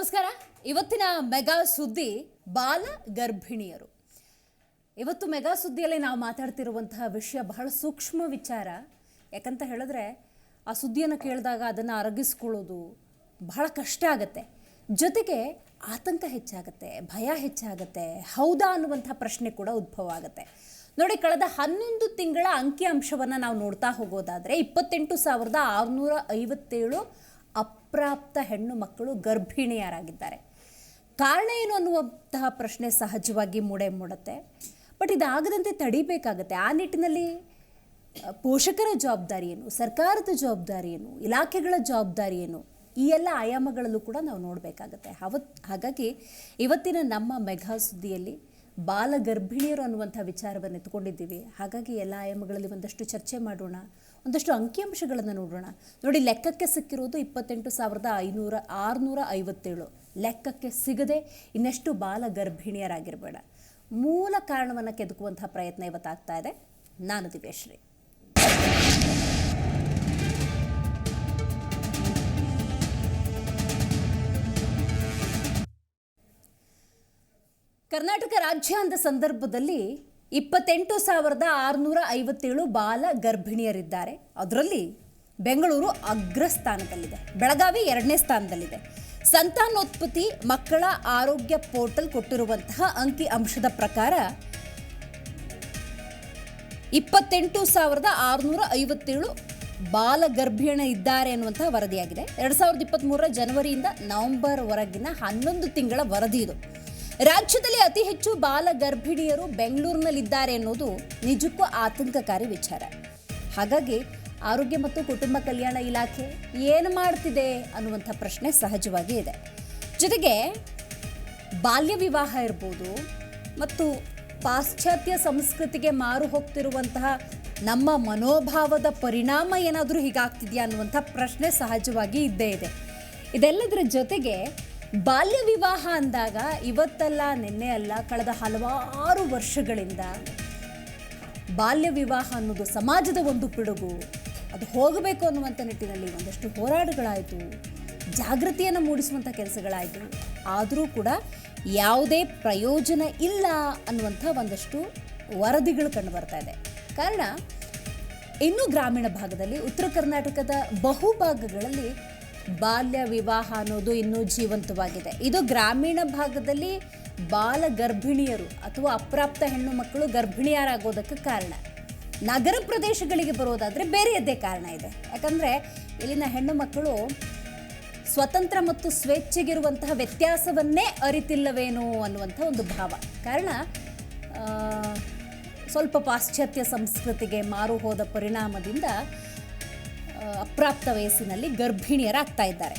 ನಮಸ್ಕಾರ. ಇವತ್ತಿನ ಮೆಗಾ ಸುದ್ದಿ ಬಾಲ ಗರ್ಭಿಣಿಯರು. ಇವತ್ತು ಮೆಗಾ ಸುದ್ದಿಯಲ್ಲಿ ನಾವು ಮಾತಾಡ್ತಿರುವಂತಹ ವಿಷಯ ಬಹಳ ಸೂಕ್ಷ್ಮ ವಿಚಾರ. ಯಾಕಂತ ಹೇಳಿದ್ರೆ ಆ ಸುದ್ದಿಯನ್ನು ಕೇಳಿದಾಗ ಅದನ್ನು ಅರಗಿಸ್ಕೊಳ್ಳೋದು ಬಹಳ ಕಷ್ಟ ಆಗುತ್ತೆ. ಜೊತೆಗೆ ಆತಂಕ ಹೆಚ್ಚಾಗುತ್ತೆ, ಭಯ ಹೆಚ್ಚಾಗುತ್ತೆ. ಹೌದಾ ಅನ್ನುವಂಥ ಪ್ರಶ್ನೆ ಕೂಡ ಉದ್ಭವ ಆಗುತ್ತೆ. ನೋಡಿ, ಕಳೆದ 11 ತಿಂಗಳ ಅಂಕಿಅಂಶವನ್ನು ನಾವು ನೋಡ್ತಾ ಹೋಗೋದಾದರೆ 28,657 ಅಪ್ರಾಪ್ತ ಹೆಣ್ಣು ಮಕ್ಕಳು ಗರ್ಭಿಣಿಯರಾಗಿದ್ದಾರೆ. ಕಾರಣ ಏನು ಅನ್ನುವಂತಹ ಪ್ರಶ್ನೆ ಸಹಜವಾಗಿ ಮೂಡುತ್ತೆ. ಬಟ್ ಇದಾಗದಂತೆ ತಡಿಬೇಕಾಗತ್ತೆ. ಆ ನಿಟ್ಟಿನಲ್ಲಿ ಪೋಷಕರ ಜವಾಬ್ದಾರಿ ಏನು, ಸರ್ಕಾರದ ಜವಾಬ್ದಾರಿ ಏನು, ಇಲಾಖೆಗಳ ಜವಾಬ್ದಾರಿ ಏನು, ಈ ಎಲ್ಲ ಆಯಾಮಗಳಲ್ಲೂ ಕೂಡ ನಾವು ನೋಡಬೇಕಾಗತ್ತೆ. ಹಾಗಾಗಿ ಇವತ್ತಿನ ನಮ್ಮ ಮೆಗಾ ಸುದ್ದಿಯಲ್ಲಿ ಬಾಲ ಗರ್ಭಿಣಿಯರು ಅನ್ನುವಂಥ ವಿಚಾರವನ್ನು ಎತ್ಕೊಂಡಿದ್ದೀವಿ. ಹಾಗಾಗಿ ಎಲ್ಲ ಆಯಾಮಗಳಲ್ಲಿ ಒಂದಷ್ಟು ಚರ್ಚೆ ಮಾಡೋಣ, ಒಂದಷ್ಟು ಅಂಕಿಅಂಶಗಳನ್ನು ನೋಡೋಣ. ನೋಡಿ, ಲೆಕ್ಕಕ್ಕೆ ಸಿಕ್ಕಿರೋದು 28,657. ಲೆಕ್ಕಕ್ಕೆ ಸಿಗದೆ ಇನ್ನೆಷ್ಟು ಬಾಲ ಗರ್ಭಿಣಿಯರಾಗಿರಬೇಡ. ಮೂಲ ಕಾರಣವನ್ನು ಕೆದಕುವಂತಹ ಪ್ರಯತ್ನ ಇವತ್ತಾಗ್ತಾ ಇದೆ. ನಾನು ದಿವ್ಯಶ್ರೀ. ಕರ್ನಾಟಕ ರಾಜ್ಯ ಅಂದ ಸಂದರ್ಭದಲ್ಲಿ 28,657 ಬಾಲ ಗರ್ಭಿಣಿಯರಿದ್ದಾರೆ. ಅದರಲ್ಲಿ ಬೆಂಗಳೂರು ಅಗ್ರಸ್ಥಾನದಲ್ಲಿದೆ, ಬೆಳಗಾವಿ 2ನೇ ಸ್ಥಾನದಲ್ಲಿದೆ. ಸಂತಾನೋತ್ಪತ್ತಿ ಮಕ್ಕಳ ಆರೋಗ್ಯ ಪೋರ್ಟಲ್ ಕೊಟ್ಟಿರುವಂತಹ ಅಂಕಿ ಅಂಶದ ಪ್ರಕಾರ 28,657 ಬಾಲ ಗರ್ಭಿಣಿ ಇದ್ದಾರೆ ಅನ್ನುವಂತಹ ವರದಿಯಾಗಿದೆ. 2023 ಜನವರಿಯಿಂದ ನವೆಂಬರ್ ವರೆಗಿನ 11 ತಿಂಗಳ ವರದಿ ಇದು. ರಾಜ್ಯದಲ್ಲಿ ಅತಿ ಹೆಚ್ಚು ಬಾಲ ಗರ್ಭಿಣಿಯರು ಬೆಂಗಳೂರಿನಲ್ಲಿದ್ದಾರೆ ಅನ್ನೋದು ನಿಜಕ್ಕೂ ಆತಂಕಕಾರಿ ವಿಚಾರ. ಹಾಗಾಗಿ ಆರೋಗ್ಯ ಮತ್ತು ಕುಟುಂಬ ಕಲ್ಯಾಣ ಇಲಾಖೆ ಏನು ಮಾಡ್ತಿದೆ ಅನ್ನುವಂಥ ಪ್ರಶ್ನೆ ಸಹಜವಾಗಿ ಇದೆ. ಜೊತೆಗೆ ಬಾಲ್ಯ ವಿವಾಹ ಇರ್ಬೋದು ಮತ್ತು ಪಾಶ್ಚಾತ್ಯ ಸಂಸ್ಕೃತಿಗೆ ಮಾರು ಹೋಗ್ತಿರುವಂತಹ ನಮ್ಮ ಮನೋಭಾವದ ಪರಿಣಾಮ ಏನಾದರೂ ಹೀಗಾಗ್ತಿದೆಯಾ ಅನ್ನುವಂಥ ಪ್ರಶ್ನೆ ಸಹಜವಾಗಿ ಇದ್ದೇ ಇದೆ. ಇದೆಲ್ಲದರ ಜೊತೆಗೆ ಬಾಲ್ಯ ವಿವಾಹ ಅಂದಾಗ ಇವತ್ತಲ್ಲ ನಿನ್ನೆ ಅಲ್ಲ, ಕಳೆದ ಹಲವಾರು ವರ್ಷಗಳಿಂದ ಬಾಲ್ಯ ವಿವಾಹ ಅನ್ನೋದು ಸಮಾಜದ ಒಂದು ಪಿಡುಗು. ಅದು ಹೋಗಬೇಕು ಅನ್ನುವಂಥ ನಿಟ್ಟಿನಲ್ಲಿ ಒಂದಷ್ಟು ಹೋರಾಟಗಳಾಯಿತು, ಜಾಗೃತಿಯನ್ನು ಮೂಡಿಸುವಂಥ ಕೆಲಸಗಳಾಯಿತು. ಆದರೂ ಕೂಡ ಯಾವುದೇ ಪ್ರಯೋಜನ ಇಲ್ಲ ಅನ್ನುವಂಥ ಒಂದಷ್ಟು ವರದಿಗಳು ಕಂಡು ಬರ್ತಾ ಇದೆ. ಕಾರಣ, ಇನ್ನೂ ಗ್ರಾಮೀಣ ಭಾಗದಲ್ಲಿ, ಉತ್ತರ ಕರ್ನಾಟಕದ ಬಹುಭಾಗಗಳಲ್ಲಿ ಬಾಲ್ಯ ವಿವಾಹ ಅನ್ನೋದು ಇನ್ನೂ ಜೀವಂತವಾಗಿದೆ. ಇದು ಗ್ರಾಮೀಣ ಭಾಗದಲ್ಲಿ ಬಾಲ ಗರ್ಭಿಣಿಯರು ಅಥವಾ ಅಪ್ರಾಪ್ತ ಹೆಣ್ಣು ಮಕ್ಕಳು ಗರ್ಭಿಣಿಯರಾಗೋದಕ್ಕೆ ಕಾರಣ. ನಗರ ಪ್ರದೇಶಗಳಿಗೆ ಬರೋದಾದರೆ ಬೇರೆಯದ್ದೇ ಕಾರಣ ಇದೆ. ಯಾಕಂದರೆ ಇಲ್ಲಿನ ಹೆಣ್ಣು ಮಕ್ಕಳು ಸ್ವತಂತ್ರ ಮತ್ತು ಸ್ವೇಚ್ಛೆಗಿರುವಂತಹ ವ್ಯತ್ಯಾಸವನ್ನೇ ಅರಿತಿಲ್ಲವೇನೋ ಅನ್ನುವಂಥ ಒಂದು ಭಾವ. ಕಾರಣ, ಸ್ವಲ್ಪ ಪಾಶ್ಚಾತ್ಯ ಸಂಸ್ಕೃತಿಗೆ ಮಾರು ಹೋದ ಪರಿಣಾಮದಿಂದ ಅಪ್ರಾಪ್ತ ವಯಸ್ಸಿನಲ್ಲಿ ಗರ್ಭಿಣಿಯರಾಗ್ತಾ ಇದ್ದಾರೆ.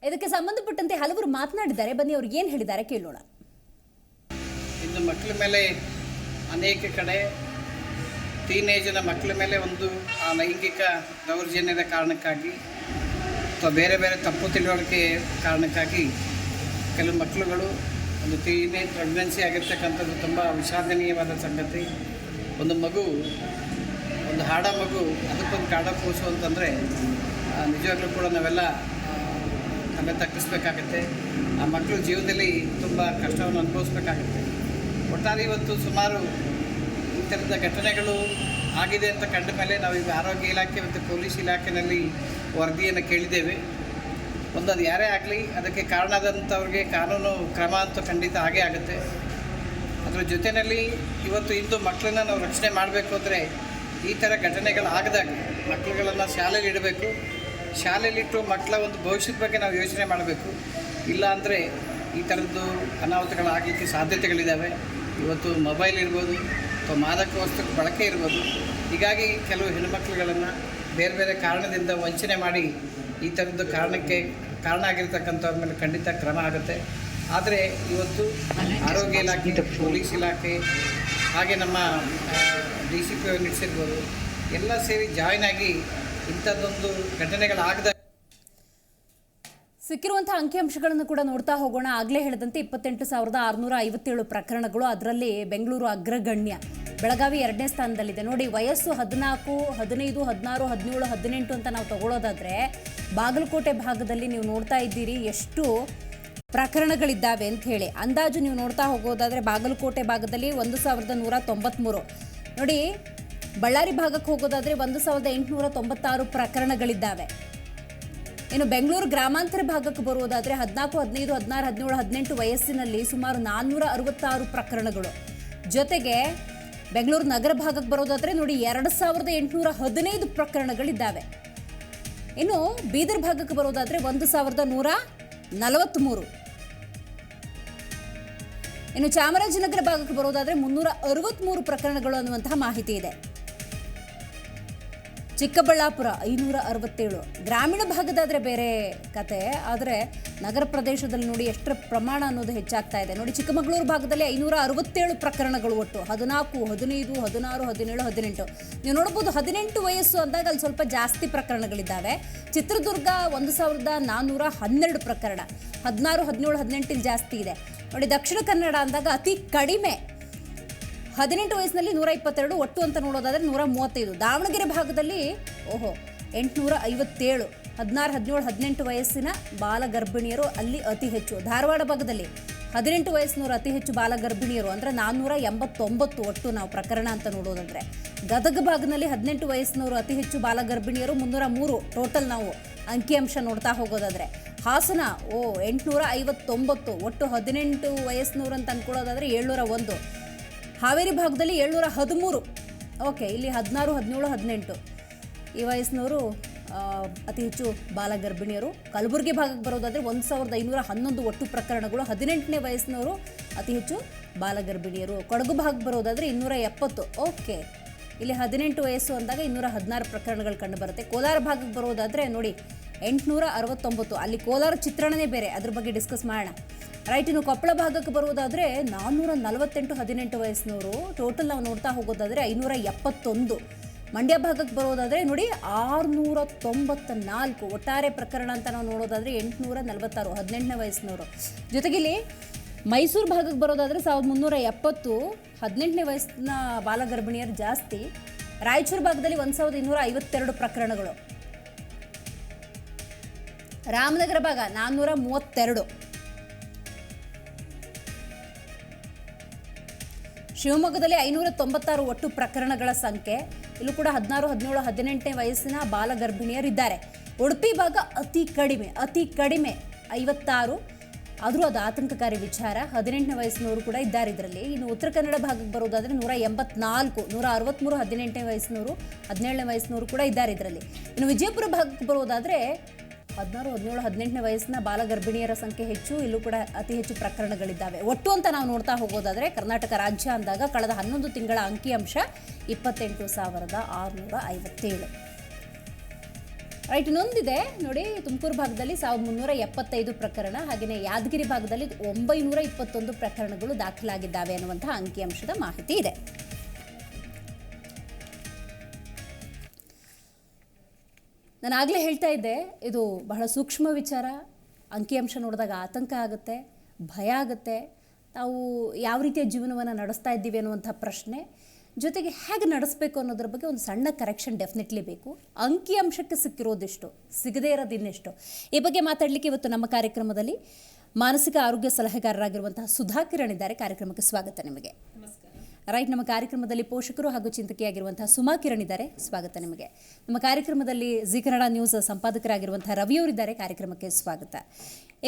ಇದಕ್ಕೆ ಸಂಬಂಧಪಟ್ಟಂತೆ ಹಲವರು ಮಾತನಾಡಿದ್ದಾರೆ. ಬನ್ನಿ, ಅವ್ರಿಗೆ ಏನು ಹೇಳಿದ್ದಾರೆ ಕೇಳೋಣ. ಇನ್ನು ಮಕ್ಕಳ ಮೇಲೆ ಅನೇಕ ಕಡೆ ಟೀನೇಜಿನ ಮಕ್ಕಳ ಮೇಲೆ ಒಂದು ಲೈಂಗಿಕ ದೌರ್ಜನ್ಯದ ಕಾರಣಕ್ಕಾಗಿ ಅಥವಾ ಬೇರೆ ಬೇರೆ ತಪ್ಪು ತಿಳುವಳಿಕೆ ಕಾರಣಕ್ಕಾಗಿ ಕೆಲವು ಮಕ್ಕಳುಗಳು ಒಂದು ಟೀನೇಜ್ ಪ್ರೆಗ್ನೆನ್ಸಿ ಆಗಿರ್ತಕ್ಕಂಥದ್ದು ತುಂಬ ವಿಷಾದನೀಯವಾದ ಸಂಗತಿ. ಒಂದು ಮಗು, ಒಂದು ಹಾಡ ಮಗು, ಅದಕ್ಕೊಂದು ಕಾಡ ಕೂಸು ಅಂತಂದರೆ ನಿಜವಾಗ್ಲೂ ಕೂಡ ನಾವೆಲ್ಲ ತಲೆ ತಗ್ಗಿಸ್ಬೇಕಾಗತ್ತೆ. ಆ ಮಕ್ಕಳು ಜೀವನದಲ್ಲಿ ತುಂಬ ಕಷ್ಟವನ್ನು ಅನುಭವಿಸ್ಬೇಕಾಗತ್ತೆ. ಒಟ್ಟಾರೆ ಇವತ್ತು ಸುಮಾರು ಈ ಥರದ ಘಟನೆಗಳು ಆಗಿದೆ ಅಂತ ಕಂಡ ಮೇಲೆ ನಾವು ಈಗ ಆರೋಗ್ಯ ಇಲಾಖೆ ಮತ್ತು ಪೊಲೀಸ್ ಇಲಾಖೆಯಲ್ಲಿ ವರದಿಯನ್ನು ಕೇಳಿದ್ದೇವೆ. ಅದು ಯಾರೇ ಆಗಲಿ ಅದಕ್ಕೆ ಕಾರಣದಂಥವ್ರಿಗೆ ಕಾನೂನು ಕ್ರಮ ಅಂತೂ ಖಂಡಿತ ಆಗೇ ಆಗುತ್ತೆ. ಅದರ ಜೊತೆಯಲ್ಲಿ ಇಂದು ಮಕ್ಕಳನ್ನ ನಾವು ರಕ್ಷಣೆ ಮಾಡಬೇಕು ಅಂದರೆ ಈ ಥರ ಘಟನೆಗಳಾಗದಾಗ ಮಕ್ಕಳುಗಳನ್ನು ಶಾಲೆಯಲ್ಲಿ ಇಡಬೇಕು. ಶಾಲೆಯಲ್ಲಿಟ್ಟು ಮಕ್ಕಳ ಒಂದು ಭವಿಷ್ಯದ ಬಗ್ಗೆ ನಾವು ಯೋಚನೆ ಮಾಡಬೇಕು. ಇಲ್ಲ ಅಂದರೆ ಈ ಥರದ್ದು ಅನಾಹುತಗಳಾಗಲಿಕ್ಕೆ ಸಾಧ್ಯತೆಗಳಿದ್ದಾವೆ. ಇವತ್ತು ಮೊಬೈಲ್ ಇರ್ಬೋದು ಅಥವಾ ಮಾದಕ ವಸ್ತು ಬಳಕೆ ಇರ್ಬೋದು. ಹೀಗಾಗಿ ಕೆಲವು ಹೆಣ್ಣುಮಕ್ಕಳುಗಳನ್ನು ಬೇರೆ ಬೇರೆ ಕಾರಣದಿಂದ ವಂಚನೆ ಮಾಡಿ ಈ ಥರದ್ದು ಕಾರಣ ಆಗಿರ್ತಕ್ಕಂಥವ್ರ ಮೇಲೆ ಖಂಡಿತ ಕ್ರಮ ಆಗುತ್ತೆ. ಆದರೆ ಇವತ್ತು ಆರೋಗ್ಯ ಇಲಾಖೆ, ಪೊಲೀಸ್ ಇಲಾಖೆ, ಹಾಗೆ ನಮ್ಮ DCP ಯೂನಿಟ್ಸ್ ಇರ್ಬೋದು, ಎಲ್ಲ ಸೇರಿ ಜಾಯ್ನ್ ಆಗಿ ಇಂಥದ್ದೊಂದು ಘಟನೆಗಳಾಗದ ಸಿಕ್ಕಿರುವಂತಹ ಅಂಕಿಅಂಶಗಳನ್ನು ಕೂಡ ನೋಡ್ತಾ ಹೋಗೋಣ. ಆಗಲೇ ಹೇಳಿದಂತೆ 28,657 ಪ್ರಕರಣಗಳು, ಅದರಲ್ಲಿ ಬೆಂಗಳೂರು ಅಗ್ರಗಣ್ಯ, ಬೆಳಗಾವಿ 2ನೇ ಸ್ಥಾನದಲ್ಲಿದೆ. ನೋಡಿ, ವಯಸ್ಸು 14, 15, 16, 17, 18 ಅಂತ ನಾವು ತಗೊಳ್ಳೋದಾದ್ರೆ ಬಾಗಲಕೋಟೆ ಭಾಗದಲ್ಲಿ ನೀವು ನೋಡ್ತಾ ಇದ್ದೀರಿ ಎಷ್ಟು ಪ್ರಕರಣಗಳಿದ್ದಾವೆ ಅಂತ ಹೇಳಿ. ಅಂದಾಜು ನೀವು ನೋಡ್ತಾ ಹೋಗೋದಾದ್ರೆ ಬಾಗಲಕೋಟೆ ಭಾಗದಲ್ಲಿ 1,193. ನೋಡಿ, ಬಳ್ಳಾರಿ ಭಾಗಕ್ಕೆ ಹೋಗೋದಾದ್ರೆ 1,896 ಪ್ರಕರಣಗಳಿದ್ದಾವೆ. ಇನ್ನು ಬೆಂಗಳೂರು ಗ್ರಾಮಾಂತರ ಭಾಗಕ್ಕೆ ಬರುವುದಾದರೆ 14, 15, 16, 17, 18 ವಯಸ್ಸಿನಲ್ಲಿ ಸುಮಾರು 466 ಪ್ರಕರಣಗಳು. ಜೊತೆಗೆ ಬೆಂಗಳೂರು ನಗರ ಭಾಗಕ್ಕೆ ಬರೋದಾದರೆ ನೋಡಿ 2,815 ಪ್ರಕರಣಗಳಿದ್ದಾವೆ. ಇನ್ನು ಬೀದರ್ ಭಾಗಕ್ಕೆ ಬರೋದಾದರೆ 1,143. ಇನ್ನು ಚಾಮರಾಜನಗರ ಭಾಗಕ್ಕೆ ಬರೋದಾದರೆ 363 ಪ್ರಕರಣಗಳು ಅನ್ನುವಂತಹ ಮಾಹಿತಿ ಇದೆ. ಚಿಕ್ಕಬಳ್ಳಾಪುರ 567. ಗ್ರಾಮೀಣ ಭಾಗದಾದರೆ ಬೇರೆ ಕತೆ, ಆದರೆ ನಗರ ಪ್ರದೇಶದಲ್ಲಿ ನೋಡಿ ಎಷ್ಟರ ಪ್ರಮಾಣ ಅನ್ನೋದು ಹೆಚ್ಚಾಗ್ತಾ ಇದೆ. ನೋಡಿ, ಚಿಕ್ಕಮಗಳೂರು ಭಾಗದಲ್ಲಿ 567 ಪ್ರಕರಣಗಳು, ಒಟ್ಟು 14, 15, 16, 17, 18. ನೀವು ನೋಡ್ಬೋದು 18 ವಯಸ್ಸು ಅಂದಾಗ ಅಲ್ಲಿ ಸ್ವಲ್ಪ ಜಾಸ್ತಿ ಪ್ರಕರಣಗಳಿದ್ದಾವೆ. ಚಿತ್ರದುರ್ಗ 1,412 ಪ್ರಕರಣ, 16, 17, 18 ಇಲ್ಲಿ ಜಾಸ್ತಿ ಇದೆ. ನೋಡಿ, ದಕ್ಷಿಣ ಕನ್ನಡ ಅಂದಾಗ ಅತಿ ಕಡಿಮೆ 18 ವಯಸ್ಸಿನಲ್ಲಿ 122, ಒಟ್ಟು ಅಂತ ನೋಡೋದಾದರೆ 135. ದಾವಣಗೆರೆ ಭಾಗದಲ್ಲಿ 857, 16, 17, 18 ವಯಸ್ಸಿನ ಬಾಲಗರ್ಭಿಣಿಯರು ಅಲ್ಲಿ ಅತಿ ಹೆಚ್ಚು. ಧಾರವಾಡ ಭಾಗದಲ್ಲಿ 18 ವಯಸ್ಸಿನವರು ಅತಿ ಹೆಚ್ಚು ಬಾಲಗರ್ಭಿಣಿಯರು, ಅಂದರೆ 489 ಒಟ್ಟು ನಾವು ಪ್ರಕರಣ ಅಂತ ನೋಡೋದಾದರೆ. ಗದಗ ಭಾಗದಲ್ಲಿ 18 ವಯಸ್ಸಿನವರು ಅತಿ ಹೆಚ್ಚು ಬಾಲಗರ್ಭಿಣಿಯರು, 303 ಟೋಟಲ್ ನಾವು ಅಂಕಿಅಂಶ ನೋಡ್ತಾ ಹೋಗೋದಾದರೆ. ಹಾಸನ 859, ಒಟ್ಟು 18 ವಯಸ್ಸಿನವರು ಅಂತ ಅಂದ್ಕೊಳ್ಳೋದಾದರೆ 701. ಹಾವೇರಿ ಭಾಗದಲ್ಲಿ 713. ಓಕೆ, ಇಲ್ಲಿ 16, 17, 18 ಈ ವಯಸ್ಸಿನವರು ಅತಿ ಹೆಚ್ಚು ಬಾಲಗರ್ಭಿಣಿಯರು. ಕಲಬುರಗಿ ಭಾಗಕ್ಕೆ ಬರೋದಾದರೆ 1,511 ಒಟ್ಟು ಪ್ರಕರಣಗಳು, 18ನೇ ವಯಸ್ಸಿನವರು ಅತಿ ಹೆಚ್ಚು ಬಾಲಗರ್ಭಿಣಿಯರು. ಕೊಡಗು ಭಾಗಕ್ಕೆ ಬರೋದಾದರೆ 270. ಓಕೆ, ಇಲ್ಲಿ 18 ವಯಸ್ಸು ಅಂದಾಗ 216 ಪ್ರಕರಣಗಳು ಕಂಡು ಬರುತ್ತೆ. ಕೋಲಾರ ಭಾಗಕ್ಕೆ ಬರೋದಾದರೆ ನೋಡಿ 869. ಅಲ್ಲಿ ಕೋಲಾರ ಚಿತ್ರಣನೇ ಬೇರೆ, ಅದ್ರ ಬಗ್ಗೆ ಡಿಸ್ಕಸ್ ಮಾಡೋಣ. ರೈಟ್, ಇನ್ನು ಕೊಪ್ಪಳ ಭಾಗಕ್ಕೆ ಬರುವುದಾದರೆ 448, 18 ವಯಸ್ಸಿನವರು ಟೋಟಲ್ ನಾವು ನೋಡ್ತಾ ಹೋಗೋದಾದರೆ 571. ಮಂಡ್ಯ ಭಾಗಕ್ಕೆ ಬರೋದಾದರೆ ನೋಡಿ 694 ಒಟ್ಟಾರೆ ಪ್ರಕರಣ ಅಂತ ನಾವು ನೋಡೋದಾದರೆ 846, 18ನೇ ವಯಸ್ಸಿನವರು. ಜೊತೆಗೆ ಇಲ್ಲಿ ಮೈಸೂರು ಭಾಗಕ್ಕೆ ಬರೋದಾದರೆ 1,370, 18ನೇ ವಯಸ್ಸಿನ ಬಾಲಗರ್ಭಿಣಿಯರು ಜಾಸ್ತಿ. ರಾಯಚೂರು ಭಾಗದಲ್ಲಿ 1,252 ಪ್ರಕರಣಗಳು. ರಾಮನಗರ ಭಾಗ 432. ಶಿವಮೊಗ್ಗದಲ್ಲಿ 596 ಒಟ್ಟು ಪ್ರಕರಣಗಳ ಸಂಖ್ಯೆ. ಇಲ್ಲೂ ಕೂಡ 16, 17, 18ನೇ ವಯಸ್ಸಿನ ಬಾಲಗರ್ಭಿಣಿಯರಿದ್ದಾರೆ. ಉಡುಪಿ ಭಾಗ ಅತಿ ಕಡಿಮೆ 56. ಆದರೂ ಅದು ಆತಂಕಕಾರಿ ವಿಚಾರ, 18ನೇ ವಯಸ್ಸಿನವರು ಕೂಡ ಇದ್ದಾರೆ ಇದರಲ್ಲಿ. ಇನ್ನು ಉತ್ತರ ಕನ್ನಡ ಭಾಗಕ್ಕೆ ಬರೋದಾದರೆ 184, 163, 18ನೇ ವಯಸ್ಸಿನವರು, 17ನೇ ವಯಸ್ಸಿನವರು ಕೂಡ ಇದ್ದಾರೆ ಇದರಲ್ಲಿ. ಇನ್ನು ವಿಜಯಪುರ ಭಾಗಕ್ಕೆ ಬರೋದಾದರೆ 16, 17, 18ನೇ ವಯಸ್ಸಿನ ಬಾಲಗರ್ಭಿಣಿಯರ ಸಂಖ್ಯೆ ಹೆಚ್ಚು. ಇಲ್ಲೂ ಕೂಡ ಅತಿ ಹೆಚ್ಚು ಪ್ರಕರಣಗಳಿದ್ದಾವೆ. ಒಟ್ಟು ಅಂತ ನಾವು ನೋಡ್ತಾ ಹೋಗೋದಾದರೆ ಕರ್ನಾಟಕ ರಾಜ್ಯ ಅಂದಾಗ ಕಳೆದ 11 ತಿಂಗಳ ಅಂಕಿಅಂಶ 28,657. ರೈಟ್, ಇನ್ನೊಂದಿದೆ ನೋಡಿ, ತುಮಕೂರು ಭಾಗದಲ್ಲಿ 1,375 ಪ್ರಕರಣ, ಹಾಗೆಯೇ ಯಾದಗಿರಿ ಭಾಗದಲ್ಲಿ 921 ಪ್ರಕರಣಗಳು ದಾಖಲಾಗಿದ್ದಾವೆ ಅನ್ನುವಂತಹ ಅಂಕಿಅಂಶದ ಮಾಹಿತಿ ಇದೆ. ನಾನು ಆಗಲೇ ಹೇಳ್ತಾ ಇದ್ದೆ, ಇದು ಬಹಳ ಸೂಕ್ಷ್ಮ ವಿಚಾರ. ಅಂಕಿಅಂಶ ನೋಡಿದಾಗ ಆತಂಕ ಆಗುತ್ತೆ, ಭಯ ಆಗುತ್ತೆ. ನಾವು ಯಾವ ರೀತಿಯ ಜೀವನವನ್ನು ನಡೆಸ್ತಾ ಇದ್ದೀವಿ ಅನ್ನುವಂಥ ಪ್ರಶ್ನೆ, ಜೊತೆಗೆ ಹೇಗೆ ನಡೆಸಬೇಕು ಅನ್ನೋದ್ರ ಬಗ್ಗೆ ಒಂದು ಸಣ್ಣ ಕರೆಕ್ಷನ್ ಡೆಫಿನೆಟ್ಲಿ ಬೇಕು. ಅಂಕಿಅಂಶಕ್ಕೆ ಸಿಕ್ಕಿರೋದಿಷ್ಟು, ಸಿಗದೇ ಇರೋದು ಇನ್ನೆಷ್ಟು. ಈ ಬಗ್ಗೆ ಮಾತಾಡಲಿಕ್ಕೆ ಇವತ್ತು ನಮ್ಮ ಕಾರ್ಯಕ್ರಮದಲ್ಲಿ ಮಾನಸಿಕ ಆರೋಗ್ಯ ಸಲಹೆಗಾರರಾಗಿರುವಂತಹ ಸುಧಾ ಕಿರಣ್ ಇದ್ದಾರೆ. ಕಾರ್ಯಕ್ರಮಕ್ಕೆ ಸ್ವಾಗತ ನಿಮಗೆ. ರೈಟ್, ನಮ್ಮ ಕಾರ್ಯಕ್ರಮದಲ್ಲಿ ಪೋಷಕರು ಹಾಗೂ ಚಿಂತಕಿಯಾಗಿರುವಂತಹ ಸುಮಾ ಕಿರಣ್ ಇದ್ದಾರೆ. ಸ್ವಾಗತ ನಿಮಗೆ. ನಮ್ಮ ಕಾರ್ಯಕ್ರಮದಲ್ಲಿ ಜಿ ಕನ್ನಡ ನ್ಯೂಸ್ ಸಂಪಾದಕರಾಗಿರುವಂತಹ ರವಿಯವರಿದ್ದಾರೆ. ಕಾರ್ಯಕ್ರಮಕ್ಕೆ ಸ್ವಾಗತ.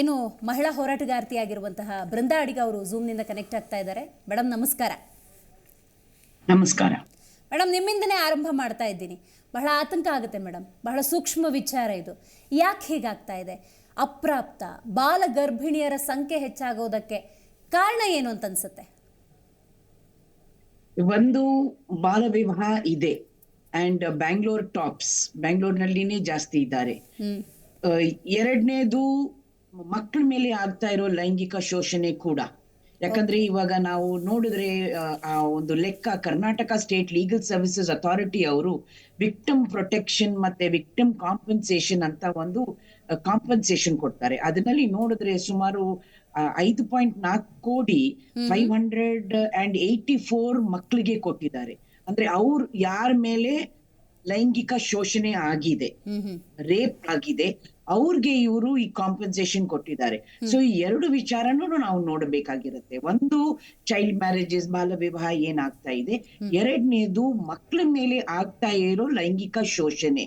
ಏನು ಮಹಿಳಾ ಹೋರಾಟಗಾರ್ತಿಯಾಗಿರುವಂತಹ ಬೃಂದಾ ಅಡಿಗ ಅವರು ಝೂಮ್ನಿಂದ ಕನೆಕ್ಟ್ ಆಗ್ತಾ ಇದ್ದಾರೆ. ಮೇಡಮ್ ನಮಸ್ಕಾರ. ನಮಸ್ಕಾರ ಮೇಡಮ್, ನಿಮ್ಮಿಂದನೇ ಆರಂಭ ಮಾಡ್ತಾ ಇದ್ದೀನಿ. ಬಹಳ ಆತಂಕ ಆಗುತ್ತೆ ಮೇಡಮ್, ಬಹಳ ಸೂಕ್ಷ್ಮ ವಿಚಾರ ಇದು. ಯಾಕೆ ಹೀಗಾಗ್ತಾ ಇದೆ? ಅಪ್ರಾಪ್ತ ಬಾಲ ಗರ್ಭಿಣಿಯರ ಸಂಖ್ಯೆ ಹೆಚ್ಚಾಗೋದಕ್ಕೆ ಕಾರಣ ಏನು ಅಂತ ಅನ್ಸುತ್ತೆ? ಒಂದು, ಬಾಲ ವಿವಾಹ ಇದೆ ಅಂಡ್ ಬ್ಯಾಂಗ್ಳೂರ್ ಟಾಪ್ಸ್, ಬ್ಯಾಂಗ್ಳೂರ್ನಲ್ಲಿನೇ ಜಾಸ್ತಿ ಇದ್ದಾರೆ. ಎರಡನೇದು, ಮಕ್ಕಳ ಮೇಲೆ ಆಗ್ತಾ ಇರೋ ಲೈಂಗಿಕ ಶೋಷಣೆ ಕೂಡ ಯಾಕಂದ್ರೆ ಇವಾಗ ನಾವು ನೋಡಿದ್ರೆ ಆ ಒಂದು ಲೆಕ್ಕ Karnataka state legal services authority ಅವರು ವಿಕ್ಟಿಮ್ ಪ್ರೊಟೆಕ್ಷನ್ ಮತ್ತೆ ವಿಕ್ಟಿಮ್ ಕಾಂಪನ್ಸೇಷನ್ ಅಂತ ಒಂದು ಕಾಂಪನ್ಸೇಷನ್ ಕೊಡ್ತಾರೆ. ಅದರಲ್ಲಿ ನೋಡಿದ್ರೆ ಸುಮಾರು 5.4 ಕೋಟಿ 584 ಮಕ್ಕಳಿಗೆ ಕೊಟ್ಟಿದ್ದಾರೆ. ಅಂದ್ರೆ ಅವ್ರು ಯಾರ ಮೇಲೆ ಲೈಂಗಿಕ ಶೋಷಣೆ ಆಗಿದೆ, ರೇಪ್ ಆಗಿದೆ, ಅವ್ರಿಗೆ ಇವರು ಈ ಕಾಂಪನ್ಸೇಷನ್ ಕೊಟ್ಟಿದ್ದಾರೆ. ಸೊ ಈ ಎರಡು ವಿಚಾರನೂ ನಾವು ನೋಡಬೇಕಾಗಿರುತ್ತೆ. ಒಂದು, ಚೈಲ್ಡ್ ಮ್ಯಾರೇಜಸ್, ಬಾಲ ವಿವಾಹ ಏನಾಗ್ತಾ ಇದೆ. ಎರಡನೇದು, ಮಕ್ಕಳ ಮೇಲೆ ಆಗ್ತಾ ಇರೋ ಲೈಂಗಿಕ ಶೋಷಣೆ.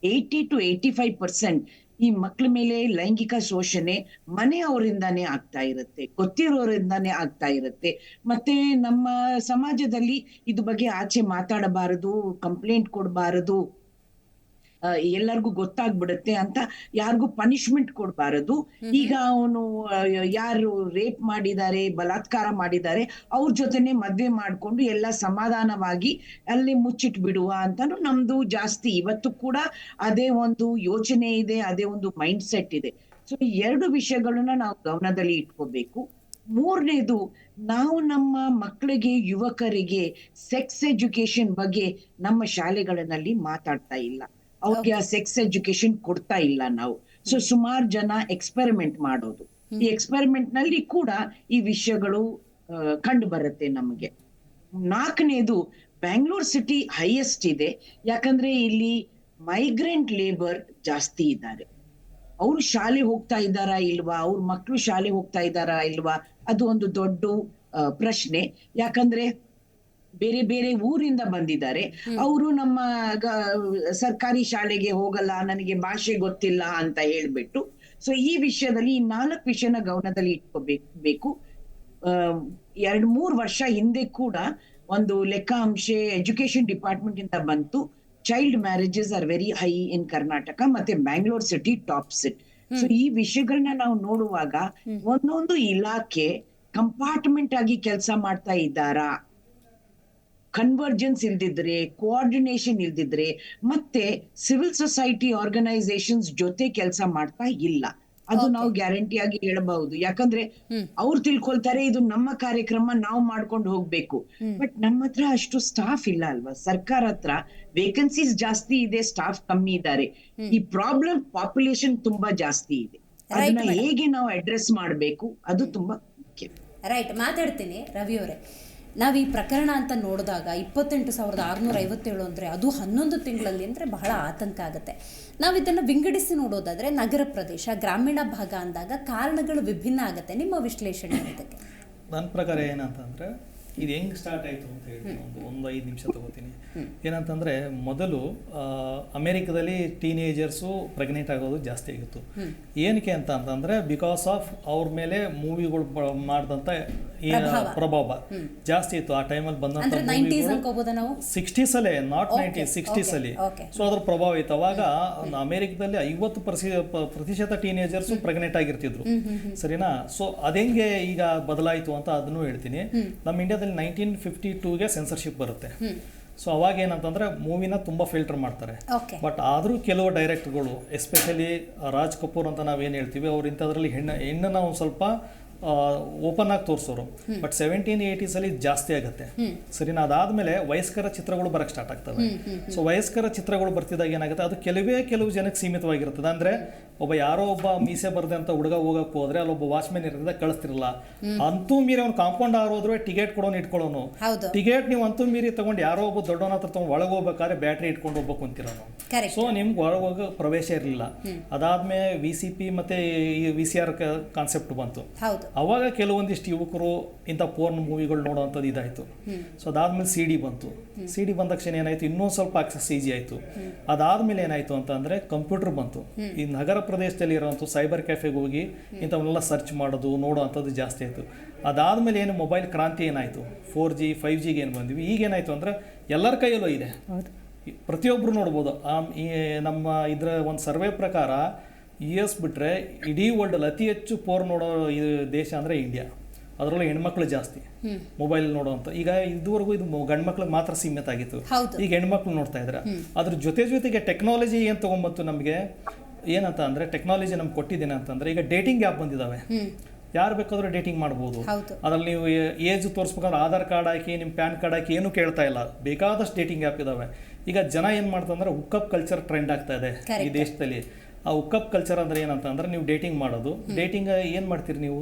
80 to 85% ಈ ಮಕ್ಕಳ ಮೇಲೆ ಲೈಂಗಿಕ ಶೋಷಣೆ ಮನೆಯವರಿಂದಾನೇ ಆಗ್ತಾ ಇರುತ್ತೆ, ಗೊತ್ತಿರೋರಿಂದಾನೇ ಆಗ್ತಾ ಇರುತ್ತೆ. ಮತ್ತೆ ನಮ್ಮ ಸಮಾಜದಲ್ಲಿ ಇದು ಬಗ್ಗೆ ಆಚೆ ಮಾತಾಡಬಾರದು, ಕಂಪ್ಲೇಂಟ್ ಕೊಡಬಾರದು, ಎಲ್ಲರಿಗೂ ಗೊತ್ತಾಗ್ಬಿಡುತ್ತೆ ಅಂತ ಯಾರಿಗೂ ಪನಿಷ್ಮೆಂಟ್ ಕೊಡಬಾರದು. ಈಗ ಅವನು ಯಾರು ರೇಪ್ ಮಾಡಿದ್ದಾರೆ, ಬಲಾತ್ಕಾರ ಮಾಡಿದ್ದಾರೆ, ಅವ್ರ ಜೊತೆನೆ ಮದ್ವೆ ಮಾಡ್ಕೊಂಡು ಎಲ್ಲ ಸಮಾಧಾನವಾಗಿ ಅಲ್ಲಿ ಮುಚ್ಚಿಟ್ ಬಿಡುವ ಅಂತಾನು ನಮ್ದು ಜಾಸ್ತಿ ಇವತ್ತು ಕೂಡ ಅದೇ ಒಂದು ಯೋಚನೆ ಇದೆ, ಅದೇ ಒಂದು ಮೈಂಡ್ ಸೆಟ್ ಇದೆ. ಸೊ ಈ ಎರಡು ವಿಷಯಗಳನ್ನ ನಾವು ಗಮನದಲ್ಲಿ ಇಟ್ಕೋಬೇಕು. ಮೂರನೇದು, ನಾವು ನಮ್ಮ ಮಕ್ಕಳಿಗೆ, ಯುವಕರಿಗೆ ಸೆಕ್ಸ್ ಎಜುಕೇಶನ್ ಬಗ್ಗೆ ನಮ್ಮ ಶಾಲೆಗಳಲ್ಲಿ ಮಾತಾಡ್ತಾ ಇಲ್ಲ. ಅವ್ರಿಗೆ ಆ ಸೆಕ್ಸ್ ಎಜುಕೇಶನ್ ಕೊಡ್ತಾ ಇಲ್ಲ ನಾವು. ಸೊ ಸುಮಾರು ಜನ ಎಕ್ಸ್ಪೆರಿಮೆಂಟ್ ಮಾಡೋದು, ಈ ಎಕ್ಸ್ಪೆರಿಮೆಂಟ್ ನಲ್ಲಿ ಕೂಡ ಈ ವಿಷಯಗಳು ಕಂಡು ಬರುತ್ತೆ ನಮಗೆ. ನಾಲ್ಕನೇದು, ಬ್ಯಾಂಗ್ಳೂರ್ ಸಿಟಿ ಹೈಯೆಸ್ಟ್ ಇದೆ. ಯಾಕಂದ್ರೆ ಇಲ್ಲಿ ಮೈಗ್ರೆಂಟ್ ಲೇಬರ್ ಜಾಸ್ತಿ ಇದ್ದಾರೆ. ಅವ್ರು ಶಾಲೆ ಹೋಗ್ತಾ ಇದ್ದಾರಾ ಇಲ್ವಾ, ಅವ್ರ ಮಕ್ಕಳು ಶಾಲೆ ಹೋಗ್ತಾ ಇದ್ದಾರಾ ಇಲ್ವಾ, ಅದು ಒಂದು ದೊಡ್ಡ ಪ್ರಶ್ನೆ. ಯಾಕಂದ್ರೆ ಬೇರೆ ಬೇರೆ ಊರಿಂದ ಬಂದಿದ್ದಾರೆ, ಅವರು ನಮ್ಮ ಸರ್ಕಾರಿ ಶಾಲೆಗೆ ಹೋಗಲ್ಲ, ನನಗೆ ಭಾಷೆ ಗೊತ್ತಿಲ್ಲ ಅಂತ ಹೇಳ್ಬಿಟ್ಟು. ಸೊ ಈ ವಿಷಯದಲ್ಲಿ ಈ 4 ವಿಷಯನ ಗಮನದಲ್ಲಿ ಇಟ್ಕೋಬೇಕು. 2-3 ವರ್ಷ ಹಿಂದೆ ಕೂಡ ಒಂದು ಲೆಕ್ಕಾಂಶ ಎಜುಕೇಶನ್ ಡಿಪಾರ್ಟ್ಮೆಂಟ್ ಇಂದ ಬಂತು, child marriages are very high in Karnataka, ಮತ್ತೆ Bangalore city tops it. So ಈ ವಿಷಯಗಳನ್ನ ನಾವು ನೋಡುವಾಗ ಒಂದೊಂದು ಇಲಾಖೆ ಕಂಪಾರ್ಟ್ಮೆಂಟ್ ಆಗಿ ಕೆಲಸ ಮಾಡ್ತಾ ಇದ್ದಾರಾ, ಕನ್ವರ್ಜೆನ್ಸ್ ಇಲ್ದಿದ್ರೆ, ಕೋಆರ್ಡಿನೇಷನ್ ಇಲ್ದಿದ್ರೆ, ಮತ್ತೆ ಸಿವಿಲ್ ಸೊಸೈಟಿ ಆರ್ಗನೈಸೇಷನ್ಸ್ ಜೊತೆ ಕೆಲಸ ಮಾಡ್ತಾ ಇಲ್ಲ, ಅದು ನಾವು ಗ್ಯಾರಂಟಿಯಾಗಿ ಹೇಳಬಹುದು. ಯಾಕಂದ್ರೆ ಅವ್ರು ತಿಳ್ಕೊಳ್ತಾರೆ ಇದು ನಮ್ಮ ಕಾರ್ಯಕ್ರಮ, ನಾವು ಮಾಡ್ಕೊಂಡು ಹೋಗ್ಬೇಕು. ಬಟ್ ನಮ್ಮ ಹತ್ರ ಅಷ್ಟು ಸ್ಟಾಫ್ ಇಲ್ಲ ಅಲ್ವಾ. ಸರ್ಕಾರ ಹತ್ರ ವೇಕೆನ್ಸೀಸ್ ಜಾಸ್ತಿ ಇದೆ, ಸ್ಟಾಫ್ ಕಮ್ಮಿ ಇದ್ದಾರೆ. ಈ ಪ್ರಾಬ್ಲಮ್ ಪಾಪ್ಯುಲೇಷನ್ ತುಂಬಾ ಜಾಸ್ತಿ ಇದೆ, ಅದನ್ನ ಹೇಗೆ ನಾವು ಅಡ್ರೆಸ್ ಮಾಡಬೇಕು ಅದು ತುಂಬಾ ಮುಖ್ಯ. ರೈಟ್, ಮಾತಾಡ್ತೀನಿ ರವಿ ಅವರೇ. ನಾವು ಈ ಪ್ರಕರಣ ಅಂತ ನೋಡಿದಾಗ 28,657 ಅಂದರೆ ಅದು 11 ತಿಂಗಳಲ್ಲಿ ಅಂದರೆ ಬಹಳ ಆತಂಕ ಆಗುತ್ತೆ. ನಾವು ಇದನ್ನು ವಿಂಗಡಿಸಿ ನೋಡೋದಾದರೆ ನಗರ ಪ್ರದೇಶ, ಗ್ರಾಮೀಣ ಭಾಗ ಅಂದಾಗ ಕಾರಣಗಳು ವಿಭಿನ್ನ ಆಗುತ್ತೆ. ನಿಮ್ಮ ವಿಶ್ಲೇಷಣೆ ಇದಕ್ಕೆ? ನನ್ನ ಪ್ರಕಾರ ಏನಂತಂದರೆ, ಇದು ಹೆಂಗೆ ಸ್ಟಾರ್ಟ್ ಆಯಿತು ಅಂತ ಹೇಳಿ ಒಂದು 5 ನಿಮಿಷ ತಗೋತೀನಿ. ಏನಂತಂದರೆ, ಮೊದಲು ಅಮೇರಿಕಾದಲ್ಲಿ ಟೀನೇಜರ್ಸು ಪ್ರೆಗ್ನೆಂಟ್ ಆಗೋದು ಜಾಸ್ತಿ ಆಗಿತ್ತು. ಏನಕ್ಕೆ ಅಂತಂದರೆ, ಬಿಕಾಸ್ ಆಫ್ ಅವ್ರ ಮೇಲೆ ಮೂವಿಗಳು ಮಾಡಿದಂಥ ಪ್ರಭಾವ ಜಾಸ್ತಿ ಇತ್ತು. ಆ ಟೈಮಲ್ಲಿ ಬಂದಂಥ 60s ಅಲ್ಲೇ, ನಾಟ್ 90s, 60s ಅಲ್ಲಿ. ಸೊ ಅದ್ರ ಪ್ರಭಾವ ಇತ್ತು. ಅವಾಗ ಅಮೇರಿಕಾದಲ್ಲಿ 50% ಟೀನೇಜರ್ಸು ಪ್ರೆಗ್ನೆಂಟ್ ಆಗಿರ್ತಿದ್ರು, ಸರಿನಾ? ಸೊ ಅದೆಂಗೆ ಈಗ ಬದಲಾಯಿತು ಅಂತ ಅದನ್ನು ಹೇಳ್ತೀನಿ. ನಮ್ಮ ಇಂಡಿಯಾದಲ್ಲಿ 1952ಗೆ ಸೆನ್ಸರ್ಶಿಪ್ ಬರುತ್ತೆ. ಸೊ ಅವಾಗ ಏನಂತಂದ್ರೆ ಮೂವಿನ ತುಂಬ ಫಿಲ್ಟರ್ ಮಾಡ್ತಾರೆ. ಬಟ್ ಆದರೂ ಕೆಲವು ಡೈರೆಕ್ಟರ್ಗಳು, ಎಸ್ಪೆಷಲಿ ರಾಜ್ ಕಪೂರ್ ಅಂತ ನಾವೇನು ಹೇಳ್ತೀವಿ, ಅವ್ರು ಇಂಥದ್ರಲ್ಲಿ ಹೆಣ್ಣನ್ನ ಒಂದು ಸ್ವಲ್ಪ ಓಪನ್ ಆಗಿ ತೋರಿಸೋರು. ಬಟ್ 1780s ಅಲ್ಲಿ ಜಾಸ್ತಿ ಆಗುತ್ತೆ, ಸರಿನಾ? ಅದಾದ್ಮೇಲೆ ವಯಸ್ಕರ ಚಿತ್ರಗಳು ಬರಕ್ಕೆ ಸ್ಟಾರ್ಟ್ ಆಗ್ತವೆ. ಸೊ ವಯಸ್ಕರ ಚಿತ್ರಗಳು ಬರ್ತಿದ್ದಾಗ ಏನಾಗುತ್ತೆ, ಅದು ಕೆಲವು ಜನಕ್ಕೆ ಸೀಮಿತವಾಗಿರ್ತದೆ. ಅಂದ್ರೆ ಯಾರೋ ಒಬ್ಬ ಮೀಸೆ ಬರ್ದೆ ಅಂತ ಹುಡುಗ ಹೋಗಕ್ಕೆ ಹೋದ್ರೆ ಅಲ್ಲೊಬ್ಬ ವಾಚ್ಮೆನ್ ಇರ್ತದೆ, ಕಳಿಸ್ತಿರಲ್ಲ. ಅಂತೂ ಮೀರಿ ಅವ್ನು ಕಾಂಪೌಂಡ್ ಆರೋದ್ರೆ ಟಿಕೆಟ್ ಕೊಡೋನು ಇಟ್ಕೊಳ್ಳೋನು. ಟಿಕೆಟ್ ನೀವು ಅಂತೂ ಮೀರಿ ತಗೊಂಡು ಯಾರೋ ಒಬ್ಬ ದೊಡ್ಡವನ ಹತ್ರ ತಗೊಂಡು ಒಳಗೆ ಹೋಗ್ಬೇಕಾದ್ರೆ ಬ್ಯಾಟ್ರಿ ಇಟ್ಕೊಂಡು ಹೋಗ್ಬೇಕು ಅಂತಿರೋನು. ಸೊ ನಿಮ್ಗೆ ಒಳಗೆ ಹೋಗೋ ಪ್ರವೇಶ ಇರಲಿಲ್ಲ. ಅದಾದ್ಮೇಲೆ VCP ಮತ್ತೆ VCR ಕಾನ್ಸೆಪ್ಟ್ ಬಂತು. ಅವಾಗ ಕೆಲವೊಂದಿಷ್ಟು ಯುವಕರು ಇಂಥ ಪೋರ್ನ್ ಮೂವಿಗಳು ನೋಡೋವಂಥದ್ದು ಇದಾಯಿತು. ಸೊ ಅದಾದ್ಮೇಲೆ CD ಬಂತು. CD ಬಂದ ತಕ್ಷಣ ಏನಾಯಿತು, ಇನ್ನೊಂದು ಸ್ವಲ್ಪ ಆಕ್ಸೆಸ್ ಈಜಿ ಆಯಿತು. ಅದಾದ್ಮೇಲೆ ಏನಾಯಿತು ಅಂತಂದರೆ ಕಂಪ್ಯೂಟರ್ ಬಂತು. ಈ ನಗರ ಪ್ರದೇಶದಲ್ಲಿ ಇರೋವಂಥ ಸೈಬರ್ ಕ್ಯಾಫೆಗೆ ಹೋಗಿ ಇಂಥವನ್ನೆಲ್ಲ ಸರ್ಚ್ ಮಾಡೋದು, ನೋಡೋ ಅಂಥದ್ದು ಜಾಸ್ತಿ ಆಯಿತು. ಅದಾದಮೇಲೆ ಏನು ಮೊಬೈಲ್ ಕ್ರಾಂತಿ ಏನಾಯಿತು, 4G 5Gಗೆ ಏನು ಬಂದ್ವಿ. ಈಗೇನಾಯಿತು ಅಂದರೆ ಎಲ್ಲರ ಕೈಯಲ್ಲೂ ಇದೆ, ಪ್ರತಿಯೊಬ್ಬರು ನೋಡ್ಬೋದು. ನಮ್ಮ ಇದರ ಒಂದು ಸರ್ವೆ ಪ್ರಕಾರ US ಬಿಟ್ಟರೆ ಇಡೀ ವರ್ಲ್ಡಲ್ಲಿ ಅತಿ ಹೆಚ್ಚು ಪೋರ್ ನೋಡೋ ದೇಶ ಅಂದರೆ ಇಂಡಿಯಾ. ಅದರಲ್ಲೂ ಹೆಣ್ಮಕ್ಳು ಜಾಸ್ತಿ ಮೊಬೈಲ್ ನೋಡೋವಂಥ. ಈಗ ಇದುವರೆಗೂ ಇದು ಗಂಡು ಮಕ್ಳಿಗೆ ಮಾತ್ರ ಸೀಮಿತ ಆಗಿತ್ತು, ಈಗ ಹೆಣ್ಮಕ್ಳು ನೋಡ್ತಾ ಇದ್ದಾರೆ. ಅದ್ರ ಜೊತೆಗೆ ಟೆಕ್ನಾಲಜಿ ಏನು ತೊಗೊಂಬಂತು ನಮಗೆ ಏನಂತ ಅಂದರೆ, ಟೆಕ್ನಾಲಜಿ ನಮ್ಗೆ ಕೊಟ್ಟಿದ್ದೇನೆ ಅಂತಂದರೆ, ಈಗ ಡೇಟಿಂಗ್ ಆ್ಯಪ್ ಬಂದಿದ್ದಾವೆ. ಯಾರು ಬೇಕಾದರೂ ಡೇಟಿಂಗ್ ಮಾಡ್ಬೋದು. ಹೌದು. ಅದ್ರಲ್ಲಿ ನೀವು ಏಜ್ ತೋರಿಸ್ಬೇಕಾದ್ರೆ ಆಧಾರ್ ಕಾರ್ಡ್ ಹಾಕಿ ನಿಮ್ಮ ಪ್ಯಾನ್ ಕಾರ್ಡ್ ಹಾಕಿ ಏನು ಕೇಳ್ತಾ ಇಲ್ಲ, ಬೇಕಾದಷ್ಟು ಡೇಟಿಂಗ್ ಆ್ಯಪ್ ಇದಾವೆ. ಈಗ ಜನ ಏನು ಮಾಡ್ತಂದ್ರೆ ಹುಕ್ಕಪ್ ಕಲ್ಚರ್ ಟ್ರೆಂಡ್ ಆಗ್ತಾ ಇದೆ ಈ ದೇಶದಲ್ಲಿ. ಆ ಹುಕ್ಕಪ್ ಕಲ್ಚರ್ ಅಂದರೆ ಏನಂತ ಅಂದ್ರೆ ನೀವು ಡೇಟಿಂಗ್ ಮಾಡೋದು, ಡೇಟಿಂಗ್ ಏನು ಮಾಡ್ತೀರಿ ನೀವು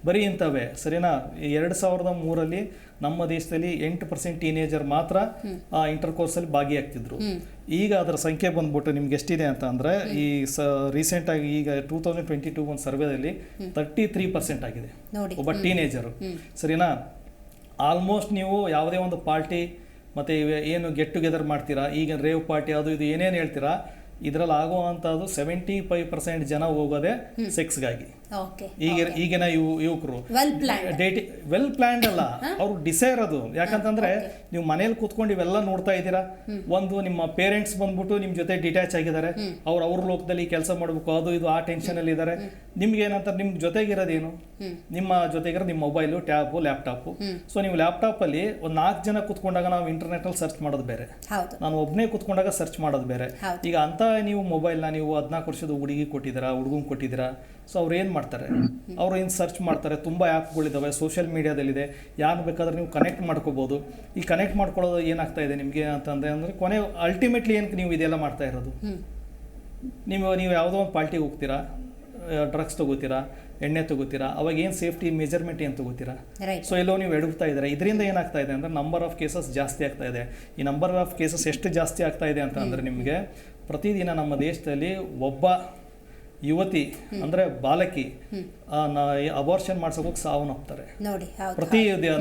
ಬರೀ ಇಂಥವೇ, ಸರಿನಾ? 2003 ನಮ್ಮ ದೇಶದಲ್ಲಿ 8% ಟೀನೇಜರ್ ಮಾತ್ರ ಇಂಟರ್ ಕೋರ್ಸಲ್ಲಿ ಭಾಗಿಯಾಗ್ತಿದ್ರು. ಈಗ ಅದರ ಸಂಖ್ಯೆ ಬಂದ್ಬಿಟ್ಟು ನಿಮ್ಗೆ ಎಷ್ಟಿದೆ ಅಂತ ಅಂದರೆ ಈ ರೀಸೆಂಟಾಗಿ ಈಗ 2022 ಒಂದು ಸರ್ವೆದಲ್ಲಿ 33% ಆಗಿದೆ ಒಬ್ಬ ಟೀನೇಜರು, ಸರಿನಾ? ಆಲ್ಮೋಸ್ಟ್ ನೀವು ಯಾವುದೇ ಒಂದು ಪಾರ್ಟಿ ಮತ್ತು ಏನು ಗೆಟ್ ಟುಗೆದರ್ ಮಾಡ್ತೀರಾ, ಈಗ ರೇವ್ ಪಾರ್ಟಿ ಅದು ಇದು ಏನೇನು ಹೇಳ್ತೀರಾ, ಇದರಲ್ಲಿ ಆಗುವಂಥದ್ದು 75% ಜನ ಹೋಗೋದೇ ಸೆಕ್ಸ್ಗಾಗಿ. ಈಗಿನ ಯುವಕರು ವೆಲ್ ಪ್ಲಾನ್ಡ್ ಅಲ್ಲ, ಅವ್ರು ಡಿಸೈರ್ ಅದು. ಯಾಕಂತಂದ್ರೆ ನೀವು ಮನೇಲಿ ಕೂತ್ಕೊಂಡು ಇವೆಲ್ಲ ನೋಡ್ತಾ ಇದ್ದೀರಾ, ಒಂದು ನಿಮ್ಮ ಪೇರೆಂಟ್ಸ್ ಬಂದ್ಬಿಟ್ಟು ನಿಮ್ ಜೊತೆ ಡಿಟ್ಯಾಚ್ ಆಗಿದ್ದಾರೆ, ಅವ್ರ ಲೋಕದಲ್ಲಿ ಕೆಲಸ ಮಾಡ್ಬೇಕು ಅದು ಇದು ಆ ಟೆನ್ಷನ್ ಅಲ್ಲಿ ಇದ್ದಾರೆ. ನಿಮ್ಗೆ ಏನಂತ ನಿಮ್ ಜೊತೆಗಿರೋದೇನು, ನಿಮ್ಮ ಜೊತೆಗಿರೋ ನಿಮ್ಮ ಮೊಬೈಲು, ಟ್ಯಾಬು, ಲ್ಯಾಪ್ಟಾಪು. ಸೊ ನೀವು ಲ್ಯಾಪ್ಟಾಪ್ ಅಲ್ಲಿ ಒಂದು 4 ಜನ ಕೂತ್ಕೊಂಡಾಗ ನಾವು ಇಂಟರ್ನೆಟ್ ಅಲ್ಲಿ ಸರ್ಚ್ ಮಾಡೋದು ಬೇರೆ, ನಾನು ಒಬ್ಬನೇ ಕೂತ್ಕೊಂಡಾಗ ಸರ್ಚ್ ಮಾಡೋದು ಬೇರೆ. ಈಗ ಅಂತ ನೀವು ಮೊಬೈಲ್ನ ನೀವು 14 ವರ್ಷದ ಹುಡುಗಿ ಕೊಟ್ಟಿದ್ದೀರಾ, ಹುಡುಗಂಗೆ ಕೊಟ್ಟಿದ್ದೀರಾ. ಸೊ ಅವ್ರು ಏನು ಮಾಡ್ತಾರೆ, ಅವ್ರು ಏನು ಸರ್ಚ್ ಮಾಡ್ತಾರೆ, ತುಂಬ ಆ್ಯಪ್ಗಳಿದ್ದಾವೆ, ಸೋಷಿಯಲ್ ಮೀಡಿಯಾದಲ್ಲಿದೆ, ಯಾರು ಬೇಕಾದ್ರೆ ನೀವು ಕನೆಕ್ಟ್ ಮಾಡ್ಕೋಬೋದು. ಈ ಕನೆಕ್ಟ್ ಮಾಡ್ಕೊಳ್ಳೋದು ಏನಾಗ್ತಾ ಇದೆ ನಿಮಗೆ ಅಂತಂದರೆ ಅಂದರೆ ಕೊನೆ ಅಲ್ಟಿಮೇಟ್ಲಿ ಏನಕ್ಕೆ ನೀವು ಇದೆಲ್ಲ ಮಾಡ್ತಾ ಇರೋದು? ನೀವು ಯಾವುದೋ ಒಂದು ಪಾರ್ಟಿಗೆ ಹೋಗ್ತೀರಾ, ಡ್ರಗ್ಸ್ ತೊಗೋತೀರಾ, ಎಣ್ಣೆ ತೊಗೋತೀರಾ, ಅವಾಗ ಏನು ಸೇಫ್ಟಿ ಮೆಜರ್ಮೆಂಟ್ ಏನು ತೊಗೋತೀರಾ? ಸೊ ಎಲ್ಲೋ ನೀವು ಎಡುತ್ತಾ ಇದ್ದಾರೆ. ಇದರಿಂದ ಏನಾಗ್ತಾ ಇದೆ ಅಂದರೆ ನಂಬರ್ ಆಫ್ ಕೇಸಸ್ ಜಾಸ್ತಿ ಆಗ್ತಾ ಇದೆ. ಈ ನಂಬರ್ ಆಫ್ ಕೇಸಸ್ ಎಷ್ಟು ಜಾಸ್ತಿ ಆಗ್ತಾ ಇದೆ ಅಂತ ಅಂದರೆ ನಿಮಗೆ ಪ್ರತಿದಿನ ನಮ್ಮ ದೇಶದಲ್ಲಿ ಒಬ್ಬ ಯುವತಿ ಅಂದರೆ ಬಾಲಕಿ ಅಬಾರ್ಷನ್ ಮಾಡ್ಸೋಕೆ ಹೋಗಿ ಸಾವನ್ನಪ್ತಾರೆ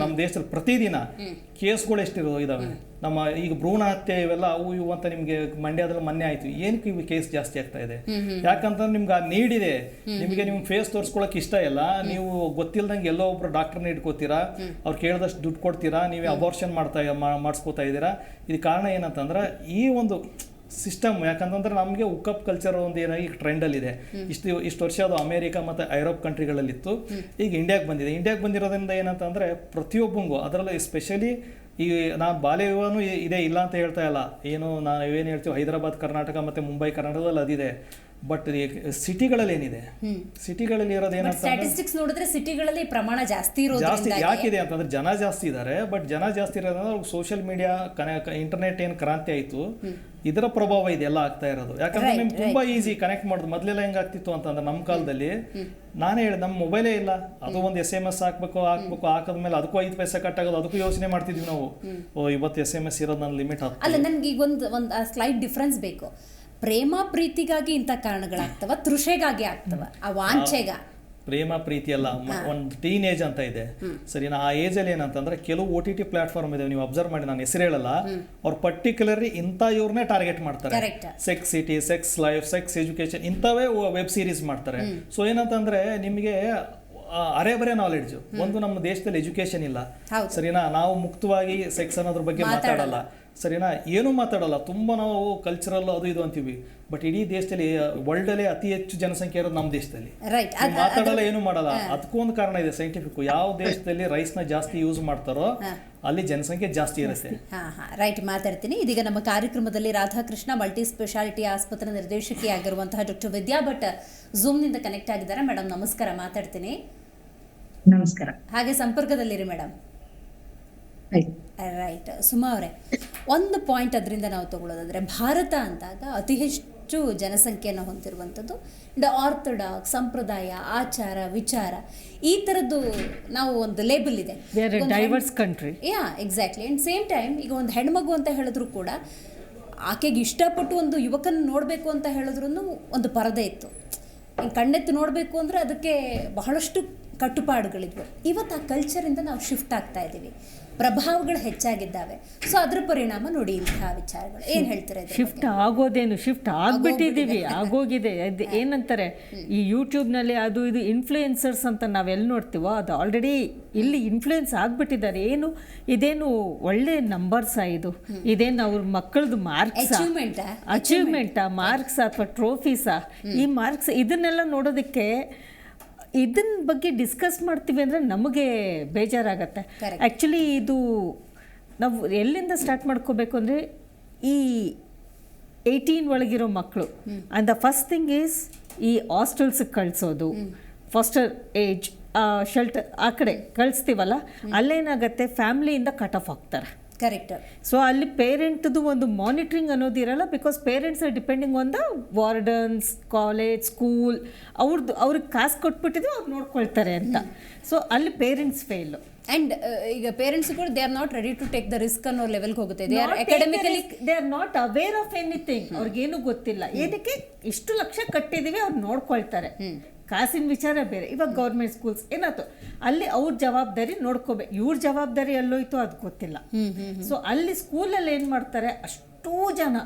ನಮ್ಮ ದೇಶದಲ್ಲಿ. ಪ್ರತಿದಿನ ಕೇಸ್ಗಳು ಎಷ್ಟಿರೋ ಇದಾವೆ. ನಮ್ಮ ಈಗ ಭ್ರೂಣ ಹತ್ಯೆ ಇವೆಲ್ಲ ಅವು ಇವು ಅಂತ ನಿಮಗೆ ಮಂಡ್ಯದಲ್ಲಿ ಮೊನ್ನೆ ಆಯ್ತು. ಏನಕ್ಕೆ ಇವು ಕೇಸ್ ಜಾಸ್ತಿ ಆಗ್ತಾ ಇದೆ? ಯಾಕಂತಂದ್ರೆ ನಿಮ್ಗೆ ಆ ನೀಡಿದೆ, ನಿಮಗೆ ನಿಮ್ಮ ಫೇಸ್ ತೋರಿಸ್ಕೊಳಕ್ ಇಷ್ಟ ಇಲ್ಲ, ನೀವು ಗೊತ್ತಿಲ್ದಂಗೆ ಎಲ್ಲೋ ಒಬ್ರು ಡಾಕ್ಟರ್ನ ಇಟ್ಕೋತೀರಾ, ಅವ್ರು ಕೇಳಿದಷ್ಟು ದುಡ್ಡು ಕೊಡ್ತೀರಾ, ನೀವೇ ಅಬಾರ್ಷನ್ ಮಾಡಿಸ್ಕೋತಾ ಇದ್ದೀರಾ. ಇದು ಕಾರಣ ಏನಂತಂದ್ರೆ ಈ ಒಂದು ಸಿಸ್ಟಮ್. ಯಾಕಂತಂದ್ರೆ ನಮಗೆ ಹುಕ್ಕಪ್ ಕಲ್ಚರ್ ಒಂದು ಏನಾಗಿ ಟ್ರೆಂಡಲ್ಲಿದೆ. ಇಷ್ಟು ವರ್ಷ ಅದು ಅಮೇರಿಕಾ ಮತ್ತು ಐರೋಪ್ ಕಂಟ್ರಿಗಳಲ್ಲಿತ್ತು, ಈಗ ಇಂಡಿಯಾಗೆ ಬಂದಿದೆ. ಇಂಡಿಯಾಗೆ ಬಂದಿರೋದ್ರಿಂದ ಏನಂತಂದರೆ ಪ್ರತಿಯೊಬ್ಬಂಗೂ, ಅದರಲ್ಲೂ ಎಸ್ಪೆಷಲಿ ಈ ನಾನು ಬಾಲ್ಯ ವಿವಾಹನೂ ಇದೆ ಇಲ್ಲ ಅಂತ ಹೇಳ್ತಾ ಇಲ್ಲ, ಏನು ನಾವು ಏನು ಹೇಳ್ತೀವಿ ಹೈದರಾಬಾದ್ ಕರ್ನಾಟಕ ಮತ್ತು ಮುಂಬೈ ಕರ್ನಾಟಕದಲ್ಲಿ ಅದಿದೆ. ಬಟ್ ಸಿಟಿಗಳಲ್ಲಿ ಏನಿದೆ, ಸಿಟಿಗಳಲ್ಲಿ ಇರೋದು ಏನಂತ ಸ್ಟ್ಯಾಟಿಸ್ಟಿಕ್ಸ್ ನೋಡಿದ್ರೆ ಸಿಟಿಗಳಲ್ಲಿ ಪ್ರಮಾಣ ಜಾಸ್ತಿ ಯಾಕಿದೆ ಅಂತಂದ್ರೆ ಜನ ಜಾಸ್ತಿ ಇದ್ದಾರೆ. ಬಟ್ ಜನ ಜಾಸ್ತಿ ಇರೋದಂದ್ರೆ ಸೋಷಿಯಲ್ ಮೀಡಿಯಾ ಇಂಟರ್ನೆಟ್ ಏನು ಕ್ರಾಂತಿ ಆಯಿತು, ಇದರ ಪ್ರಭಾವ ಇದೆಲ್ಲ ಆಗ್ತಾ ಇರೋದು. ಯಾಕಂದ್ರೆ ನಿಮ್ಗೆ ತುಂಬಾ ಈಸಿ ಕನೆಕ್ಟ್ ಮಾಡೋದು. ಮೊದಲೆಲ್ಲ ಹೆಂಗಾಗ್ತಿತ್ತು ಅಂತಂದ್ರೆ ನಮ್ಮ ಕಾಲದಲ್ಲಿ ನಾನೇ ಹೇಳಿ ನಮ್ಮ ಮೊಬೈಲೇ ಇಲ್ಲ, ಅದು ಒಂದು SMS ಹಾಕ್ಬೇಕು, ಹಾಕಿದ್ಮೇಲೆ ಅದಕ್ಕೂ 5 ಪೈಸೆ ಕಟ್ಟಾಗೋದು, ಅದಕ್ಕೂ ಯೋಚನೆ ಮಾಡ್ತಿದ್ವಿ ನಾವು. ಇವತ್ತು SMS ಇರೋದು ನನ್ನ ಲಿಮಿಟ್ ಆಗ್ತದೆ. ಅಲ್ಲ, ನನ್ಗೆ ಈಗ ಒಂದು ಸ್ಲೈಟ್ ಡಿಫ್ರೆನ್ಸ್ ಬೇಕು. ಪ್ರೇಮ ಪ್ರೀತಿಗಾಗಿ ಇಂಥ ಕಾರಣಗಳಾಗ್ತವ, ತೃಷೆಗಾಗಿ ಆಗ್ತವ, ಆ ವಾಂಚೆಗ. ಪ್ರೇಮ ಪ್ರೀತಿ ಅಲ್ಲ, ಒಂದು ಟೀನ್ ಏಜ್ ಅಂತ ಇದೆ, ಸರಿನಾ? ಆ ಏಜಲ್ಲಿ ಏನಂತಂದ್ರೆ ಕೆಲವು OTT ಪ್ಲಾಟ್ಫಾರ್ಮ್ ಇದೆ, ನೀವು ಅಬ್ಸರ್ವ್ ಮಾಡಿ, ನಾನು ಹೆಸರು ಹೇಳಲ್ಲ, ಅವ್ರು ಪರ್ಟಿಕ್ಯುಲರ್ಲಿ ಇಂಥ ಇವ್ರನ್ನೇ ಟಾರ್ಗೆಟ್ ಮಾಡ್ತಾರೆ. Sex city, sex life, sex education ಇಂಥವೇ ವೆಬ್ ಸೀರೀಸ್ ಮಾಡ್ತಾರೆ. ಸೊ ಏನಂತಂದ್ರೆ ನಿಮಗೆ ಅರೆ ನಾಲೆಡ್ಜ್ ಒಂದು ನಮ್ಮ ದೇಶದಲ್ಲಿ ಎಜುಕೇಶನ್ ಇಲ್ಲ, ಸರಿನಾ? ನಾವು ಮುಕ್ತವಾಗಿ ಸೆಕ್ಸ್ ಅನ್ನೋದ್ರ ಬಗ್ಗೆ ಮಾತಾಡಲ್ಲ, ಸರಿನಾ? ಏನೂ ಮಾತಾಡಲ್ಲ, ತುಂಬ ನಾವು ಕಲ್ಚರಲ್ ಅದು ಇದು ಅಂತೀವಿ. ಬಟ್ ಇಡೀ ದೇಶದಲ್ಲಿ ವರ್ಲ್ಡಲ್ಲೇ ಅತಿ ಹೆಚ್ಚು ಜನಸಂಖ್ಯೆ ಇರೋದು ನಮ್ಮ ದೇಶದಲ್ಲಿ. ಮಾತಾಡಲ್ಲ, ಏನು ಮಾಡಲ್ಲ. ಅದಕ್ಕೂ ಒಂದು ಕಾರಣ ಇದೆ ಸೈಂಟಿಫಿಕ್. ಯಾವ ದೇಶದಲ್ಲಿ ರೈಸ್ನ ಜಾಸ್ತಿ ಯೂಸ್ ಮಾಡ್ತಾರೋ ಅಲ್ಲಿ ಜನಸಂಖ್ಯೆ ಜಾಸ್ತಿ ಇರುತ್ತೆ. ರೈಟ್, ಮಾತಾಡ್ತೀನಿ. ಇದೀಗ ನಮ್ಮ ಕಾರ್ಯಕ್ರಮದಲ್ಲಿ ರಾಧಾಕೃಷ್ಣ ಮಲ್ಟಿ ಸ್ಪೆಷಾಲಿಟಿ ಆಸ್ಪತ್ರೆ ನಿರ್ದೇಶಕಿ ಆಗಿರುವಂತಹ ಡಾಕ್ಟರ್ ವಿದ್ಯಾ ಭಟ್ ಝೂಮ್ನಿಂದ ಕನೆಕ್ಟ್ ಆಗಿದ್ದಾರೆ. ಮೇಡಮ್ ನಮಸ್ಕಾರ, ಮಾತಾಡ್ತೀನಿ. ನಮಸ್ಕಾರ. ಹಾಗೆ ಸಂಪರ್ಕದಲ್ಲಿರಿ ಮೇಡಮ್. ರೈಟ್, ಸುಮಾ ಅವರೇ, ಒಂದು ಪಾಯಿಂಟ್ ಅದರಿಂದ ನಾವು ತಗೊಳ್ಳೋದಾದ್ರೆ, ಭಾರತ ಅಂದಾಗ ಅತಿ ಹೆಚ್ಚು ಜನಸಂಖ್ಯೆಯನ್ನು ಹೊಂದಿರುವಂಥದ್ದು, ಆರ್ಥೋಡಾಕ್ಸ್ ಸಂಪ್ರದಾಯ, ಆಚಾರ, ವಿಚಾರ, ಈ ಥರದ್ದು ನಾವು ಒಂದು ಲೇಬಲ್ ಇದೆ, diverse country. Exactly. And same time ಈಗ ಒಂದು ಹೆಣ್ಮಗು ಅಂತ ಹೇಳಿದ್ರು ಕೂಡ ಆಕೆಗೆ ಇಷ್ಟಪಟ್ಟು ಒಂದು ಯುವಕನ ನೋಡಬೇಕು ಅಂತ ಹೇಳಿದ್ರು ಒಂದು ಪರದೆ ಇತ್ತು. ಕಣ್ಣೆತ್ತು ನೋಡಬೇಕು ಅಂದರೆ ಅದಕ್ಕೆ ಬಹಳಷ್ಟು ಕಟ್ಟುಪಾಡುಗಳಿದ್ವು. ಇವತ್ತು ಆ ಕಲ್ಚರಿಂದ ನಾವು ಶಿಫ್ಟ್ ಆಗ್ತಾ ಇದ್ದೀವಿ, ಪ್ರಭಾವಗಳು ಹೆಚ್ಚಾಗಿದ್ದಾವೆ. ಸೊ ಅದ್ರ ಪರಿಣಾಮ ನೋಡಿ ಇಂತಹ ವಿಚಾರಗಳು ಏನು ಹೇಳ್ತಾರೆ? ಶಿಫ್ಟ್ ಆಗೋದೇನು, ಶಿಫ್ಟ್ ಆಗ್ಬಿಟ್ಟಿದ್ದೀವಿ, ಆಗೋಗಿದೆ. ಅದು ಏನಂತಾರೆ ಈ ಯೂಟ್ಯೂಬ್ನಲ್ಲಿ ಅದು ಇದು ಇನ್ಫ್ಲೂಯೆನ್ಸರ್ಸ್ ಅಂತ ನಾವೆಲ್ಲಿ ನೋಡ್ತೀವೋ ಅದು ಆಲ್ರೆಡಿ ಇಲ್ಲಿ ಇನ್ಫ್ಲೂಯೆನ್ಸ್ ಆಗಿಬಿಟ್ಟಿದ್ದಾರೆ. ಇದೇನು ಒಳ್ಳೆ ನಂಬರ್ಸಾ ಇದು? ಇದೇನು ಅವ್ರ ಮಕ್ಕಳದು ಅಚೀವ್ಮೆಂಟಾ, ಮಾರ್ಕ್ಸ್ ಅಥವಾ ಟ್ರೋಫೀಸಾ? ಈ ಮಾರ್ಕ್ಸ್ ಇದನ್ನೆಲ್ಲ ನೋಡೋದಕ್ಕೆ ಇದನ್ನ ಬಗ್ಗೆ ಡಿಸ್ಕಸ್ ಮಾಡ್ತೀವಿ ಅಂದರೆ ನಮಗೆ ಬೇಜಾರಾಗತ್ತೆ. ಆ್ಯಕ್ಚುಲಿ ಇದು ನಾವು ಎಲ್ಲಿಂದ ಸ್ಟಾರ್ಟ್ ಮಾಡ್ಕೋಬೇಕು ಅಂದರೆ ಈ 18 ಒಳಗಿರೋ ಮಕ್ಕಳು. And the first thing is ಈ ಹಾಸ್ಟೆಲ್ಸಿಗೆ ಕಳಿಸೋದು, ಫಾಸ್ಟರ್ ಏಜ್ ಶೆಲ್ಟರ್ ಆ ಕಡೆ ಕಳಿಸ್ತೀವಲ್ಲ, ಅಲ್ಲೇನಾಗತ್ತೆ ಫ್ಯಾಮ್ಲಿಯಿಂದ ಕಟ್ ಆಫ್ ಆಗ್ತಾರೆ. ಕರೆಕ್ಟ್. ಸೊ ಅಲ್ಲಿ ಪೇರೆಂಟ್ದು ಒಂದು ಮಾನಿಟ್ರಿಂಗ್ ಅನ್ನೋದಿರಲ್ಲ, because parents are depending on the wardens, college, school, ಅವ್ರಿಗೆ ಕಾಸು ಕೊಟ್ಬಿಟ್ಟಿದ್ರು ಅವ್ರು ನೋಡ್ಕೊಳ್ತಾರೆ ಅಂತ. ಸೊ ಅಲ್ಲಿ ಪೇರೆಂಟ್ಸ್ ಫೇಲು. ಅಂಡ್ ಈಗ ಪೇರೆಂಟ್ಸ್ ಕೂಡ they are not ready to take the risk ಅನ್ನೋ ಲೆವೆಲ್ಗೆ ಹೋಗುತ್ತೆ. They are academically they are not aware of anything. ಅವ್ರಿಗೇನು ಗೊತ್ತಿಲ್ಲ. ಇದಕ್ಕೆ ಇಷ್ಟು ಲಕ್ಷ ಕಟ್ಟಿದೀವಿ, ಅವ್ರು ನೋಡ್ಕೊಳ್ತಾರೆ. ಕಾಸಿನ ವಿಚಾರ ಬೇರೆ. ಇವಾಗ ಗೌರ್ಮೆಂಟ್ ಸ್ಕೂಲ್ಸ್ ಏನಾಯ್ತು, ಅಲ್ಲಿ ಅವ್ರ ಜವಾಬ್ದಾರಿ ನೋಡ್ಕೋಬೇಕು, ಇವ್ರ ಜವಾಬ್ದಾರಿ ಎಲ್ಲೋಯ್ತು ಅದು ಗೊತ್ತಿಲ್ಲ. ಸೊ ಅಲ್ಲಿ ಸ್ಕೂಲಲ್ಲಿ ಏನು ಮಾಡ್ತಾರೆ, ಅಷ್ಟೂ ಜನ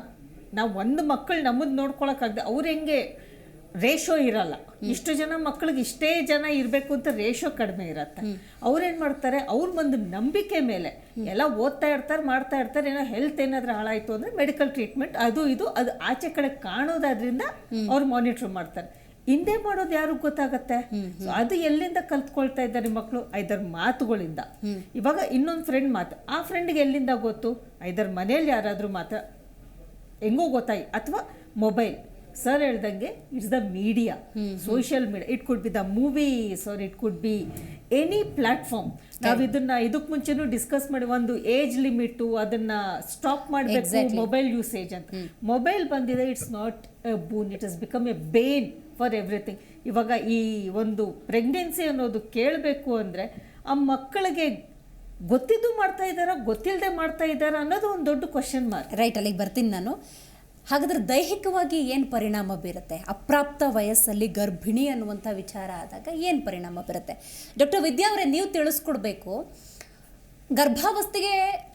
ನಾವು ಒಂದು ಮಕ್ಕಳು ನಮ್ಮದು ನೋಡ್ಕೊಳಕ್ಕಾಗದೆ, ಅವ್ರು ಹೆಂಗೆ ರೇಷೋ ಇರಲ್ಲ, ಇಷ್ಟು ಜನ ಮಕ್ಕಳಿಗೆ ಇಷ್ಟೇ ಜನ ಇರಬೇಕು ಅಂತ ರೇಷೋ ಕಡಿಮೆ ಇರತ್ತೆ. ಅವ್ರೇನು ಮಾಡ್ತಾರೆ, ಅವ್ರ ಒಂದು ನಂಬಿಕೆ ಮೇಲೆ ಎಲ್ಲ ಓದ್ತಾ ಇರ್ತಾರೆ, ಮಾಡ್ತಾ ಇರ್ತಾರೆ. ಏನೋ ಹೆಲ್ತ್ ಏನಾದರೂ ಹಾಳಾಯಿತು ಅಂದರೆ ಮೆಡಿಕಲ್ ಟ್ರೀಟ್ಮೆಂಟ್ ಅದು ಇದು ಅದು ಆಚೆ ಕಡೆ ಕಾಣೋದಾದ್ರಿಂದ ಅವ್ರು ಮಾನಿಟ್ರ್ ಮಾಡ್ತಾರೆ. ಹಿಂದೆ ಮಾಡೋದು ಯಾರು ಗೊತ್ತಾಗತ್ತೆ. ಸೊ ಅದು ಎಲ್ಲಿಂದ ಕಲ್ತ್ಕೊಳ್ತಾ ಇದ್ದಾರೆ ಮಕ್ಕಳು? ಐದರ್ ಮಾತುಗಳಿಂದ. ಇವಾಗ ಇನ್ನೊಂದು ಫ್ರೆಂಡ್ ಮಾತು, ಆ ಫ್ರೆಂಡ್ಗೆ ಎಲ್ಲಿಂದ ಗೊತ್ತು? ಐದರ್ ಮನೇಲಿ ಯಾರಾದರೂ ಮಾತು ಹೆಂಗೋ ಗೊತ್ತಾಯಿ, ಅಥವಾ ಮೊಬೈಲ್. ಸರ್ ಹೇಳ್ದಂಗೆ it's the media, social media. It could be the movies or it could be any platform. ನಾವು ಇದಕ್ಕೆ ಮುಂಚೆನೂ ಡಿಸ್ಕಸ್ ಮಾಡಿ ಒಂದು ಏಜ್ ಲಿಮಿಟು, ಅದನ್ನ ಸ್ಟಾಪ್ ಮಾಡಬೇಕು ಮೊಬೈಲ್ ಯೂಸೇಜ್ ಅಂತ. ಮೊಬೈಲ್ ಬಂದಿದೆ, it's not a boon, it is become a bane for everything. ಇವಾಗ ಈ ಒಂದು ಪ್ರೆಗ್ನೆನ್ಸಿ ಅನ್ನೋದು ಕೇಳಬೇಕು ಅಂದರೆ ಆ ಮಕ್ಕಳಿಗೆ ಗೊತ್ತಿದ್ದು ಮಾಡ್ತಾ ಇದ್ದಾರಾ, ಗೊತ್ತಿಲ್ಲದೆ ಮಾಡ್ತಾ ಇದ್ದಾರಾ ಅನ್ನೋದು ಒಂದು ದೊಡ್ಡ ಕ್ವಶನ್ ಮಾರ್ಕ್. ರೈಟ್, ಅಲ್ಲಿಗೆ ಬರ್ತೀನಿ ನಾನು. ಹಾಗಾದ್ರೆ ದೈಹಿಕವಾಗಿ ಏನು ಪರಿಣಾಮ ಬೀರುತ್ತೆ? ಅಪ್ರಾಪ್ತ ವಯಸ್ಸಲ್ಲಿ ಗರ್ಭಿಣಿ ಅನ್ನುವಂಥ ವಿಚಾರ ಆದಾಗ ಏನು ಪರಿಣಾಮ ಬೀರುತ್ತೆ? ಡಾಕ್ಟರ್ ವಿದ್ಯಾ ಅವರೇ, ನೀವು ತಿಳಿಸ್ಕೊಡ್ಬೇಕು. ಗರ್ಭಾವಸ್ಥೆಗೆ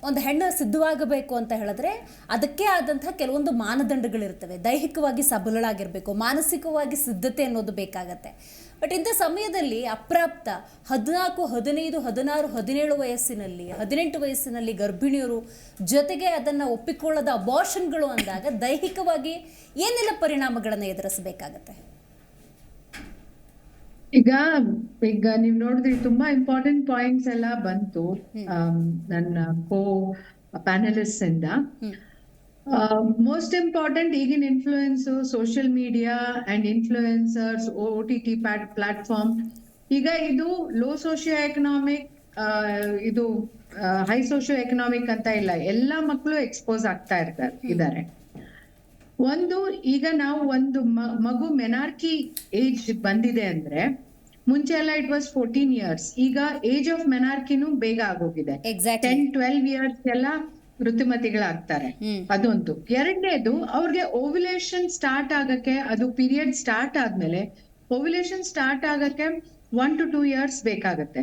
ಒಂದು ಹೆಣ್ಣು ಸಿದ್ಧವಾಗಬೇಕು ಅಂತ ಹೇಳಿದ್ರೆ ಅದಕ್ಕೆ ಆದಂಥ ಕೆಲವೊಂದು ಮಾನದಂಡಗಳಿರ್ತವೆ. ದೈಹಿಕವಾಗಿ ಸಬಲಳಾಗಿರಬೇಕು, ಮಾನಸಿಕವಾಗಿ ಸಿದ್ಧತೆ ಅನ್ನೋದು ಬೇಕಾಗತ್ತೆ. ಬಟ್ ಇಂಥ ಸಮಯದಲ್ಲಿ ಅಪ್ರಾಪ್ತ 14, 15, 16, 17 ವಯಸ್ಸಿನಲ್ಲಿ, 18 ವಯಸ್ಸಿನಲ್ಲಿ ಗರ್ಭಿಣಿಯರು, ಜೊತೆಗೆ ಅದನ್ನು ಒಪ್ಪಿಕೊಳ್ಳದ ಅಬಾರ್ಷನ್ಗಳು ಅಂದಾಗ ದೈಹಿಕವಾಗಿ ಏನೆಲ್ಲ ಪರಿಣಾಮಗಳನ್ನು ಎದುರಿಸಬೇಕಾಗತ್ತೆ? ಈಗ ನೀವ್ ನೋಡಿದ್ರಿ, ತುಂಬಾ ಇಂಪಾರ್ಟೆಂಟ್ ಪಾಯಿಂಟ್ಸ್ ಎಲ್ಲ ಬಂತು ನನ್ನ ಕೋ ಪ್ಯಾನಲಿಸ್ಟ್ ಇಂದ. ಮೋಸ್ಟ್ ಇಂಪಾರ್ಟೆಂಟ್ ಈಗಿನ influence, social media and influencers, OTT platform. ಈಗ ಇದು ಲೋ ಸೋಷಿಯೋ ಎಕನಾಮಿಕ್, ಇದು ಹೈ ಸೋಷಿಯೋ ಎಕನಾಮಿಕ್ ಅಂತ ಇಲ್ಲ, ಎಲ್ಲಾ ಮಕ್ಕಳು ಎಕ್ಸ್ಪೋಸ್ ಆಗ್ತಾ ಇದ್ದಾರೆ. ಒಂದು, ಈಗ ನಾವು ಒಂದು ಮಗು ಮೆನಾರ್ಕಿ ಏಜ್ ಬಂದಿದೆ ಅಂದ್ರೆ, ಮುಂಚೆ ಎಲ್ಲ ಇಟ್ ವಾಸ್ 14 years, ಈಗ ಏಜ್ ಆಫ್ ಮೆನಾರ್ಕಿನೂ ಬೇಗ ಆಗೋಗಿದೆ. 10-12 years ಎಲ್ಲ ಋತುಮತಿಗಳಾಗ್ತಾರೆ. ಅದೊಂದು. ಎರಡನೇದು, ಅವ್ರಿಗೆ ಓವ್ಯುಲೇಷನ್ ಸ್ಟಾರ್ಟ್ ಆಗಕ್ಕೆ, ಅದು ಪೀರಿಯಡ್ ಸ್ಟಾರ್ಟ್ ಆದ್ಮೇಲೆ ಓವ್ಯುಲೇಷನ್ ಸ್ಟಾರ್ಟ್ ಆಗಕ್ಕೆ 1 to 2 years ಬೇಕಾಗತ್ತೆ.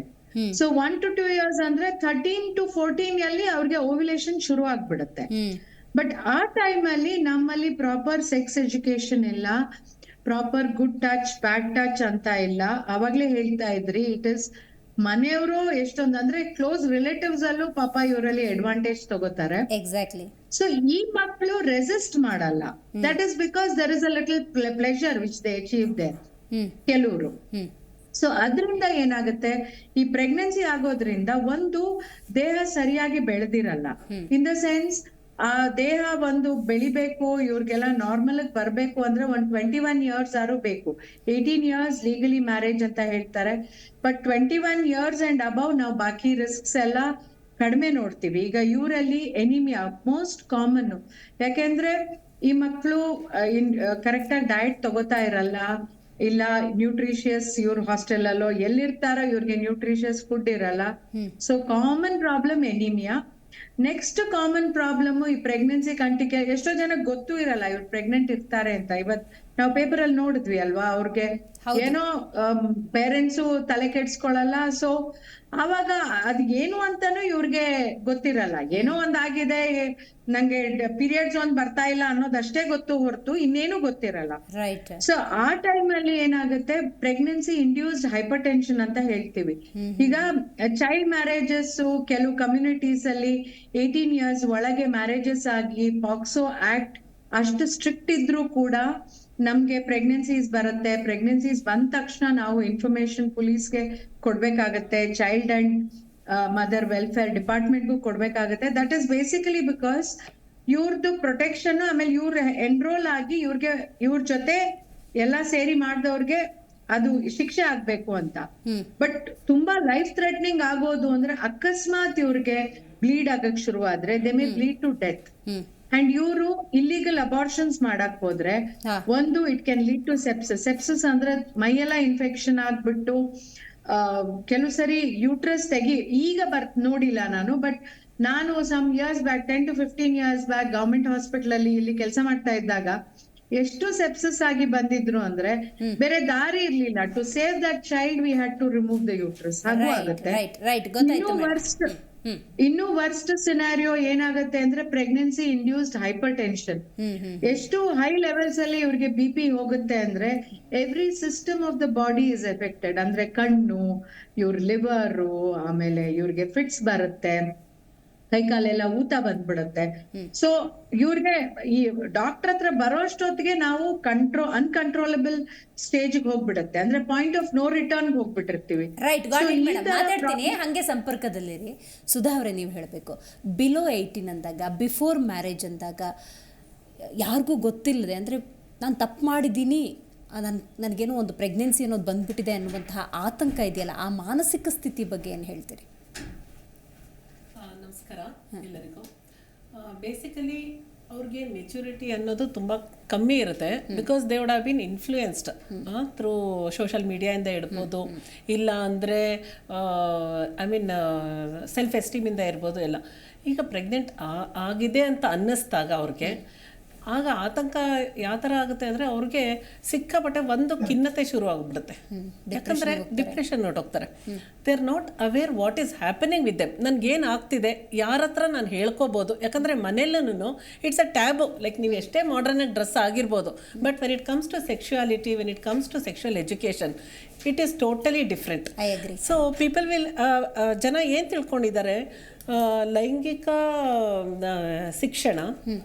ಸೊ 1 to 2 years ಅಂದ್ರೆ 13 to 14 ಅಲ್ಲಿ ಅವ್ರಿಗೆ ಓವ್ಯುಲೇಷನ್ ಶುರು ಆಗ್ಬಿಡುತ್ತೆ. ಬಟ್ ಆ ಟೈಮ್ ಅಲ್ಲಿ ನಮ್ಮಲ್ಲಿ ಪ್ರಾಪರ್ ಸೆಕ್ಸ್ ಎಜುಕೇಶನ್ ಇಲ್ಲ, ಪ್ರಾಪರ್ ಗುಡ್ ಟಚ್, ಬ್ಯಾಡ್ ಟಚ್ ಅಂತ ಇಲ್ಲ. ಅವಾಗ್ಲೇ ಹೇಳ್ತಾ ಇದ್ರಿ, ಇಟ್ ಇಸ್ ಮನೆಯವರು ಎಷ್ಟೊಂದು ಅಂದ್ರೆ ಕ್ಲೋಸ್ ರಿಲೇಟಿವ್ಸ್ ಅಲ್ಲೂ ಪಾಪ ಇವರಲ್ಲಿ ಅಡ್ವಾಂಟೇಜ್ ತಗೋತಾರೆ. ಎಕ್ಸಾಕ್ಟ್ಲಿ. ಸೊ ಈ ಮಕ್ಕಳು ರೆಸಿಸ್ಟ್ ಮಾಡಲ್ಲ. That is because there is a little pleasure which they achieve there, ಕೆಲವರು. ಸೊ ಅದರಿಂದ ಏನಾಗುತ್ತೆ, ಈ ಪ್ರೆಗ್ನೆನ್ಸಿ ಆಗೋದ್ರಿಂದ ಒಂದು ದೇಹ ಸರಿಯಾಗಿ ಬೆಳೆದಿರಲ್ಲ. ಇನ್ ದ ಸೆನ್ಸ್, ಆ ದೇಹ ಒಂದು ಬೆಳಿಬೇಕು, ಇವ್ರಿಗೆಲ್ಲ ನಾರ್ಮಲ್ ಬರ್ಬೇಕು ಅಂದ್ರೆ 21 years ಆದ್ರೂ ಬೇಕು. 18 years ಲೀಗಲಿ ಮ್ಯಾರೇಜ್ ಅಂತ ಹೇಳ್ತಾರೆ. ಬಟ್ 21 years ಅಂಡ್ ಅಬವ್ ನಾವು ಬಾಕಿ ರಿಸ್ಕ್ಸ್ ಎಲ್ಲ ಕಡಿಮೆ ನೋಡ್ತೀವಿ. ಈಗ ಇವರಲ್ಲಿ ಎನಿಮಿಯಾ ಮೋಸ್ಟ್ ಕಾಮನ್. ಯಾಕೆಂದ್ರೆ ಈ ಮಕ್ಕಳು ಕರೆಕ್ಟ್ ಆಗಿ ಡಯಟ್ ತಗೋತಾ ಇರಲ್ಲ, ಇಲ್ಲ ನ್ಯೂಟ್ರಿಷಿಯಸ್, ಇವ್ರ ಹಾಸ್ಟೆಲ್ ಅಲ್ಲೋ ಎಲ್ಲಿರ್ತಾರೋ ಇವ್ರಿಗೆ ನ್ಯೂಟ್ರಿಷಿಯಸ್ ಫುಡ್ ಇರಲ್ಲ. So common problem anaemia. Next common problem ಈ ಪ್ರೆಗ್ನೆನ್ಸಿ ಕಂಟಿಕೆ. ಎಷ್ಟೋ ಜನ ಗೊತ್ತೂ ಇರಲ್ಲ ಇವ್ರು ಪ್ರೆಗ್ನೆಂಟ್ ಇರ್ತಾರೆ ಅಂತ. ಇವತ್ ನಾವು ಪೇಪರ್ ಅಲ್ಲಿ ನೋಡಿದ್ವಿ ಅಲ್ವಾ, ಅವ್ರಿಗೆ ಏನೋ ಪೇರೆಂಟ್ಸು ತಲೆ ಕೆಡ್ಸ್ಕೊಳಲ್ಲ. ಸೊ ಅವಾಗ ಅದ್ ಏನು ಅಂತಾನು ಇವ್ರಿಗೆ ಗೊತ್ತಿರಲ್ಲ. ಏನೋ ಒಂದಾಗಿದೆ, ನಂಗೆ ಪೀರಿಯಡ್ಸ್ ಒಂದ್ ಬರ್ತಾ ಇಲ್ಲ ಅನ್ನೋದಷ್ಟೇ ಗೊತ್ತು ಹೊರತು ಇನ್ನೇನು ಗೊತ್ತಿರಲ್ಲ. ರೈಟ್. ಸೊ ಆ ಟೈಮ್ ಅಲ್ಲಿ ಏನಾಗುತ್ತೆ, ಪ್ರೆಗ್ನೆನ್ಸಿ ಇಂಡ್ಯೂಸ್ಡ್ ಹೈಪರ್ ಟೆನ್ಷನ್ ಅಂತ ಹೇಳ್ತೀವಿ. ಈಗ ಚೈಲ್ಡ್ ಮ್ಯಾರೇಜಸ್ ಕೆಲವು ಕಮ್ಯುನಿಟೀಸ್ ಅಲ್ಲಿ 18 years ಒಳಗೆ ಮ್ಯಾರೇಜಸ್ ಆಗಿ ಪಾಕ್ಸೋ ಆಕ್ಟ್ ಅಷ್ಟು ಸ್ಟ್ರಿಕ್ಟ್ ಇದ್ರೂ ಕೂಡ ನಮ್ಗೆ ಪ್ರೆಗ್ನೆನ್ಸೀಸ್ ಬರುತ್ತೆ. ಪ್ರೆಗ್ನೆನ್ಸೀಸ್ ಬಂದ ತಕ್ಷಣ ನಾವು ಇನ್ಫಾರ್ಮೇಶನ್ ಪೊಲೀಸ್ಗೆ ಕೊಡ್ಬೇಕಾಗತ್ತೆ, ಚೈಲ್ಡ್ ಅಂಡ್ ಮದರ್ ವೆಲ್ಫೇರ್ ಡಿಪಾರ್ಟ್ಮೆಂಟ್ಗೂ ಕೊಡ್ಬೇಕಾಗತ್ತೆ. ದಟ್ ಇಸ್ ಬೇಸಿಕಲಿ ಬಿಕಾಸ್ ಇವ್ರದ್ದು ಪ್ರೊಟೆಕ್ಷನ್. ಆಮೇಲೆ ಇವ್ರ ಎನ್ರೋಲ್ ಆಗಿ ಇವ್ರ ಜೊತೆ ಎಲ್ಲ ಸೇರಿ ಮಾಡ್ದವ್ರಿಗೆ ಅದು ಶಿಕ್ಷೆ ಆಗ್ಬೇಕು ಅಂತ. ಬಟ್ ತುಂಬಾ ಲೈಫ್ ಥ್ರೆಟ್ನಿಂಗ್ ಆಗೋದು ಅಂದ್ರೆ ಅಕಸ್ಮಾತ್ ಇವ್ರಿಗೆ ಬ್ಲೀಡ್ ಆಗಕ್ ಶುರು ಆದ್ರೆ they may bleed to death. And ಇವರು ಇಲ್ಲಿಗಲ್ ಅಬಾರ್ಷನ್ಸ್ ಮಾಡಕ್ ಹೋದ್ರೆ ಒಂದು it can lead to sepsis. Sepsis ಅಂದ್ರೆ ಮೈಯೆಲ್ಲ ಇನ್ಫೆಕ್ಷನ್ ಆಗ್ಬಿಟ್ಟು ಕೆಲವು ಸರಿ ಯೂಟ್ರಸ್ ಈಗ ನೋಡಿಲ್ಲ ನಾನು, ಬಟ್ ನಾನು some years back 10 to 15 years back government hospital ಅಲ್ಲಿ ಇಲ್ಲಿ ಕೆಲಸ ಮಾಡ್ತಾ ಇದ್ದಾಗ ಎಷ್ಟು ಸೆಪ್ಸಿಸ್ ಆಗಿ ಬಂದಿದ್ರು ಅಂದ್ರೆ ಬೇರೆ ದಾರಿ ಇರ್ಲಿಲ್ಲ. To save that child we had to remove the uterus. ಹಾಗೂ ಆಗುತ್ತೆ. ಇನ್ನು ವರ್ಸ್ಟ್ ಸಿನಾರಿಯೋ ಏನಾಗುತ್ತೆ ಅಂದ್ರೆ ಪ್ರೆಗ್ನೆನ್ಸಿ ಇಂಡ್ಯೂಸ್ಡ್ ಹೈಪರ್ ಟೆನ್ಷನ್. ಎಷ್ಟು ಹೈ ಲೆವೆಲ್ಸ್ ಅಲ್ಲಿ ಇವ್ರಿಗೆ BP ಹೋಗುತ್ತೆ ಅಂದ್ರೆ every system of the body is effected. ಅಂದ್ರೆ ಕಣ್ಣು, ಇವ್ರ ಲಿವರು, ಆಮೇಲೆ ಇವ್ರಿಗೆ ಫಿಟ್ಸ್ ಬರುತ್ತೆ, ಕೈಕಾಲೆಲ್ಲ ಊತ ಬಂದ್ಬಿಡುತ್ತೆ. ಸೊ ಇವ್ರಿಗೆ ಈ ಡಾಕ್ಟರ್ ಹತ್ರ ಬರೋ ಅಷ್ಟೊತ್ತಿಗೆ ನಾವು ಅನ್ಕಂಟ್ರೋಲಬಲ್ ಸ್ಟೇಜ್ ಹೋಗ್ಬಿಡುತ್ತೆ. ಅಂದ್ರೆ ಪಾಯಿಂಟ್ ಆಫ್ ನೋ ರಿಟರ್ನ್ ಹೋಗ್ಬಿಟ್ಟಿರ್ತೀವಿ. ರೈಟ್, ಮಾತಾಡ್ತೀನಿ, ಹಂಗೆ ಸಂಪರ್ಕದಲ್ಲಿರಿ. ಸುಧಾ ಅವರೇ, ನೀವು ಹೇಳಬೇಕು, ಬಿಲೋ 18 ಅಂದಾಗ, ಬಿಫೋರ್ ಮ್ಯಾರೇಜ್ ಅಂದಾಗ ಯಾರಿಗೂ ಗೊತ್ತಿಲ್ಲದೆ, ಅಂದರೆ ನಾನು ತಪ್ಪು ಮಾಡಿದ್ದೀನಿ, ನನಗೇನೋ ಒಂದು ಪ್ರೆಗ್ನೆನ್ಸಿ ಅನ್ನೋದು ಬಂದ್ಬಿಟ್ಟಿದೆ ಅನ್ನುವಂತಹ ಆತಂಕ ಇದೆಯಲ್ಲ, ಆ ಮಾನಸಿಕ ಸ್ಥಿತಿ ಬಗ್ಗೆ ಏನು ಹೇಳ್ತೀರಿ? ನಮಸ್ಕಾರ ಎಲ್ಲರಿಗೂ. ಬೇಸಿಕಲಿ ಅವ್ರಿಗೆ ಮೆಚುರಿಟಿ ಅನ್ನೋದು ತುಂಬ ಕಮ್ಮಿ ಇರುತ್ತೆ. Because they would have been influenced through social ಮೀಡಿಯಾಯಿಂದ ಇಡ್ಬೋದು, ಇಲ್ಲ ಅಂದರೆ ಸೆಲ್ಫ್ ಎಸ್ಟೀಮಿಂದ ಇರ್ಬೋದು ಎಲ್ಲ. ಈಗ ಪ್ರೆಗ್ನೆಂಟ್ ಆಗಿದೆ ಅಂತ ಅನ್ನಿಸ್ದಾಗ ಅವ್ರಿಗೆ ಆಗ ಆತಂಕ ಯಾವ ಥರ ಆಗುತ್ತೆ ಅಂದರೆ ಅವ್ರಿಗೆ ಸಿಕ್ಕಾಪಟ್ಟೆ ಒಂದು ಖಿನ್ನತೆ ಶುರು ಆಗಿಬಿಡುತ್ತೆ. ಯಾಕಂದರೆ ಡಿಪ್ರೆಷನ್ ಹೊರಟೋಗ್ತಾರೆ. They are not aware what is happening with them. ನನಗೇನು ಆಗ್ತಿದೆ, ಯಾರ ಹತ್ರ ನಾನು ಹೇಳ್ಕೋಬೋದು. ಯಾಕಂದರೆ ಮನೆಯಲ್ಲೂ ಇಟ್ಸ್ ಅ ಟ್ಯಾಬು. ಲೈಕ್ ನೀವು ಎಷ್ಟೇ ಮಾಡರ್ನಾಗಿ ಡ್ರೆಸ್ ಆಗಿರ್ಬೋದು, but when it comes to sexuality, when it comes to sexual education, it is totally different. So people will ಜನ ಏನು ತಿಳ್ಕೊಂಡಿದ್ದಾರೆ, ಲೈಂಗಿಕ ಶಿಕ್ಷಣ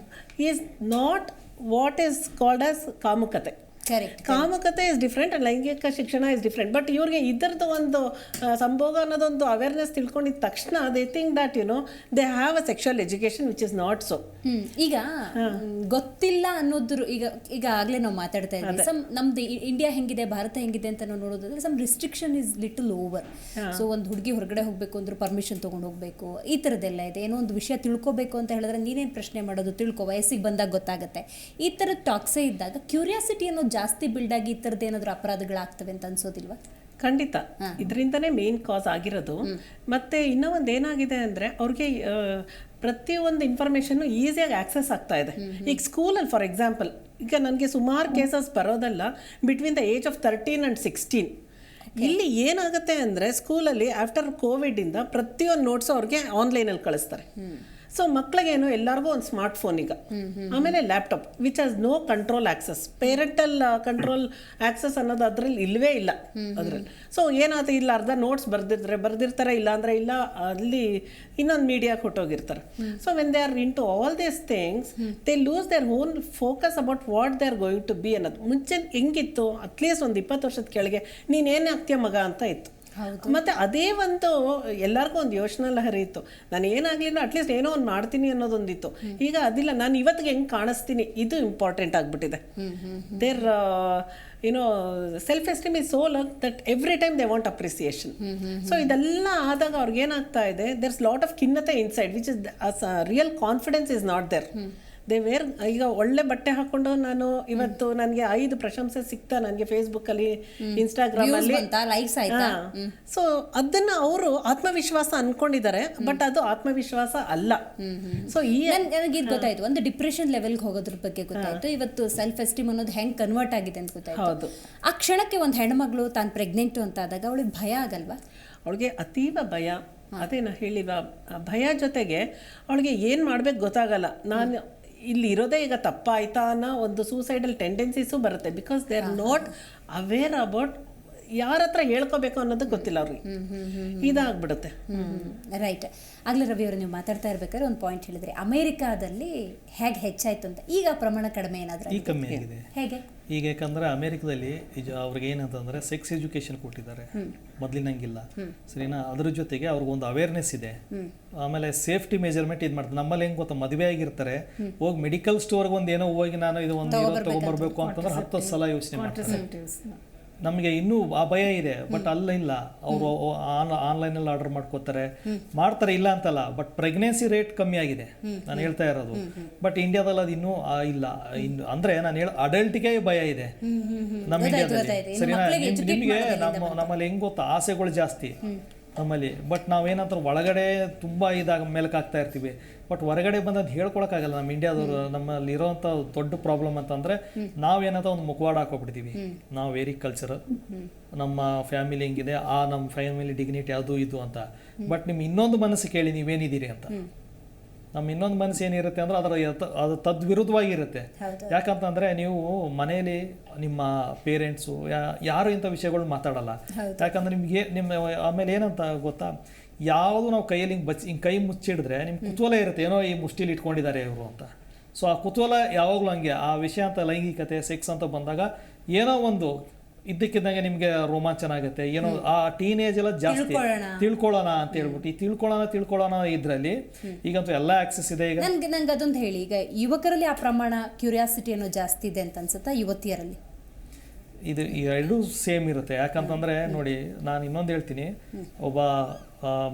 is not what is called as ಕಾಮುಕತೆ. ಕಾಮುಕತೆ ಇಸ್ ಡಿಫ್ರೆಂಟ್, ಲೈಂಗಿಕ ಶಿಕ್ಷಣ ಇಸ್ ಡಿಫ್ರೆಂಟ್. ಬಟ್ ಇವ್ರಿಗೆ ಇದರದ್ದು ಒಂದು ಸಂಭೋಗ ಅನ್ನೋದೊಂದು ಅವೇರ್ನೆಸ್ ತಿಳ್ಕೊಂಡಿದ ತಕ್ಷಣ they think that they have a sexual education which is not so. ಈಗ ಗೊತ್ತಿಲ್ಲ ಅನ್ನೋದ್ರ ಈಗ ಆಗಲೇ ನಾವು ಮಾತಾಡ್ತಾ ಇದ್ವಿ, ನಮ್ದು ಇಂಡಿಯಾ ಹೆಂಗಿದೆ, ಭಾರತ ಹೆಂಗಿದೆ ಅಂತ ನಾವು ನೋಡೋದಾದ್ರೆ some restriction is little over. So ಒಂದು ಹುಡುಗಿ ಹೊರಗಡೆ ಹೋಗಬೇಕು ಅಂದ್ರೆ ಪರ್ಮಿಷನ್ ತೊಗೊಂಡು ಹೋಗಬೇಕು, ಈ ಥರದ್ದೆಲ್ಲ ಇದೆ. ಏನೋ ಒಂದು ವಿಷಯ ತಿಳ್ಕೊಬೇಕು ಅಂತ ಹೇಳಿದ್ರೆ ನೀನೇನು ಪ್ರಶ್ನೆ ಮಾಡೋದು, ತಿಳ್ಕೊ, ವಯಸ್ಸಿಗೆ ಬಂದಾಗ ಗೊತ್ತಾಗುತ್ತೆ. ಈ ಥರದ ಟಾಕ್ಸೇ ಇದ್ದಾಗ ಕ್ಯೂರಿಯಾಸಿಟಿ ಅನ್ನೋದು ಜಾಸ್ತಿ ಬಿಲ್ಡ್ ಆಗಿ ಈ ಥರದ್ದು ಏನಾದರೂ ಅಪರಾಧಗಳಾಗ್ತವೆ ಅಂತ ಅನ್ಸೋದಿಲ್ವಾ? ಖಂಡಿತ, ಇದರಿಂದನೇ ಮೇನ್ ಕಾಸ್ ಆಗಿರೋದು. ಮತ್ತೆ ಇನ್ನೂ ಒಂದು ಏನಾಗಿದೆ ಅಂದರೆ ಅವ್ರಿಗೆ ಪ್ರತಿಯೊಂದು ಇನ್ಫಾರ್ಮೇಷನ್ ಈಸಿಯಾಗಿ ಆಕ್ಸೆಸ್ ಆಗ್ತಾ ಇದೆ. ಈಗ ಸ್ಕೂಲಲ್ಲಿ ಫಾರ್ ಎಕ್ಸಾಂಪಲ್, ಈಗ ನನಗೆ ಸುಮಾರು ಕೇಸಸ್ ಬರೋದಲ್ಲ between the age of 13 and 16. ಇಲ್ಲಿ ಏನಾಗುತ್ತೆ ಅಂದರೆ ಸ್ಕೂಲಲ್ಲಿ ಆಫ್ಟರ್ ಕೋವಿಡಿಂದ ಪ್ರತಿಯೊಂದು ನೋಟ್ಸು ಅವ್ರಿಗೆ ಆನ್ಲೈನಲ್ಲಿ ಕಳಿಸ್ತಾರೆ. ಸೊ ಮಕ್ಳಿಗೇನು ಎಲ್ಲರಿಗೂ ಒಂದು ಸ್ಮಾರ್ಟ್ ಫೋನ್ ಈಗ, ಆಮೇಲೆ laptop which has no control access. Parental control access ಅನ್ನೋದು ಅದರಲ್ಲಿ ಇಲ್ಲವೇ ಇಲ್ಲ ಅದರಲ್ಲಿ. ಸೊ ಏನಾದ್ರು ಇಲ್ಲ ಅರ್ಧ ನೋಟ್ಸ್ ಬರ್ದಿರ್ತಾರೆ, ಇಲ್ಲ ಅಂದರೆ ಇಲ್ಲ ಅಲ್ಲಿ ಇನ್ನೊಂದು ಮೀಡಿಯಾಗೆ ಹೊಟ್ಟೋಗಿರ್ತಾರೆ. So when they are into all these things they lose their own focus about what they are going to be ಅನ್ನೋದು. ಮುಂಚೆ ಹೆಂಗಿತ್ತು, ಅಟ್ಲೀಸ್ಟ್ ಒಂದು 20 ವರ್ಷದ ಕೆಳಗೆ ನೀನೇನು ಆಗ್ತೀಯ ಮಗ ಅಂತ ಇತ್ತು. ಮತ್ತು ಅದೇ ಒಂದು ಎಲ್ಲರಿಗೂ ಒಂದು ಯೋಚನಾ ಲಹರಿ ಇತ್ತು, ನಾನು ಏನಾಗಲಿಲ್ಲ ಅಟ್ಲೀಸ್ಟ್ ಏನೋ ಒಂದು ಮಾಡ್ತೀನಿ ಅನ್ನೋದೊಂದಿತ್ತು. ಈಗ ಅದಿಲ್ಲ, ನಾನು ಇವತ್ತಿಗೆ ಹೆಂಗೆ ಕಾಣಿಸ್ತೀನಿ ಇದು ಇಂಪಾರ್ಟೆಂಟ್ ಆಗಿಬಿಟ್ಟಿದೆ. Their self esteem is so low that every time they want appreciation. So ಇದೆಲ್ಲ ಆದಾಗ ಅವ್ರಿಗೆ ಏನಾಗ್ತಾ ಇದೆ, ದೇರ್ಸ್ ಲಾಟ್ ಆಫ್ ಖಿನ್ನತೆ inside which is real confidence is not there. They wear ಈಗ ಒಳ್ಳೆ ಬಟ್ಟೆ ಹಾಕೊಂಡು ನಾನು ಇವತ್ತು ನನಗೆ 5 ಪ್ರಶಂಸೆ ಸಿಗ್ತಾ ನನಗೆ ಫೇಸ್ಬುಕ್ಕಲ್ಲಿ, ಇನ್ಸ್ಟಾಗ್ರಾಮಲ್ಲಿ. ಸೊ ಅದನ್ನ ಅವರು ಆತ್ಮವಿಶ್ವಾಸ ಅನ್ಕೊಂಡಿದ್ದಾರೆ, ಬಟ್ ಅದು ಆತ್ಮವಿಶ್ವಾಸ ಅಲ್ಲ. ಸೊ ನನಗೆ ಇದು ಗೊತ್ತಾಯ್ತು, ಒಂದು ಡಿಪ್ರೆಷನ್ ಲೆವೆಲ್ಗೆ ಹೋಗೋದ್ರ ಬಗ್ಗೆ ಗೊತ್ತಾಯ್ತು. ಇವತ್ತು ಸೆಲ್ಫ್ ಎಸ್ಟೀಮ್ ಅನ್ನೋದು ಹೆಂಗೆ ಕನ್ವರ್ಟ್ ಆಗಿದೆ ಅಂತ ಗೊತ್ತಾಯ್ತು. ಆ ಕ್ಷಣಕ್ಕೆ ಒಂದು ಹೆಣ್ಮಗಳು ತಾನು ಪ್ರೆಗ್ನೆಂಟು ಅಂತ ಆದಾಗ ಅವಳಿಗೆ ಭಯ ಆಗಲ್ವಾ? ಅವಳಿಗೆ ಅತೀವ ಭಯ. ಅದೇನ ಹೇಳಿವ ಭಯ ಜೊತೆಗೆ ಅವಳಿಗೆ ಏನು ಮಾಡ್ಬೇಕು ಗೊತ್ತಾಗಲ್ಲ. ನಾನು ಇಲ್ಲಿ ಇರೋದೇ ಈಗ ತಪ್ಪಾಯ್ತಾ ಅನ್ನೋ ಒಂದು ಸೂಸೈಡಲ್ ಟೆಂಡೆನ್ಸೀಸು ಬರುತ್ತೆ. Because they are not aware about ಯಾರ ಹತ್ರ ಹೇಳ್ಕೋಬೇಕು ಅನ್ನೋದು ಗೊತ್ತಿಲ್ಲ ಅವ್ರಿಗೆ, ಇದಾಗ್ಬಿಡುತ್ತೆ. ರೈಟ್. ಆಗಲೇ ರವಿ ಅವರು ನೀವು ಮಾತಾಡ್ತಾ ಇರ್ಬೇಕಾದ್ರೆ ಒಂದು ಪಾಯಿಂಟ್ ಹೇಳಿದ್ರಿ, ಅಮೆರಿಕಾದಲ್ಲಿ ಹೇಗೆ ಹೆಚ್ಚಾಯ್ತು ಅಂತ. ಈಗ ಪ್ರಮಾಣ ಕಡಿಮೆ ಏನಾದರೂ? ಈಗ ಕಮ್ಮಿ ಆಗಿದೆ. ಹೇಗೆ? ಈಗ ಯಾಕಂದ್ರೆ ಅಮೆರಿಕದಲ್ಲಿ ಅವ್ರಿಗೆ ಏನಂತಂದ್ರೆ ಸೆಕ್ಸ್ ಎಜುಕೇಶನ್ ಕೊಟ್ಟಿದ್ದಾರೆ, ಮೊದಲಿನಂಗಿಲ್ಲ ಸರಿನಾ. ಅದ್ರ ಜೊತೆಗೆ ಅವ್ರಿಗೊಂದು ಅವೇರ್ನೆಸ್ ಇದೆ. ಆಮೇಲೆ ಸೇಫ್ಟಿ ಮೆಜರ್ಮೆಂಟ್ ಇದು ಮಾಡ್ತಾರೆ. ನಮ್ಮಲ್ಲಿ ಹೆಂಗೆ ಗೊತ್ತಾ, ಮದುವೆ ಆಗಿರ್ತಾರೆ, ಹೋಗಿ ಮೆಡಿಕಲ್ ಸ್ಟೋರ್ಗೆ ಒಂದು ಏನೋ ಹೋಗಿ ನಾನು ಇದು ಒಂದು ತಗೊಂಡ್ಬರ್ಬೇಕು ಅಂತಂದ್ರೆ 10 ಸಲ ಯೋಚನೆ ಮಾಡ್ತಾರೆ. ನಮಗೆ ಇನ್ನೂ ಆ ಭಯ ಇದೆ. ಬಟ್ ಇಲ್ಲ, ಅವರು ಆನ್ಲೈನಲ್ಲಿ ಆರ್ಡರ್ ಮಾಡ್ತಾರೆ ಇಲ್ಲ ಅಂತಲ್ಲ, ಬಟ್ ಪ್ರೆಗ್ನೆನ್ಸಿ ರೇಟ್ ಕಮ್ಮಿ ಆಗಿದೆ ನಾನು ಹೇಳ್ತಾ ಇರೋದು. ಬಟ್ ಇಂಡಿಯಾದಲ್ಲಿ ಅದು ಇನ್ನೂ ಇಲ್ಲ. ಅಂದ್ರೆ ನಾನು ಅಡಲ್ಟ್ಗೆ ಭಯ ಇದೆ ನಮ್ಮ ಇಂಡಿಯಾದಲ್ಲಿ. ಸರಿನಾ? ನಿಮಗೆ ನಮ್ಮಲ್ಲಿ ಹೆಂಗ್ ಗೊತ್ತಾ, ಆಸೆಗಳು ಜಾಸ್ತಿ ನಮ್ಮಲ್ಲಿ. ಬಟ್ ನಾವೇನಂತ ಒಳಗಡೆ ತುಂಬಾ ಮೆಲಕ್ ಆಗ್ತಾ ಇರ್ತೀವಿ. ಬಟ್ ಹೊರಗಡೆ ಬಂದದ್ದು ಹೇಳ್ಕೊಳಕ್ಕಾಗಲ್ಲ. ನಮ್ಮ ಇಂಡಿಯಾದವರು ನಮ್ಮಲ್ಲಿ ಇರೋಂಥ ದೊಡ್ಡ ಪ್ರಾಬ್ಲಮ್ ಅಂತಂದ್ರೆ ನಾವೇನಂತ ಒಂದು ಮುಖವಾಡ ಹಾಕೋಬಿಡ್ತೀವಿ. ನಾವು ವೇರಿ ಕಲ್ಚರ್, ನಮ್ಮ ಫ್ಯಾಮಿಲಿ ಹೆಂಗಿದೆ, ನಮ್ಮ ಫ್ಯಾಮಿಲಿ ಡಿಗ್ನಿಟಿ ಅದು ಇದು ಅಂತ. ಬಟ್ ನಿಮ್ಮ ಇನ್ನೊಂದು ಮನಸ್ಸು ಕೇಳಿ ನೀವೇನಿದ್ದೀರಿ ಅಂತ. ನಮ್ಮ ಇನ್ನೊಂದು ಮನಸ್ಸು ಏನಿರುತ್ತೆ ಅಂದ್ರೆ ಅದು ತದ್ವಿರುದ್ಧವಾಗಿರುತ್ತೆ. ಯಾಕಂತಂದ್ರೆ ನೀವು ಮನೆಯಲ್ಲಿ ನಿಮ್ಮ ಪೇರೆಂಟ್ಸು ಯಾರು ಇಂಥ ವಿಷಯಗಳು ಮಾತಾಡಲ್ಲ. ಯಾಕಂದ್ರೆ ನಿಮ್ಗೆ ಆಮೇಲೆ ಏನಂತ ಗೊತ್ತಾ, ಯಾವುದು ನಾವು ಕೈಯಲ್ಲಿ ಹಿಂಗೆ ಕೈ ಮುಚ್ಚಿಡಿದ್ರೆ ನಿಮ್ಗೆ ಕುತೂಹಲ ಇರುತ್ತೆ, ಏನೋ ಈ ಮುಷ್ಟಿಲಿ ಇಟ್ಕೊಂಡಿದ್ದಾರೆ ಇವರು ಅಂತ. ಸೊ ಆ ಕುತೂಹಲ ಯಾವಾಗಲೂ ಹಂಗೆ. ಆ ವಿಷಯ ಅಂತ ಲೈಂಗಿಕತೆ, ಸೆಕ್ಸ್ ಅಂತ ಬಂದಾಗ ಏನೋ ಒಂದು ಇದ್ದಕ್ಕಿದ್ದಂಗೆ ನಿಮಗೆ ರೋಮಾಂಚನ ಆಗುತ್ತೆ. ಏನೋ ಆ ಟೀನೇಜ್ ಎಲ್ಲ ಜಾಸ್ತಿ ತಿಳ್ಕೊಳ್ಳೋಣ ಅಂತ ಹೇಳ್ಬಿಟ್ಟು ಈ ತಿಳ್ಕೊಳ್ಳೋಣ ಇದರಲ್ಲಿ ಈಗಂತೂ ಎಲ್ಲ ಆಕ್ಸೆಸ್ ಇದೆ. ಈಗ ನಂಗೆ ಅದೊಂದು ಹೇಳಿ, ಈಗ ಯುವಕರಲ್ಲಿ ಆ ಪ್ರಮಾಣ ಕ್ಯೂರಿಯಾಸಿಟಿ ಏನೋ ಜಾಸ್ತಿ ಇದೆ ಅಂತ ಅನ್ಸುತ್ತಾ, ಯುವತಿಯರಲ್ಲಿ? ಇದು ಎರಡೂ ಸೇಮ್ ಇರುತ್ತೆ. ಯಾಕಂತಂದ್ರೆ ನೋಡಿ, ನಾನು ಇನ್ನೊಂದು ಹೇಳ್ತೀನಿ, ಒಬ್ಬ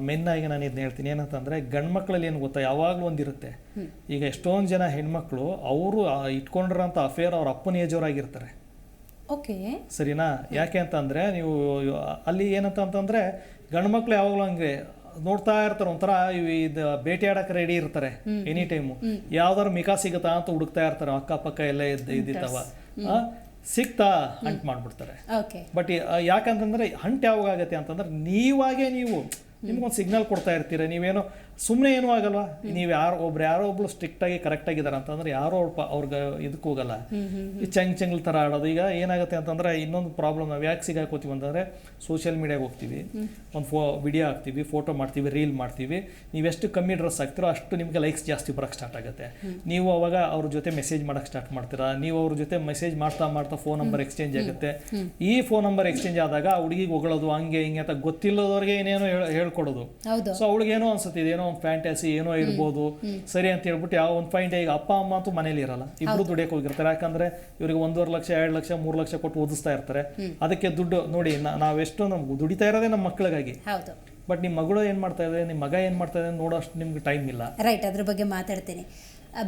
ಮೆನ್ನಾಗಿ ನಾನು ಇದನ್ನ ಹೇಳ್ತೀನಿ. ಏನಂತಂದ್ರೆ ಗಂಡು ಮಕ್ಕಳಲ್ಲಿ ಏನು ಗೊತ್ತಾ, ಯಾವಾಗಲೂ ಒಂದಿರುತ್ತೆ. ಈಗ ಎಷ್ಟೊಂದು ಜನ ಹೆಣ್ಮಕ್ಳು ಅವರು ಇಟ್ಕೊಂಡಿರೋಂಥ ಅಫೇರ್ ಅವ್ರ ಅಪ್ಪನ ಏಜವರಾಗಿರ್ತಾರೆ. ಓಕೆ, ಸರಿನಾ? ಯಾಕೆ ಅಂತಂದ್ರೆ ನೀವು ಅಲ್ಲಿ ಏನಂತಂದ್ರೆ ಗಂಡು ಮಕ್ಳು ಯಾವಾಗಲೂ ಹಂಗೆ ನೋಡ್ತಾ ಇರ್ತಾರೆ, ಒಂಥರ ಇದು ಬೇಟೆ ಆಡಕ್ಕೆ ರೆಡಿ ಇರ್ತಾರೆ ಎನಿ ಟೈಮು. ಯಾವ್ದಾರು ಮಿಕಾ ಸಿಗುತ್ತಾ ಅಂತ ಹುಡುಕ್ತಾ ಇರ್ತಾರೆ, ಅಕ್ಕಪಕ್ಕ ಎಲ್ಲ ಇದ್ದಿತ್ತವ ಸಿಕ್ತಾ ಹಂಟ್ ಮಾಡ್ಬಿಡ್ತಾರೆ. ಬಟ್ ಯಾಕಂತಂದ್ರೆ ಹಂಟ್ ಯಾವಾಗ ಆಗತ್ತೆ ಅಂತಂದ್ರೆ ನೀವಾಗೆ ನಿಮ್ಗೊಂದು ಸಿಗ್ನಲ್ ಕೊಡ್ತಾ ಇರ್ತೀರ. ನೀವೇನೋ ಸುಮ್ಮನೆ ಏನೂ ಆಗಲ್ವಾ, ನೀವು ಯಾರೋ ಒಬ್ರು ಸ್ಟ್ರಿಕ್ಟಾಗಿ ಕರೆಕ್ಟಾಗಿದ್ದಾರೆ ಅಂತಂದ್ರೆ ಯಾರೋ ಅವ್ರಿಗೆ ಇದಕ್ಕೆ ಹೋಗಲ್ಲ. ಈ ಚಂಗ್ಲ್ ಥರ ಆಡೋದು. ಈಗ ಏನಾಗುತ್ತೆ ಅಂತಂದ್ರೆ ಇನ್ನೊಂದು ಪ್ರಾಬ್ಲಮ್, ನಾವು ಯಾಕೆ ಸಿಗಾಕೋತೀವಿ ಅಂತಂದರೆ ಸೋಷಿಯಲ್ ಮೀಡಿಯಾಗೆ ಹೋಗ್ತೀವಿ, ಒಂದು ವಿಡಿಯೋ ಹಾಕ್ತೀವಿ, ಫೋಟೋ ಮಾಡ್ತೀವಿ, ರೀಲ್ ಮಾಡ್ತೀವಿ. ನೀವೆಷ್ಟು ಕಮ್ಮಿ ಡ್ರೆಸ್ ಹಾಕ್ತಿರೋ ಅಷ್ಟು ನಿಮಗೆ ಲೈಕ್ಸ್ ಜಾಸ್ತಿ ಬರೋಕ್ಕೆ ಸ್ಟಾರ್ಟ್ ಆಗುತ್ತೆ. ನೀವು ಅವಾಗ ಅವ್ರ ಜೊತೆ ಮೆಸೇಜ್ ಮಾಡೋಕ್ಕೆ ಸ್ಟಾರ್ಟ್ ಮಾಡ್ತೀರಾ. ನೀವು ಅವ್ರ ಜೊತೆ ಮೆಸೇಜ್ ಮಾಡ್ತಾ ಫೋನ್ ನಂಬರ್ ಎಕ್ಸ್ಚೇಂಜ್ ಆಗುತ್ತೆ. ಈ ಫೋನ್ ನಂಬರ್ ಎಕ್ಸ್ಚೇಂಜ್ ಆದಾಗ ಹುಡುಗಿಗೆ ಹೊಗಳೋದು, ಹಂಗೆ ಹಿಂಗೆ ಅಂತ ಗೊತ್ತಿಲ್ಲದವ್ರಿಗೆ ಏನೇನೋ ಹೇಳ್ಕೊಡೋದು. ಸೊ ಅವಳಿಗೇನೋ ಅನ್ಸುತ್ತೆ ಏನೋ ಒಂದು ಫ್ಯಾಂಟಸಿ ಏನೋ ಇರ್ಬೋದು, ಸರಿ ಅಂತ ಹೇಳ್ಬಿಟ್ಟು ಯಾವ ಒಂದು ಪಾಯಿಂಟ್. ಈಗ ಅಪ್ಪ ಅಮ್ಮ ಅಂತೂ ಮನೇಲಿ ಇರಲ್ಲ, ಇಬ್ರು ದುಡಿಯಕ್ಕೆ ಹೋಗಿರ್ತಾರೆ. ಯಾಕಂದ್ರೆ ಇವ್ರಿಗೆ 1.5 ಲಕ್ಷ 2 ಲಕ್ಷ 3 ಲಕ್ಷ ಕೊಟ್ಟು ಓದಿಸ್ತಾ ಇರ್ತಾರೆ. ಅದಕ್ಕೆ ದುಡ್ಡು ನೋಡಿ, ನಾವೆಷ್ಟು ನಮ್ಗೆ ದುಡಿತಾ ಇರೋದೇ ನಮ್ಮ ಮಕ್ಕಳಿಗಾಗಿ. ಬಟ್ ನಿಮ್ಮ ಮಗಳು ಏನ್ ಮಾಡ್ತಾ ಇದೆ, ನಿಮ್ಮ ಮಗ ಏನ್ ಮಾಡ್ತಾ ಇದೆ ನೋಡೋ ಅಷ್ಟು ನಿಮ್ಗೆ ಟೈಮ್ ಇಲ್ಲ. ರೈಟ್, ಅದ್ರ ಬಗ್ಗೆ ಮಾತಾಡ್ತೀನಿ.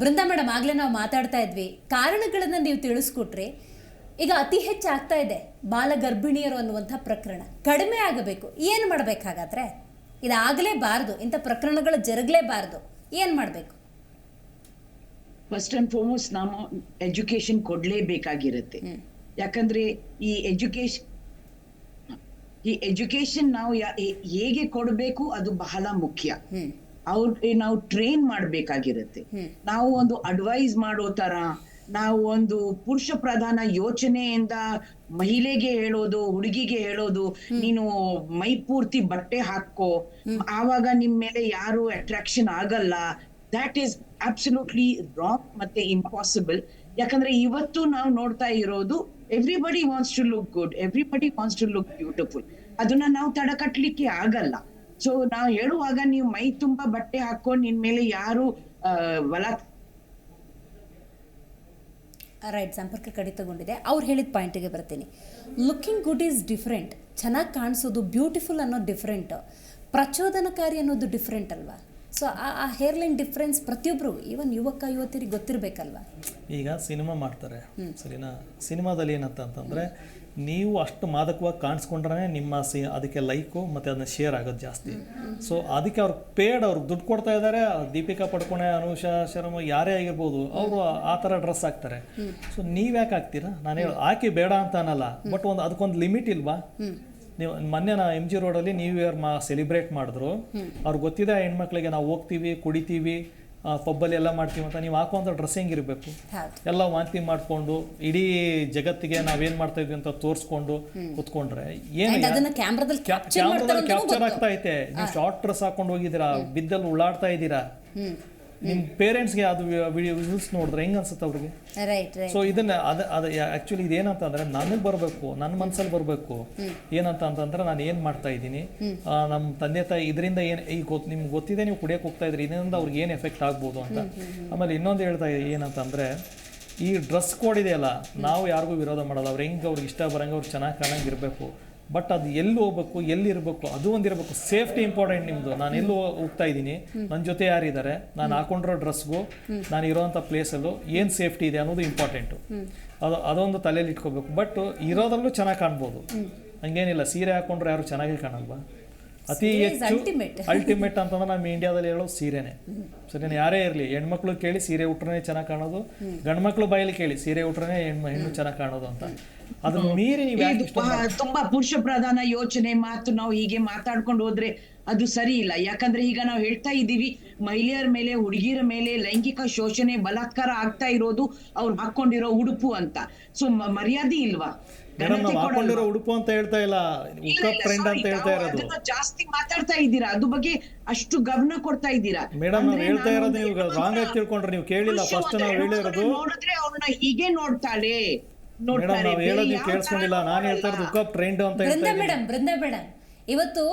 ಬೃಂದಾ ಮೇಡಮ್, ಆಗ್ಲೇ ನಾವು ಮಾತಾಡ್ತಾ ಇದ್ವಿ, ಕಾರಣಗಳನ್ನ ನೀವು ತಿಳಿಸ್ಕೊಟ್ರಿ. ಈಗ ಅತಿ ಹೆಚ್ಚು ಆಗ್ತಾ ಇದೆ ಬಾಲ ಗರ್ಭಿಣಿಯರು ಅನ್ನುವಂಥ ಪ್ರಕರಣ. ಕಡಿಮೆ ಆಗಬೇಕು, ಏನು ಮಾಡಬೇಕಾಗಾದ್ರೆ? ಇದಾಗಲೇಬಾರ್ದು, ಇಂಥ ಪ್ರಕರಣಗಳು ಜರುಗಲೇಬಾರ್ದು, ಏನು ಮಾಡಬೇಕು? ಫಸ್ಟ್ ಅಂಡ್ ಫಾರ್ಮೋಸ್ಟ್ ನಾವು ಎಜುಕೇಶನ್ ಕೊಡ್ಲೇಬೇಕಾಗಿರುತ್ತೆ. ಯಾಕಂದ್ರೆ ಈ ಎಜುಕೇಶನ್ ನಾವು ಹೇಗೆ ಕೊಡಬೇಕು ಅದು ಬಹಳ ಮುಖ್ಯ. ಅವ್ರಿಗೆ ನಾವು ಟ್ರೈನ್ ಮಾಡ್ಬೇಕಾಗಿರುತ್ತೆ. ನಾವು ಒಂದು ಅಡ್ವೈಸ್ ಮಾಡೋ ತರ, ನಾವು ಒಂದು ಪುರುಷ ಪ್ರಧಾನ ಯೋಚನೆಯಿಂದ ಮಹಿಳೆಗೆ ಹೇಳೋದು, ಹುಡುಗಿಗೆ ಹೇಳೋದು, ನೀನು ಮೈ ಪೂರ್ತಿ ಬಟ್ಟೆ ಹಾಕೋ, ಆವಾಗ ನಿಮ್ ಮೇಲೆ ಯಾರು ಅಟ್ರಾಕ್ಷನ್ ಆಗಲ್ಲ. ದ್ಯಾಟ್ ಈಸ್ ಅಬ್ಸಲ್ಯೂಟ್ಲಿ ರಾಂಗ್ ಮತ್ತೆ ಇಂಪಾಸಿಬಲ್. ಯಾಕಂದ್ರೆ ಇವತ್ತು ನಾವು ನೋಡ್ತಾ ಇರೋದು everybody wants to look good, everybody wants to look beautiful. ಅದನ್ನ ನಾವು ತಡೆಗಟ್ಟಲಿಕ್ಕೆ ಆಗಲ್ಲ. ಸೊ ನಾವು ಹೇಳುವಾಗ ನೀವು ಮೈ ತುಂಬಾ ಬಟ್ಟೆ ಹಾಕೊಂಡು ನಿನ್ ಮೇಲೆ ಯಾರು ರೈಟ್, ಸಂಪರ್ಕ ಕಡಿತಗೊಂಡಿದೆ. ಅವ್ರು ಹೇಳಿದ ಪಾಯಿಂಟಿಗೆ ಬರ್ತೀನಿ. Looking good is different. ಚೆನ್ನಾಗಿ ಕಾಣಿಸೋದು, ಬ್ಯೂಟಿಫುಲ್ ಅನ್ನೋದು ಡಿಫ್ರೆಂಟ್, ಪ್ರಚೋದನಕಾರಿ ಅನ್ನೋದು ಡಿಫ್ರೆಂಟ್ ಅಲ್ವಾ? ಸೊ ಆ ಹೇರ್ಲೈನ್ ಡಿಫ್ರೆನ್ಸ್ ಪ್ರತಿಯೊಬ್ಬರು, ಈವನ್ ಯುವಕ ಯುವತಿಯರಿಗೆ ಗೊತ್ತಿರಬೇಕಲ್ವಾ? ಈಗ ಸಿನಿಮಾ ಮಾಡ್ತಾರೆ, ಸರಿನಾ? ಸಿನಿಮಾದಲ್ಲಿ ಏನಂತ ಅಂತಂದರೆ ನೀವು ಅಷ್ಟು ಮಾದಕವಾಗಿ ಕಾಣಿಸ್ಕೊಂಡ್ರೆ ನಿಮ್ಮ ಅದಕ್ಕೆ ಲೈಕು ಮತ್ತು ಅದನ್ನ ಶೇರ್ ಆಗೋದು ಜಾಸ್ತಿ. ಸೊ ಅದಕ್ಕೆ ಅವ್ರು ಅವ್ರಿಗೆ ದುಡ್ಡು ಕೊಡ್ತಾ ಇದ್ದಾರೆ. ದೀಪಿಕಾ ಪಡುಕೋಣೆ, ಅನುಷಾ ಶರ್ಮಾ ಯಾರೇ ಆಗಿರ್ಬೋದು, ಅವರು ಆ ಥರ ಡ್ರೆಸ್ ಹಾಕ್ತಾರೆ. ಸೊ ನೀವು ಯಾಕೆ ಹಾಕ್ತೀರಾ? ನಾನು ಹಾಕಿ ಬೇಡ ಅಂತ ಅನ್ನಲ್ಲ, ಬಟ್ ಅದಕ್ಕೊಂದು ಲಿಮಿಟ್ ಇಲ್ವಾ? ನೀವು ಮೊನ್ನೆ MG ರೋಡಲ್ಲಿ ನ್ಯೂ ಇಯರ್ ಸೆಲಿಬ್ರೇಟ್ ಮಾಡಿದ್ರು. ಅವ್ರಿಗೆ ಗೊತ್ತಿದೆ ಹೆಣ್ಮಕ್ಳಿಗೆ ನಾವು ಹೋಗ್ತೀವಿ, ಕುಡಿತೀವಿ, ಪಬ್ಬಲ್ಲಿ ಎಲ್ಲ ಮಾಡ್ತೀವಿ ಅಂತ. ನೀವು ಹಾಕುವಂಥ ಡ್ರೆಸ್ ಹೆಂಗಿರಬೇಕು? ಎಲ್ಲ ವಾಂತಿ ಮಾಡಿಕೊಂಡು ಇಡೀ ಜಗತ್ತಿಗೆ ನಾವೇನು ಮಾಡ್ತಾ ಇದ್ವಿ ಅಂತ ತೋರಿಸ್ಕೊಂಡು ಕುತ್ಕೊಂಡ್ರೆ ಏನು ಕ್ಯಾಪ್ಚರ್ ಆಗ್ತಾ ಐತೆ. ನೀವು ಶಾರ್ಟ್ ಡ್ರೆಸ್ ಹಾಕೊಂಡು ಹೋಗಿದ್ದೀರಾ, ಬಿದ್ದಲ್ಲಿ ಉಳ್ಳಾಡ್ತಾ ಇದ್ದೀರಾ, ನಿಮ್ಮ ಪೇರೆಂಟ್ಸ್ಗೆ ಅದು ವಿಜುವಲ್ಸ್ ನೋಡಿದ್ರೆ ಹೆಂಗೆ ಅನ್ಸುತ್ತೆ ಅವ್ರಿಗೆ? ಸೊ ಇದನ್ನ ಅದು ಆ್ಯಕ್ಚುಲಿ ಇದೇನಂತಂದ್ರೆ ನನಗೆ ಬರಬೇಕು, ನನ್ನ ಮನಸ್ಸಲ್ಲಿ ಬರಬೇಕು. ಏನಂತ ಅಂತಂದ್ರೆ ನಾನು ಏನು ಮಾಡ್ತಾ ಇದ್ದೀನಿ, ನಮ್ಮ ತಂದೆ ತಾಯಿ ಇದರಿಂದ ಏನು ಈಗ ನಿಮ್ಗೆ ಗೊತ್ತಿದೆ, ನೀವು ಕುಡಿಯೋಕೆ ಹೋಗ್ತಾ ಇದ್ರಿ, ಇದರಿಂದ ಅವ್ರಿಗೆ ಏನು ಎಫೆಕ್ಟ್ ಆಗ್ಬೋದು ಅಂತ. ಆಮೇಲೆ ಇನ್ನೊಂದು ಹೇಳ್ತಾ ಏನಂತಂದರೆ, ಈ ಡ್ರೆಸ್ ಕೋಡ್ ಇದೆಯಲ್ಲ, ನಾವು ಯಾರಿಗೂ ವಿರೋಧ ಮಾಡಲ್ಲ. ಅವ್ರು ಹೆಂಗೆ ಅವ್ರಿಗೆ ಇಷ್ಟ ಬರಂಗೆ ಅವ್ರು ಚೆನ್ನಾಗಿ ಕಾಣಂಗೆ ಇರಬೇಕು. ಬಟ್ ಅದು ಎಲ್ಲಿ ಹೋಗ್ಬೇಕು, ಎಲ್ಲಿರಬೇಕು, ಅದು ಒಂದಿರಬೇಕು. ಸೇಫ್ಟಿ ಇಂಪಾರ್ಟೆಂಟ್ ನಿಮ್ಮದು. ನಾನು ಎಲ್ಲೂ ಹೋಗ್ತಾ ಇದ್ದೀನಿ, ನನ್ನ ಜೊತೆ ಯಾರಿದ್ದಾರೆ, ನಾನು ಹಾಕೊಂಡಿರೋ ಡ್ರೆಸ್ಗೂ ನಾನು ಇರೋವಂಥ ಪ್ಲೇಸಲ್ಲೂ ಏನು ಸೇಫ್ಟಿ ಇದೆ ಅನ್ನೋದು ಇಂಪಾರ್ಟೆಂಟು. ಅದೊಂದು ತಲೆಯಲ್ಲಿ ಇಟ್ಕೋಬೇಕು. ಬಟ್ ಇರೋದ್ರಲ್ಲೂ ಚೆನ್ನಾಗಿ ಕಾಣ್ಬೋದು, ಹಂಗೇನಿಲ್ಲ. ಸೀರೆ ಹಾಕೊಂಡ್ರೆ ಯಾರು ಚೆನ್ನಾಗಿ ಕಾಣಲ್ವಾ? ಅತಿ ಹೆಚ್ಚು ಅಲ್ಟಿಮೇಟ್ ಅಂತಂದ್ರೆ ನಮ್ಮ ಇಂಡಿಯಾದಲ್ಲಿ ಹೇಳೋದು ಸೀರೆನೇ. ಸರಿನಾ? ಯಾರೇ ಇರಲಿ, ಹೆಣ್ಮಕ್ಳು ಕೇಳಿ ಸೀರೆ ಉಟ್ರೇ ಚೆನ್ನಾಗಿ ಕಾಣೋದು, ಗಂಡ್ಮಕ್ಳು ಬಾಯಲ್ಲಿ ಕೇಳಿ ಸೀರೆ ಉಟ್ರೇ ಹೆಣ್ಣು ಚೆನ್ನಾಗಿ ಕಾಣೋದು ಅಂತ. ಅದನ್ನ ಮೀರಿ ನೀವು ತುಂಬಾ ಪುರುಷ ಪ್ರಧಾನ ಯೋಚನೆ ಮಾತು ನಾವು ಹೀಗೆ ಮಾತಾಡ್ಕೊಂಡು ಹೋದ್ರೆ ಅದು ಸರಿ ಇಲ್ಲ. ಯಾಕಂದ್ರೆ ಈಗ ನಾವು ಹೇಳ್ತಾ ಇದ್ದೀವಿ ಮಹಿಳೆಯರ ಮೇಲೆ, ಹುಡುಗಿಯರ ಮೇಲೆ ಲೈಂಗಿಕ ಶೋಷಣೆ, ಬಲಾತ್ಕಾರ ಆಗ್ತಾ ಇರೋದು ಅವ್ರು ಹಾಕೊಂಡಿರೋ ಉಡುಪು ಅಂತ. ಸೊ ಮರ್ಯಾದೆ ಇಲ್ವಾ? ನಾವು ಹಾಕೊಂಡಿರೋ ಉಡುಪು ಅಂತ ಹೇಳ್ತಾ ಇಲ್ಲ, ಟ್ರೆಂಡ್ ಅಂತ ಹೇಳ್ತಾ ಇರೋದು. ಜಾಸ್ತಿ ಮಾತಾಡ್ತಾ ಇದ್ದೀರಾ, ಅದ್ರ ಬಗ್ಗೆ ಅಷ್ಟು ಗಮನ ಕೊಡ್ತಾ ಇದ್ದೀರಾ. ಮೇಡಮ್ ನಾವು ಹೇಳ್ತಾ ಇರೋದು ನೀವು ರಾಂಗ್ ಆಗಿ ತಿಳ್ಕೊಂಡ್ರೆ, ನೀವು ಕೇಳಿಲ್ಲ. ಫಸ್ಟ್ ನಾವು ಹೇಳಿರೋದು ನೋಡಿದ್ರೆ ಅವ್ರನ್ನ ಹೀಗೆ ನೋಡ್ತಾಳೆ. ಮೇಡಮ್ ನಾವು ಹೇಳೋದು ನೀವು ಕೇಳಿಸ್ಕೊಂಡಿಲ್ಲ. ನಾನು ಹೇಳ್ತಾ ಇರೋದು ಹುಕ್ ಟ್ರೆಂಡ್ ಅಂತ ಹೇಳ್ತಾ ಇದ್ದೀನಿ. ಬೃಂದಾ ಮೇಡಮ್, ಇವತ್ತು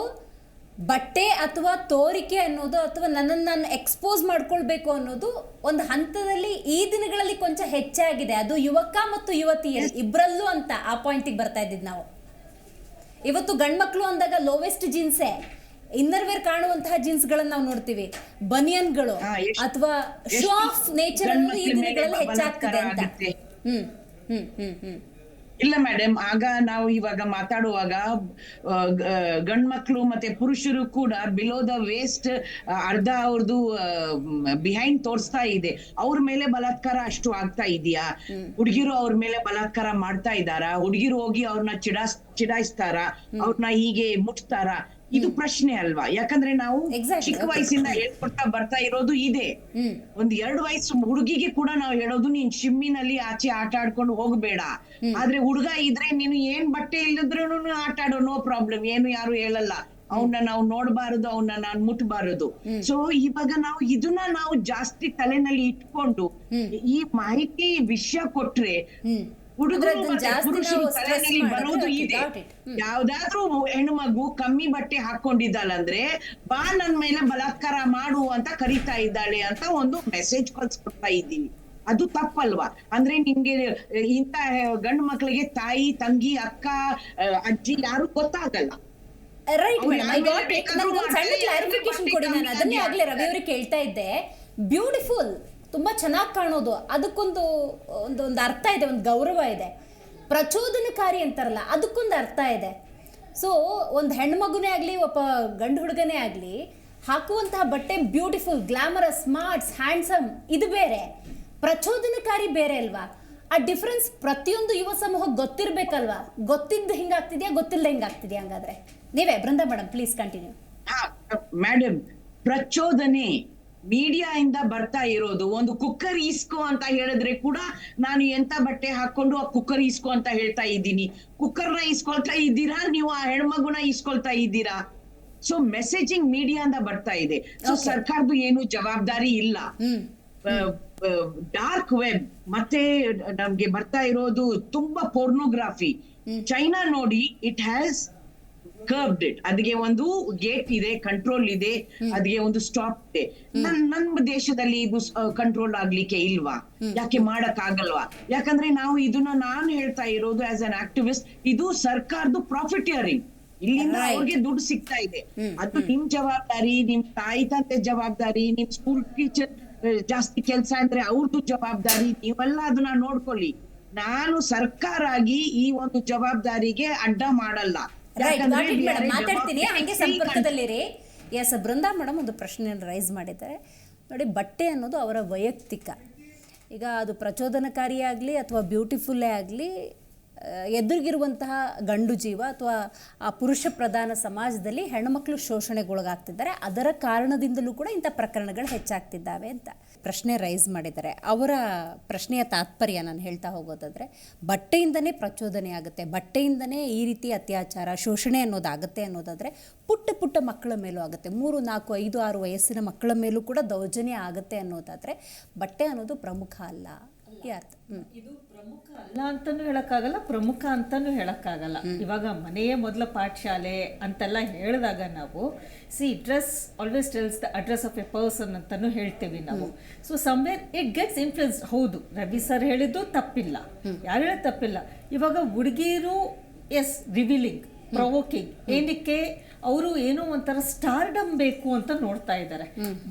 ಬಟ್ಟೆ ಅಥವಾ ತೋರಿಕೆ ಅನ್ನೋದು ಅಥವಾ ನನ್ನನ್ನು ನಾನು ಎಕ್ಸ್ಪೋಸ್ ಮಾಡ್ಕೊಳ್ಬೇಕು ಅನ್ನೋದು ಒಂದು ಹಂತದಲ್ಲಿ ಈ ದಿನಗಳಲ್ಲಿ ಕೊಂಚ ಹೆಚ್ಚಾಗಿದೆ. ಅದು ಯುವಕ ಮತ್ತು ಯುವತಿಯರು ಇಬ್ಬರಲ್ಲೂ ಅಂತ ಆ ಪಾಯಿಂಟಿಗೆ ಬರ್ತಾ ಇದ್ದಿದ್ದು ನಾವು. ಇವತ್ತು ಗಂಡ್ಮಕ್ಳು ಅಂದಾಗ ಲೋವೆಸ್ಟ್ ಜೀನ್ಸೇ, ಇನ್ನರ್ ವೇರ್ ಕಾಣುವಂತಹ ಜೀನ್ಸ್ಗಳನ್ನ ನಾವು ನೋಡ್ತೀವಿ, ಬನಿಯನ್ಗಳು ಅಥವಾ ಶೋ ಆಫ್ ನೇಚರ್ ಅನ್ನೋದು ಈ ದಿನಗಳಲ್ಲಿ ಹೆಚ್ಚಾಗ್ತಿದೆ ಅಂತ. ಇಲ್ಲ ಮೇಡಮ್, ಆಗ ನಾವು ಇವಾಗ ಮಾತಾಡುವಾಗ ಗಂಡ್ಮಕ್ಳು ಮತ್ತೆ ಪುರುಷರು ಕೂಡ ಬಿಲೋ ದ ವೇಸ್ಟ್ ಅರ್ಧ ಅವ್ರದ್ದು ಬಿಹೈಂಡ್ ತೋರಿಸ್ತಾ ಇದೆ. ಅವ್ರ ಮೇಲೆ ಬಲಾತ್ಕಾರ ಅಷ್ಟು ಆಗ್ತಾ ಇದೆಯಾ? ಹುಡುಗಿರು ಅವ್ರ ಮೇಲೆ ಬಲಾತ್ಕಾರ ಮಾಡ್ತಾ ಇದ್ದಾರಾ? ಹುಡುಗಿರು ಹೋಗಿ ಅವ್ರನ್ನ ಚಿಡಾಯಿಸ್ತಾರ, ಅವ್ರನ್ನ ಹೀಗೆ ಮುಟ್ತಾರ? ಇದು ಪ್ರಶ್ನೆ ಅಲ್ವಾ? ಯಾಕಂದ್ರೆ ನಾವು ಚಿಕ್ಕ ವಯಸ್ಸಿಂದ ಹೇಳ್ಕೊಡ್ತಾ ಬರ್ತಾ ಇರೋದು ಇದೆ. ಒಂದ್ 2 ವಯಸ್ಸು ಹುಡುಗಿಗೆ ಕೂಡ ನಾವು ಹೇಳೋದು, ನೀನ್ ಶಿಮ್ಮಿನಲ್ಲಿ ಆಚೆ ಆಟ ಆಡ್ಕೊಂಡು ಹೋಗ್ಬೇಡ. ಆದ್ರೆ ಹುಡುಗ ಇದ್ರೆ ನೀನು ಏನ್ ಬಟ್ಟೆ ಇಲ್ಲದ್ರೂ ಆಟ ಆಡೋ, ನೋ ಪ್ರಾಬ್ಲಮ್, ಏನು ಯಾರು ಹೇಳಲ್ಲ. ಅವನ್ನ ನಾವು ನೋಡ್ಬಾರದು, ಅವನ್ನ ನಾನು ಮುಟ್ಬಾರದು. ಸೊ ಇವಾಗ ನಾವು ಇದನ್ನ ನಾವು ಜಾಸ್ತಿ ತಲೆನಲ್ಲಿ ಇಟ್ಕೊಂಡು ಈ ಮಾಹಿತಿ ವಿಷಯ ಕೊಟ್ರೆ ಹುಡುಗರು ಪುರುಷರು ತಲೆನಲ್ಲಿ ಬರೋದು ಇದೆ. ಯಾವ್ದಾದ್ರೂ ಹೆಣ್ಣು ಮಗು ಕಮ್ಮಿ ಬಟ್ಟೆ ಹಾಕೊಂಡಿದ್ದಾಳಂದ್ರೆ ಬಾ ನನ್ ಮೇಲೆ ಬಲಾತ್ಕಾರ ಮಾಡು ಅಂತ ಕರೀತಾ ಇದ್ದಾಳೆ ಅಂತ ಒಂದು ಮೆಸೇಜ್ ಕಳ್ಸ್ಕೊಡ್ತಾ ಇದ್ದೀವಿ. ಅದು ತಪ್ಪಲ್ವಾ? ಅಂದ್ರೆ ನಿಮ್ಗೆ ಇಂತ ಗಂಡು ಮಕ್ಳಿಗೆ ತಾಯಿ, ತಂಗಿ, ಅಕ್ಕ, ಅಜ್ಜಿ ಯಾರು ಗೊತ್ತಾಗಲ್ಲ. Right madam, I got it. ನನಗೊಂದು ಸಣ್ಣ ಕ್ಲಾರಿಫಿಕೇಶನ್ ಕೊಡಿ. ನಾನು ಅದನ್ನೇ ಆಗ್ಲೇ ರವಿ ಅವ್ರಿಗೆ ಕೇಳ್ತಾ ಇದ್ದೆ. ಬ್ಯೂಟಿಫುಲ್, ತುಂಬಾ ಚೆನ್ನಾಗಿ ಕಾಣೋದು, ಅದಕ್ಕೊಂದು ಒಂದು ಅರ್ಥ ಇದೆ, ಒಂದು ಗೌರವ ಇದೆ. ಪ್ರಚೋದನಕಾರಿ ಅಂತಾರಲ್ಲ, ಅದಕ್ಕೊಂದು ಅರ್ಥ ಇದೆ. ಸೊ ಒಂದು ಹೆಣ್ಮಗುನೇ ಆಗಲಿ, ಒಬ್ಬ ಗಂಡು ಹುಡುಗನೇ ಆಗಲಿ, ಹಾಕುವಂತಹ ಬಟ್ಟೆ ಬ್ಯೂಟಿಫುಲ್, ಗ್ಲಾಮರಸ್, ಸ್ಮಾರ್ಟ್ಸ್, ಹ್ಯಾಂಡ್ಸಮ್, ಇದು ಬೇರೆ, ಪ್ರಚೋದನಕಾರಿ ಬೇರೆ ಅಲ್ವಾ? ಆ ಡಿಫ್ರೆನ್ಸ್ ಪ್ರತಿಯೊಂದು ಯುವ ಸಮೂಹ ಗೊತ್ತಿರ್ಬೇಕಲ್ವಾ? ಗೊತ್ತಿದ್ದು ಹಿಂಗಾಗ್ತಿದ್ಯಾ, ಗೊತ್ತಿಲ್ಲದೆ ಹಿಂಗಾಗ್ತಿದ್ಯಾ? ಹಂಗಾದ್ರೆ ನೀವೇ Brinda madam, please continue. Madam, ಪ್ರಚೋದನೆ ಮೀಡಿಯಾ ಇಂದ ಬರ್ತಾ ಇರೋದು. ಒಂದು ಕುಕ್ಕರ್ ಈಸ್ಕೋ ಅಂತ ಹೇಳಿದ್ರೆ ಕೂಡ ನಾನು ಎಂತ ಬಟ್ಟೆ ಹಾಕೊಂಡು ಆ ಕುಕ್ಕರ್ ಈಸ್ಕೋ ಅಂತ ಹೇಳ್ತಾ ಇದ್ದೀನಿ. ಕುಕ್ಕರ್ನ ಈಸ್ಕೊಳ್ತಾ ಇದ್ದೀರಾ ನೀವು? ಆ ಹೆಣ್ಮಗುನ ಈಸ್ಕೊಳ್ತಾ ಇದ್ದೀರಾ? ಸೊ ಮೆಸೇಜಿಂಗ್ ಮೀಡಿಯಾ ಇಂದ ಬರ್ತಾ ಇದೆ. ಸೊ ಸರ್ಕಾರದ್ದು ಏನು ಜವಾಬ್ದಾರಿ ಇಲ್ಲ. ಡಾರ್ಕ್ ವೆಬ್ ಮತ್ತೆ ನಮ್ಗೆ ಬರ್ತಾ ಇರೋದು ತುಂಬಾ ಪೋರ್ನೋಗ್ರಾಫಿ. ಚೈನಾ ನೋಡಿ, ಇಟ್ ಹ್ಯಾಸ್ ಕರ್ಬ್ಡ್ ಇಟ್. ಅದಕ್ಕೆ ಒಂದು ಗೇಟ್ ಇದೆ, ಕಂಟ್ರೋಲ್ ಇದೆ, ಅದಕ್ಕೆ ಒಂದು ಸ್ಟಾಪ್ ಇದೆ. ನಮ್ಮ ದೇಶದಲ್ಲಿ ಇದು ಕಂಟ್ರೋಲ್ ಆಗ್ಲಿಕ್ಕೆ ಇಲ್ವಾ? ಯಾಕೆ ಮಾಡಕ್ ಆಗಲ್ವಾ? ಯಾಕಂದ್ರೆ ನಾವು ಇದನ್ನ, ನಾನು ಹೇಳ್ತಾ ಇರೋದು ಆಸ್ ಅನ್ ಆಕ್ಟಿವಿಸ್ಟ್, ಇದು ಸರ್ಕಾರದ ಪ್ರಾಫಿಟಿಯರಿಂಗ್. ಇಲ್ಲಿಂದ ಅವ್ರಿಗೆ ದುಡ್ಡು ಸಿಗ್ತಾ ಇದೆ. ಅದು ನಿಮ್ ಜವಾಬ್ದಾರಿ, ನಿಮ್ ತಾಯಿ ತಂದೆ ಜವಾಬ್ದಾರಿ, ನಿಮ್ ಸ್ಕೂಲ್ ಟೀಚರ್ ಜಾಸ್ತಿ ಕೆಲ್ಸ ಅಂದ್ರೆ ಅವ್ರದ್ದು ಜವಾಬ್ದಾರಿ. ನೀವೆಲ್ಲ ಅದನ್ನ ನೋಡ್ಕೊಳ್ಳಿ. ನಾನು ಸರ್ಕಾರ ಆಗಿ ಈ ಒಂದು ಜವಾಬ್ದಾರಿಗೆ ಅಡ್ಡ ಮಾಡಲ್ಲ. ಮಾತಾಡ್ತೀನಿ, ಹಂಗೆ ಸಂಪರ್ಕದಲ್ಲಿರಿ. ಎಸ್, ಬೃಂದಾ ಮೇಡಮ್ ಒಂದು ಪ್ರಶ್ನೆಯನ್ನು ರೈಸ್ ಮಾಡಿದ್ದಾರೆ ನೋಡಿ. ಬಟ್ಟೆ ಅನ್ನೋದು ಅವರ ವೈಯಕ್ತಿಕ, ಈಗ ಅದು ಪ್ರಚೋದನಕಾರಿಯಾಗಲಿ ಅಥವಾ ಬ್ಯೂಟಿಫುಲ್ಲೇ ಆಗಲಿ, ಎದುರಿಗಿರುವಂತಹ ಗಂಡು ಜೀವ ಅಥವಾ ಆ ಪುರುಷ ಪ್ರಧಾನ ಸಮಾಜದಲ್ಲಿ ಹೆಣ್ಣುಮಕ್ಕಳು ಶೋಷಣೆಗೊಳಗಾಗ್ತಿದ್ದಾರೆ. ಅದರ ಕಾರಣದಿಂದಲೂ ಕೂಡ ಇಂಥ ಪ್ರಕರಣಗಳು ಹೆಚ್ಚಾಗ್ತಿದ್ದಾವೆ ಅಂತ ಪ್ರಶ್ನೆ ರೈಸ್ ಮಾಡಿದ್ದಾರೆ. ಅವರ ಪ್ರಶ್ನೆಯ ತಾತ್ಪರ್ಯ ನಾನು ಹೇಳ್ತಾ ಹೋಗೋದಾದರೆ, ಬಟ್ಟೆಯಿಂದನೇ ಪ್ರಚೋದನೆ ಆಗುತ್ತೆ, ಬಟ್ಟೆಯಿಂದನೇ ಈ ರೀತಿ ಅತ್ಯಾಚಾರ, ಶೋಷಣೆ ಅನ್ನೋದಾಗುತ್ತೆ ಅನ್ನೋದಾದರೆ ಪುಟ್ಟ ಪುಟ್ಟ ಮಕ್ಕಳ ಮೇಲೂ ಆಗುತ್ತೆ. 3, 4, 5, 6 ವಯಸ್ಸಿನ ಮಕ್ಕಳ ಮೇಲೂ ಕೂಡ ದೌರ್ಜನ್ಯ ಆಗುತ್ತೆ ಅನ್ನೋದಾದರೆ ಬಟ್ಟೆ ಅನ್ನೋದು ಪ್ರಮುಖ ಅಲ್ಲ. ಈ ಅರ್ಥ. ಇದು ಪ್ರಮುಖ ಅಲ್ಲ ಅಂತಾನೂ ಹೇಳಕ್ಕಾಗಲ್ಲ, ಪ್ರಮುಖ ಅಂತಾನೂ ಹೇಳಕ್ಕಾಗಲ್ಲ. ಇವಾಗ ಮನೆಯೇ ಮೊದಲ ಪಾಠಶಾಲೆ ಅಂತೆಲ್ಲ ಹೇಳಿದಾಗ ನಾವು dress always tells the address of A person ಅಂತಾನೂ ಹೇಳ್ತೀವಿ ನಾವು. So somewhere it gets influence. ಹೌದು, ರವಿ ಸರ್ ಹೇಳಿದ್ದು ತಪ್ಪಿಲ್ಲ, ಯಾರು ಹೇಳೋದು ತಪ್ಪಿಲ್ಲ. ಇವಾಗ ಹುಡುಗಿರು ಎಸ್ ರಿವೀಲಿಂಗ್, ಪ್ರೊವೋಕಿಂಗ್, ಏನಕ್ಕೆ ಅವರು ಏನೋ ಒಂಥರ ಸ್ಟಾರ್ಡಮ್ ಬೇಕು ಅಂತ ನೋಡ್ತಾ ಇದ್ದಾರೆ.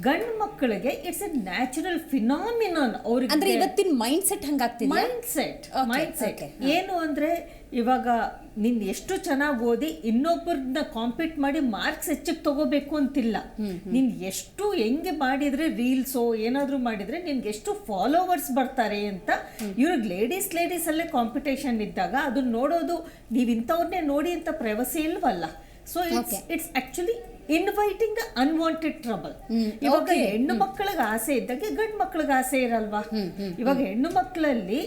ಗಂಡು ಮಕ್ಕಳಿಗೆ ಇಟ್ಸ್ ಎ ನ್ಯಾಚುರಲ್ ಫಿನಾಮಿನಾನ್. ಅವ್ರಿಗೆ ಅಂದ್ರೆ ಇವತ್ತಿನ ಮೈಂಡ್ ಸೆಟ್ ಹಂಗಾಗ್ತಿದೆ. ಮೈಂಡ್ ಸೆಟ್ ಏನು ಅಂದ್ರೆ ಇವಾಗ ನೀನ್ ಎಷ್ಟು ಚೆನ್ನಾಗಿ ಓದಿ ಇನ್ನೊಬ್ಬರನ್ನ ಕಾಂಪೀಟ್ ಮಾಡಿ ಮಾರ್ಕ್ಸ್ ಹೆಚ್ಚಿಗೆ ತಗೋಬೇಕು ಅಂತಿಲ್ಲ. ನೀನ್ ಎಷ್ಟು ಹೆಂಗೆ ಮಾಡಿದ್ರೆ ರೀಲ್ಸೋ ಏನಾದ್ರು ಮಾಡಿದ್ರೆ ನಿನ್ಗೆ ಎಷ್ಟು ಫಾಲೋವರ್ಸ್ ಬರ್ತಾರೆ ಅಂತ ಇವ್ರಿಗೆ ಲೇಡೀಸ್ ಅಲ್ಲೇ ಕಾಂಪಿಟೇಷನ್ ಇದ್ದಾಗ ಅದನ್ನ ನೋಡೋದು ನೀವ್ ಇಂಥವ್ರನ್ನೇ ನೋಡಿ ಅಂತ ಪ್ರೈವಸಿ ಇಲ್ವಲ್ಲ. So it's actually inviting the unwanted trouble. ಇವಾಗ ಹೆಣ್ಣು ಮಕ್ಕಳಿಗೆ ಆಸೆ ಇದ್ದಾಗ ಗಂಡು ಮಕ್ಕಳಿಗೆ ಆಸೆ ಇರಲ್ವಾ? ಇವಾಗ ಹೆಣ್ಣು ಮಕ್ಕಳಲ್ಲಿ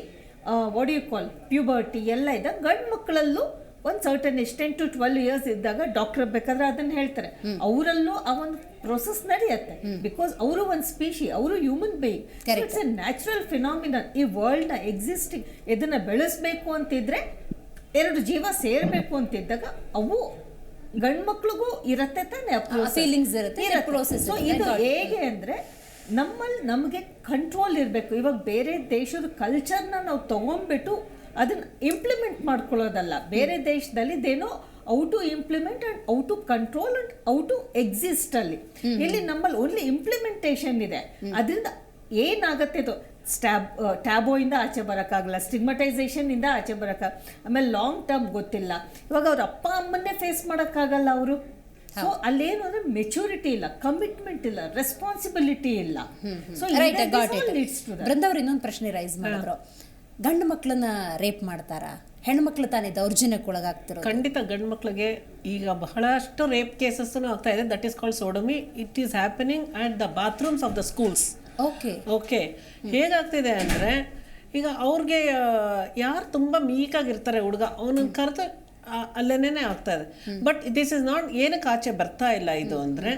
ವಾಟ್ ಯು ಕಾಲ್ ಪ್ಯೂಬರ್ಟಿ ಎಲ್ಲ ಇದ್ದಾಗ ಗಂಡು ಮಕ್ಕಳಲ್ಲೂ ಒಂದು ಸರ್ಟನ್ 10 to 12 years ಇದ್ದಾಗ ಡಾಕ್ಟರ್ ಬೇಕಾದ್ರೆ ಅದನ್ನ ಹೇಳ್ತಾರೆ. ಅವರಲ್ಲೂ ಆ ಒಂದು ಪ್ರೊಸೆಸ್ ನಡೆಯುತ್ತೆ. ಬಿಕಾಸ್ ಅವರು ಒಂದು ಸ್ಪೀಶಿ, ಅವರು human being. It's A natural phenomenon. ಈ ವರ್ಲ್ಡ್ನ ಎಕ್ಸಿಸ್ಟಿಂಗ್ ಇದನ್ನ ಬೆಳೆಸ್ಬೇಕು ಅಂತಿದ್ರೆ, ಎರಡು ಜೀವ ಸೇರ್ಬೇಕು ಅಂತಿದ್ದಾಗ ಅವು ಗಂಡು ಮಕ್ಳಿಗೂ ಇರತ್ತೆ ತಾನೆ, ಫೀಲಿಂಗ್ಸ್ ಇರುತ್ತೆ. ಸೊ ಇದು ಹೇಗೆ ಅಂದ್ರೆ ನಮ್ಮಲ್ಲಿ ನಮಗೆ ಕಂಟ್ರೋಲ್ ಇರಬೇಕು. ಇವಾಗ ಬೇರೆ ದೇಶದ ಕಲ್ಚರ್ನ ನಾವು ತಗೊಂಡ್ಬಿಟ್ಟು ಅದನ್ನ ಇಂಪ್ಲಿಮೆಂಟ್ ಮಾಡ್ಕೊಳ್ಳೋದಲ್ಲ. ಬೇರೆ ದೇಶದಲ್ಲಿ ಇದೇನೋ how to implement and how to control and how to exist ಅಲ್ಲಿ. ಇಲ್ಲಿ ನಮ್ಮಲ್ಲಿ ಓನ್ಲಿ ಇಂಪ್ಲಿಮೆಂಟೇಷನ್ ಇದೆ. ಅದರಿಂದ ಏನಾಗತ್ತೆ ಇದು ಟ್ಯಾಬೋ ಇಂದ ಆಚೆ ಬರೋಕ್ಕಾಗಲ್ಲ, ಸ್ಟಿಗ್ಮಟೈಸೇಷನ್ ಇಂದ ಆಚೆ ಬರೋಕ್ಕಾಗಲ್ಲ, ಆಮೇಲೆ ಲಾಂಗ್ ಟರ್ಮ್ ಗೊತ್ತಿಲ್ಲ. ಇವಾಗ ಅವ್ರ ಅಪ್ಪ ಅಮ್ಮನ್ನೇ ಫೇಸ್ ಮಾಡೋಕ್ಕಾಗಲ್ಲ ಅವರು. ಸೊ ಅಲ್ಲೇನು ಅಂದ್ರೆ ಮೆಚೂರಿಟಿ ಇಲ್ಲ, ಕಮಿಟ್ಮೆಂಟ್ ಇಲ್ಲ, ರೆಸ್ಪಾನ್ಸಿಬಿಲಿಟಿ ಇಲ್ಲ. ಸೊ ಬೃಂದವ್ರು ಇನ್ನೊಂದು ಪ್ರಶ್ನೆ ರೈಸ್ ಮಾಡಿದ್ರು, ಗಂಡು ಮಕ್ಕಳನ್ನ ರೇಪ್ ಮಾಡ್ತಾರ, ಹೆಣ್ಮಕ್ಳು ತಾನೇ ದೌರ್ಜನ್ಯಕ್ಕೊಳಗಾಗ್ತಿರೋ? ಖಂಡಿತ ಗಂಡು ಮಕ್ಕಳಿಗೆ ಈಗ ಬಹಳಷ್ಟು ರೇಪ್ ಕೇಸಸ್ ಆಗ್ತಾ ಇದೆ. That is called sodomy. It is happening at the bathrooms of the schools. Okay, ಹೇಗಾಗ್ತಿದೆ ಅಂದರೆ ಈಗ ಅವ್ರಿಗೆ ಯಾರು ತುಂಬ ಮೀಕಾಗಿರ್ತಾರೆ ಹುಡುಗ, ಅವನನ್ನು ಕರೆದು ಅಲ್ಲೇನೇ ಆಗ್ತಾ ಇದೆ. ಬಟ್ ದಿಸ್ ಇಸ್ ನಾಟ್ ಏನಕ್ಕೆ ಆಚೆ ಬರ್ತಾ ಇಲ್ಲ ಇದು ಅಂದರೆ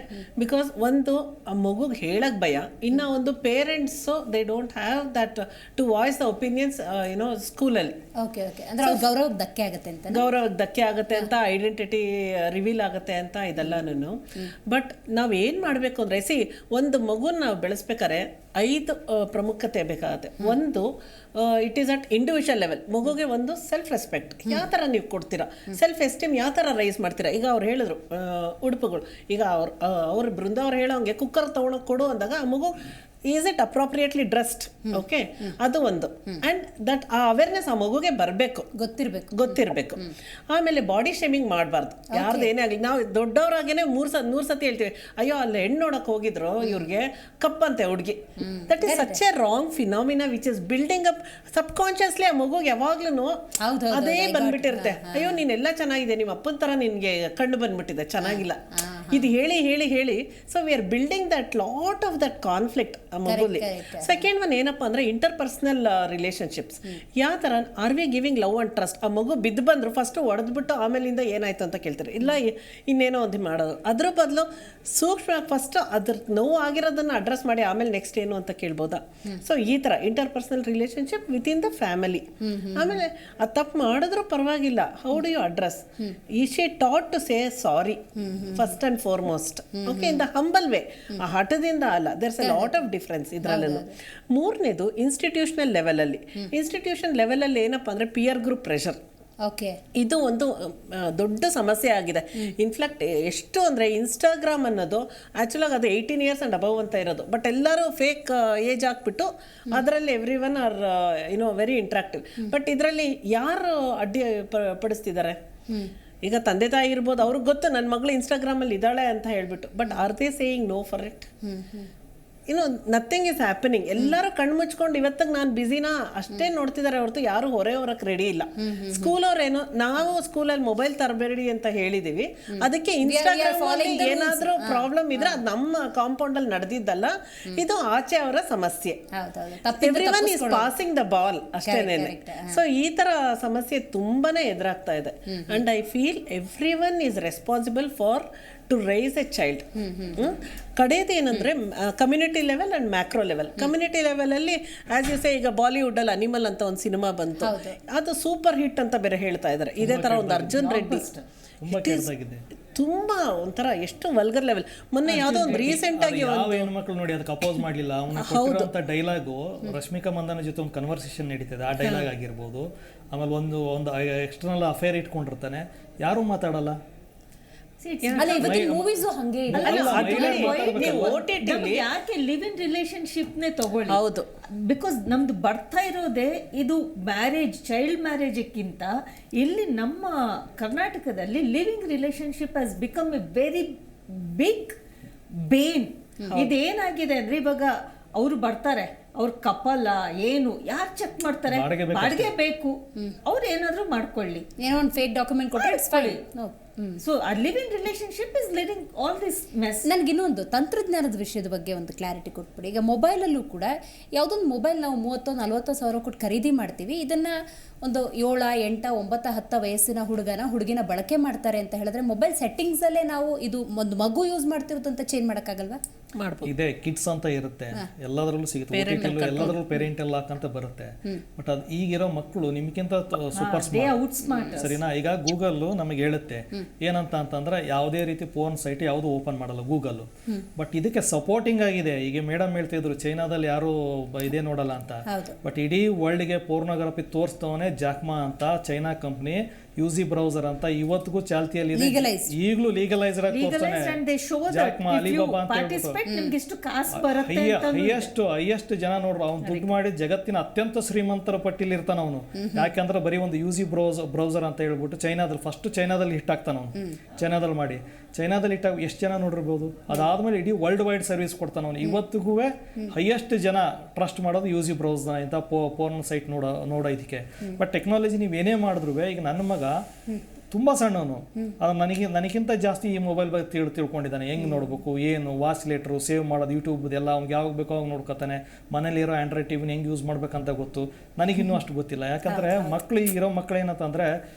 ಬಿಕಾಸ್ ಒಂದು ಆ ಮಗುಗೆ ಹೇಳಕ್ಕೆ ಭಯ, ಇನ್ನು ಒಂದು parents they don't have that to voice the opinions you know ಸ್ಕೂಲಲ್ಲಿ. ಗೌರವಕ್ಕೆ ಧಕ್ಕೆ ಆಗುತ್ತೆ ಅಂತ, ಗೌರವಕ್ಕೆ ಧಕ್ಕೆ ಆಗುತ್ತೆ ಅಂತ, ಐಡೆಂಟಿಟಿ ರಿವೀಲ್ ಆಗುತ್ತೆ ಅಂತ ಇದೆಲ್ಲನೂ. ಬಟ್ ನಾವು ಏನು ಮಾಡಬೇಕು ಅಂದರೆ ಒಂದು ಮಗುನ ನಾವು ಬೆಳೆಸ್ಬೇಕಾದ್ರೆ 5 ಪ್ರಮುಖತೆ ಬೇಕಾಗುತ್ತೆ. ಒಂದು it is at individual level. ಮಗುಗೆ ಒಂದು ಸೆಲ್ಫ್ ರೆಸ್ಪೆಕ್ಟ್ ಯಾವ ಥರ ನೀವು ಕೊಡ್ತೀರಾ, ಸೆಲ್ಫ್ ಎಸ್ಟೀಮ್ ಯಾವ ಥರ ರೈಸ್ ಮಾಡ್ತೀರಾ. ಈಗ ಅವ್ರು ಹೇಳಿದ್ರು ಉಡುಪುಗಳು, ಈಗ ಅವ್ರ ಬೃಂದ ಅವ್ರು ಹೇಳೋಂಗೆ ಕುಕ್ಕರ್ ತೊಗೊಳಕ್ಕೆ ಕೊಡು ಅಂದಾಗ ಆ ಮಗು is it appropriately dressed? Okay, ಅದು ಒಂದು. ಆ್ಯಂಡ್ ದಟ್ ಆ ಅವೇರ್ನೆಸ್ ಆ ಮಗುಗೆ ಬರಬೇಕು, ಗೊತ್ತಿರಬೇಕು. ಆಮೇಲೆ ಬಾಡಿ ಶೇಮಿಂಗ್ ಮಾಡಬಾರ್ದು. ಯಾರ್ದು ಏನೇ ಆಗಲಿ, ನಾವು ದೊಡ್ಡವರಾಗೇನೆ 100 ಸತಿ ಹೇಳ್ತೀವಿ, ಅಯ್ಯೋ ಅಲ್ಲಿ ಹೆಣ್ಣು ನೋಡಕ್ಕೆ ಹೋಗಿದ್ರು ಇವ್ರಿಗೆ ಕಪ್ಪಂತೆ ಹುಡುಗಿ. That is such A wrong phenomena which is building up sub consciously. ಆ ಮಗುಗೆ ಯಾವಾಗ್ಲೂ ಅದೇ ಬಂದ್ಬಿಟ್ಟಿರುತ್ತೆ, ಅಯ್ಯೋ ನೀನೆಲ್ಲ ಚೆನ್ನಾಗಿದೆ, ನಿಮ್ಮ ಅಪ್ಪನ ಥರ ನಿನಗೆ ಕಣ್ಣು ಬಂದ್ಬಿಟ್ಟಿದೆ, ಚೆನ್ನಾಗಿಲ್ಲ. ಇದು ಹೇಳಿ ಹೇಳಿ ಹೇಳಿ so we are building that lot of that conflict ಆ ಮಗುಲಿ. ಸೆಕೆಂಡ್ ಒನ್ ಏನಪ್ಪ ಅಂದರೆ ಇಂಟರ್ಪರ್ಸನಲ್ ರಿಲೇಷನ್ಶಿಪ್ಸ್. ಯಾವ ಥರ are we giving love and trust? ಆ ಮಗು ಬಿದ್ದು ಬಂದರು ಫಸ್ಟು ಹೊಡೆದ್ಬಿಟ್ಟು ಆಮೇಲಿಂದ ಏನಾಯ್ತು ಅಂತ ಕೇಳ್ತಾರೆ, ಇಲ್ಲ ಇನ್ನೇನೋ ಒಂದು ಮಾಡೋದು. ಅದ್ರ ಬದಲು ಸೂಕ್ಷ್ಮ ಫಸ್ಟ್ ಅದ್ರ ನೋವು ಆಗಿರೋದನ್ನು ಅಡ್ರೆಸ್ ಮಾಡಿ ಆಮೇಲೆ ನೆಕ್ಸ್ಟ್ ಏನು ಅಂತ ಕೇಳ್ಬೋದಾ? ಸೊ ಈ ಥರ interpersonal relationship with in the family. ಆಮೇಲೆ ಅದು ತಪ್ಪು ಮಾಡಿದ್ರೂ ಪರವಾಗಿಲ್ಲ, ಹೌ ಡು ಯು ಅಡ್ರೆಸ್? ಈ she taught to say sorry first and foremost. Okay, in the humble way, ಆ ಹಠದಿಂದ ಅಲ್ಲ. There's a lot of difference ಇದರಲ್ಲೂ. ಮೂರನೇದು ಇನ್ಸ್ಟಿಟ್ಯೂಷನಲ್ ಲೆವೆಲಲ್ಲಿ. ಇನ್ಸ್ಟಿಟ್ಯೂಷನ್ ಲೆವೆಲಲ್ಲಿ ಏನಪ್ಪ ಅಂದರೆ ಪಿಯರ್ ಗ್ರೂಪ್ ಪ್ರೆಷರ್. ಓಕೆ, ಇದು ಒಂದು ದೊಡ್ಡ ಸಮಸ್ಯೆ ಆಗಿದೆ. ಇನ್ಫ್ಯಾಕ್ಟ್ ಎಷ್ಟು ಅಂದರೆ ಇನ್ಸ್ಟಾಗ್ರಾಮ್ ಅನ್ನೋದು ಆ್ಯಕ್ಚುಲಾಗಿ ಅದು 18 years ಆ್ಯಂಡ್ ಅಬವ್ ಅಂತ ಇರೋದು. ಬಟ್ ಎಲ್ಲರೂ ಫೇಕ್ ಏಜ್ ಹಾಕ್ಬಿಟ್ಟು ಅದರಲ್ಲಿ every one are very interactive. But ಇದರಲ್ಲಿ ಯಾರು ಅಡ್ಡಿ ಪಡಿಸ್ತಿದ್ದಾರೆ? ಈಗ ತಂದೆ ತಾಯಿ ಇರ್ಬೋದು, ಅವ್ರಿಗೆ ಗೊತ್ತು ನನ್ನ ಮಗಳು ಇನ್ಸ್ಟಾಗ್ರಾಮಲ್ಲಿ ಇದ್ದಾಳೆ ಅಂತ ಹೇಳ್ಬಿಟ್ಟು. But are they saying no for it? Nothing is happening. ಎಲ್ಲರೂ ಕಣ್ಣು ಮುಚ್ಕೊಂಡು ಇವತ್ತಿಗೆ ನಾನು ಬ್ಯುಸಿನಾ ಅಷ್ಟೇ ನೋಡ್ತಿದ್ದಾರೆ ಹೊರತು ಯಾರು ಹೊರಕ್ಕೆ ರೆಡಿ ಇಲ್ಲ. ಸ್ಕೂಲವ್ರೇನು, ನಾವು ಸ್ಕೂಲಲ್ಲಿ ಮೊಬೈಲ್ ತರಬೇಡಿ ಅಂತ ಹೇಳಿದೀವಿ, ಅದಕ್ಕೆ ಇನ್ಸ್ಟಾಗ್ರಾಮ್ ಏನಾದರೂ ಪ್ರಾಬ್ಲಮ್ ಇದ್ರೆ ಅದು ನಮ್ಮ ಕಾಂಪೌಂಡ್ ಅಲ್ಲಿ ನಡೆದಿದ್ದಲ್ಲ, ಇದು ಆಚೆ ಅವರ ಸಮಸ್ಯೆ. Everyone is passing the ball ಅಷ್ಟೇನೇನೆ. ಸೊ ಈ ತರ ಸಮಸ್ಯೆ ತುಂಬಾನೇ ಎದುರಾಗ್ತಾ ಇದೆ. And I feel everyone is responsible for to raise a child. ಕಡೆಯದು ಏನಂದರೆ community level and macro level. Community ಲೆವೆಲಲ್ಲಿ ಆ್ಯಸ್ ಯು ಸೇ, ಈಗ ಬಾಲಿವುಡಲ್ಲಿ ಅನಿಮಲ್ ಅಂತ ಒಂದು ಸಿನಿಮಾ ಬಂತು, ಅದು ಸೂಪರ್ ಹಿಟ್ ಅಂತ ಬೇರೆ ಹೇಳ್ತಾ ಇದ್ದಾರೆ. ಇದೇ ಥರ ಒಂದು ಅರ್ಜುನ್ ರೆಡ್ಡಿ ತುಂಬಾ ಒಂಥರ ಎಷ್ಟು ವಲ್ಗರ್ ಲೆವೆಲ್. ಮೊನ್ನೆ ಯಾವುದೋ ಒಂದು ರೀಸೆಂಟ್ ಆಗಿ ಯಾವ ಹೆಣ್ಮಕ್ಳು ನೋಡಿ ಅದಕ್ಕೆ ಅಪೋಸ್ ಮಾಡಲಿಲ್ಲ. ಅವ್ನ ಡೈಲಾಗು ರಶ್ಮಿಕಾ ಮಂದನ ಜೊತೆ ಒಂದು ಕನ್ವರ್ಸೇಷನ್ ನಡೀತದೆ, ಆ ಡೈಲಾಗ್ ಆಗಿರ್ಬೋದು. ಆಮೇಲೆ ಒಂದು ಎಕ್ಸ್ಟರ್ನಲ್ ಅಫೇರ್ ಇಟ್ಕೊಂಡಿರ್ತಾನೆ, ಯಾರೂ ಮಾತಾಡಲ್ಲ. ಯಾಕೆ ಲಿವ್ ಇನ್ ರಿಲೇಶನ್ಶಿಪ್ನೇ ತಗೊಳ್ಳಿ. ಹೌದು, ಬಿಕಾಸ್ ನಮ್ದು ಬರ್ತಾ ಇರೋದೇ ಇದು ಮ್ಯಾರೇಜ್, ಚೈಲ್ಡ್ ಮ್ಯಾರೇಜ್ಗಿಂತ ಇಲ್ಲಿ ನಮ್ಮ ಕರ್ನಾಟಕದಲ್ಲಿ living relationship has become a very big bane. ಇದೇನಾಗಿದೆ ಅಂದ್ರೆ ಇವಾಗ ಅವ್ರು ಬರ್ತಾರೆ, ಅವ್ರ ಕಪಲ ಏನು ಯಾರು ಚೆಕ್ ಮಾಡ್ತಾರೆ, ಬಾಡಿಗೆ ಬೇಕು, ಅವ್ರು ಏನಾದ್ರು ಮಾಡ್ಕೊಳ್ಳಿ, ಏನೋ ಒಂದು ಫೇಕ್ ಡಾಕ್ಯುಮೆಂಟ್ ಕೊಟ್ಟರೆ ಇಟ್ಸ್ ಫೈನ್. ಸೊ ಆ living relationship is living all this mess. ನನಗಿನ್ನೊಂದು ತಂತ್ರಜ್ಞಾನದ ವಿಷಯದ ಬಗ್ಗೆ ಒಂದು ಕ್ಲಾರಿಟಿ ಕೊಟ್ಬಿಡಿ. ಈಗ ಮೊಬೈಲಲ್ಲೂ ಕೂಡ ಯಾವುದೊಂದು ಮೊಬೈಲ್ ನಾವು 30-40 ಸಾವಿರ ಕೊಟ್ಟು ಖರೀದಿ ಮಾಡ್ತೀವಿ, ಇದನ್ನು ಒಂದು 7, 8, 9, 10 ವಯಸ್ಸಿನ ಹುಡುಗಿನ ಬಳಕೆ ಮಾಡ್ತಾರೆ ಅಂತ ಹೇಳಿದ್ರೆ ಮೊಬೈಲ್ ಸೆಟ್ಟಿಂಗ್ಸಲ್ಲೇ ನಾವು ಇದು ಒಂದು ಮಗು ಯೂಸ್ ಮಾಡ್ತಿರೋದು ಅಂತ ಚೇಂಜ್ ಮಾಡೋಕ್ಕಾಗಲ್ವಾ? ಇದೆ, ಕಿಡ್ಸ್ ಅಂತ ಇರುತ್ತೆ, ಎಲ್ಲದರಲ್ಲೂ ಸಿಗುತ್ತೆ, ಎಲ್ಲದರಲ್ಲೂ ಪೇರೆಂಟಲ್ ಲಾಕ್ ಅಂತ ಬರುತ್ತೆ. ಬಟ್ ಅದು ಈಗಿರೋ ಮಕ್ಕಳು ನಿಮ್ಗಿಂತ ಸೂಪರ್ ಸ್ಮಾರ್ಟ್, ಸರಿನಾ? ಈಗ ಗೂಗಲ್ ನಮಗೆ ಹೇಳುತ್ತೆ ಏನಂತ ಅಂತಂದ್ರೆ ಯಾವುದೇ ರೀತಿ ಫೋನ್ ಸೈಟ್ ಯಾವುದು ಓಪನ್ ಮಾಡಲ್ಲ ಗೂಗಲ್. ಬಟ್ ಇದಕ್ಕೆ ಸಪೋರ್ಟಿಂಗ್ ಆಗಿದೆ. ಈಗ ಮೇಡಮ್ ಹೇಳ್ತಿದ್ರು ಚೈನಾದಲ್ಲಿ ಯಾರು ಇದೇ ನೋಡಲ್ಲ ಅಂತ. ಬಟ್ ಇಡೀ ವರ್ಲ್ಡ್ಗೆ ಪೋರ್ನೋಗ್ರಫಿ ತೋರಿಸ್ತವನೇ ಜಾಕ್ಮಾ ಅಂತ ಚೈನಾ ಕಂಪ್ನಿ, ಯುಜಿ ಬ್ರೌಸರ್ ಅಂತ ಇವತ್ತಿಗೂ ಚಾಲ್ತಿಯಲ್ಲಿ ಈಗಲೂ ಲೀಗಲೈಸರ್ ಆಗಿ ಹೈಯೆಸ್ಟ್ ಜನ ನೋಡ್ರು. ಅವ್ನು ದುಡ್ಡು ಮಾಡಿ ಜಗತ್ತಿನ ಅತ್ಯಂತ ಶ್ರೀಮಂತರ ಪಟ್ಟಿಲಿ ಇರ್ತಾನ ಅವನು. ಯಾಕಂದ್ರೆ ಬರೀ ಒಂದು ಯುಜಿ ಬ್ರೌಸರ್ ಅಂತ ಹೇಳ್ಬಿಟ್ಟು ಚೈನಾದಲ್ಲಿ ಹಿಟ್ ಆಗ್ತಾನ ಅವನು. ಚೈನಾದಲ್ಲಿ ಮಾಡಿ ಚೈನಾದಲ್ಲಿ ಇಟ್ಟಾಗ ಎಷ್ಟು ಜನ ನೋಡಿರ್ಬೋದು. ಅದಾದ್ಮೇಲೆ ಇಡೀ ವರ್ಲ್ಡ್ ವೈಡ್ ಸರ್ವಿಸ್ ಕೊಡ್ತಾನೆ ಅವನು. ಇವತ್ತಿಗೂ ಹೈಯೆಸ್ಟ್ ಜನ ಟ್ರಸ್ಟ್ ಮಾಡೋದು ಯುಜಿ ಬ್ರೌಸರ್ ಇಂಥ ಪೋರ್ನ್ ಸೈಟ್ ನೋಡೋದಕ್ಕೆ. ಬಟ್ ಟೆಕ್ನಾಲಜಿ ನೀವೇನೇ ಮಾಡಿದ್ರು, ಈಗ ನನ್ನ ಮಗ ತುಂಬ ಸಣ್ಣವನು, ಅದು ನನಗಿಂತ ಜಾಸ್ತಿ ಈ ಮೊಬೈಲ್ ಬಗ್ಗೆ ತಿಳ್ಕೊಂಡಿದ್ದಾನೆ. ಹೆಂಗೆ ನೋಡ್ಬೇಕು, ಏನು ವಾಸಿಲೇಟ್ರು ಸೇವ್ ಮಾಡೋದು, ಯೂಟ್ಯೂಬ್ ಎಲ್ಲ ಅವ್ನಿಗೆ ಯಾವಾಗ ಬೇಕೋ ಅವಾಗ ನೋಡ್ಕೊತಾನೆ. ಮನೇಲಿರೋ ಆಂಡ್ರಾಯ್ಡ್ ಟಿವಿನ ಹೆಂಗೆ ಯೂಸ್ ಮಾಡ್ಬೇಕಂತ ಗೊತ್ತು, ನನಗಿನ್ನೂ ಅಷ್ಟು ಗೊತ್ತಿಲ್ಲ. ಯಾಕಂದರೆ ಇರೋ ಮಕ್ಕಳು ಏನಂತಂದರೆ,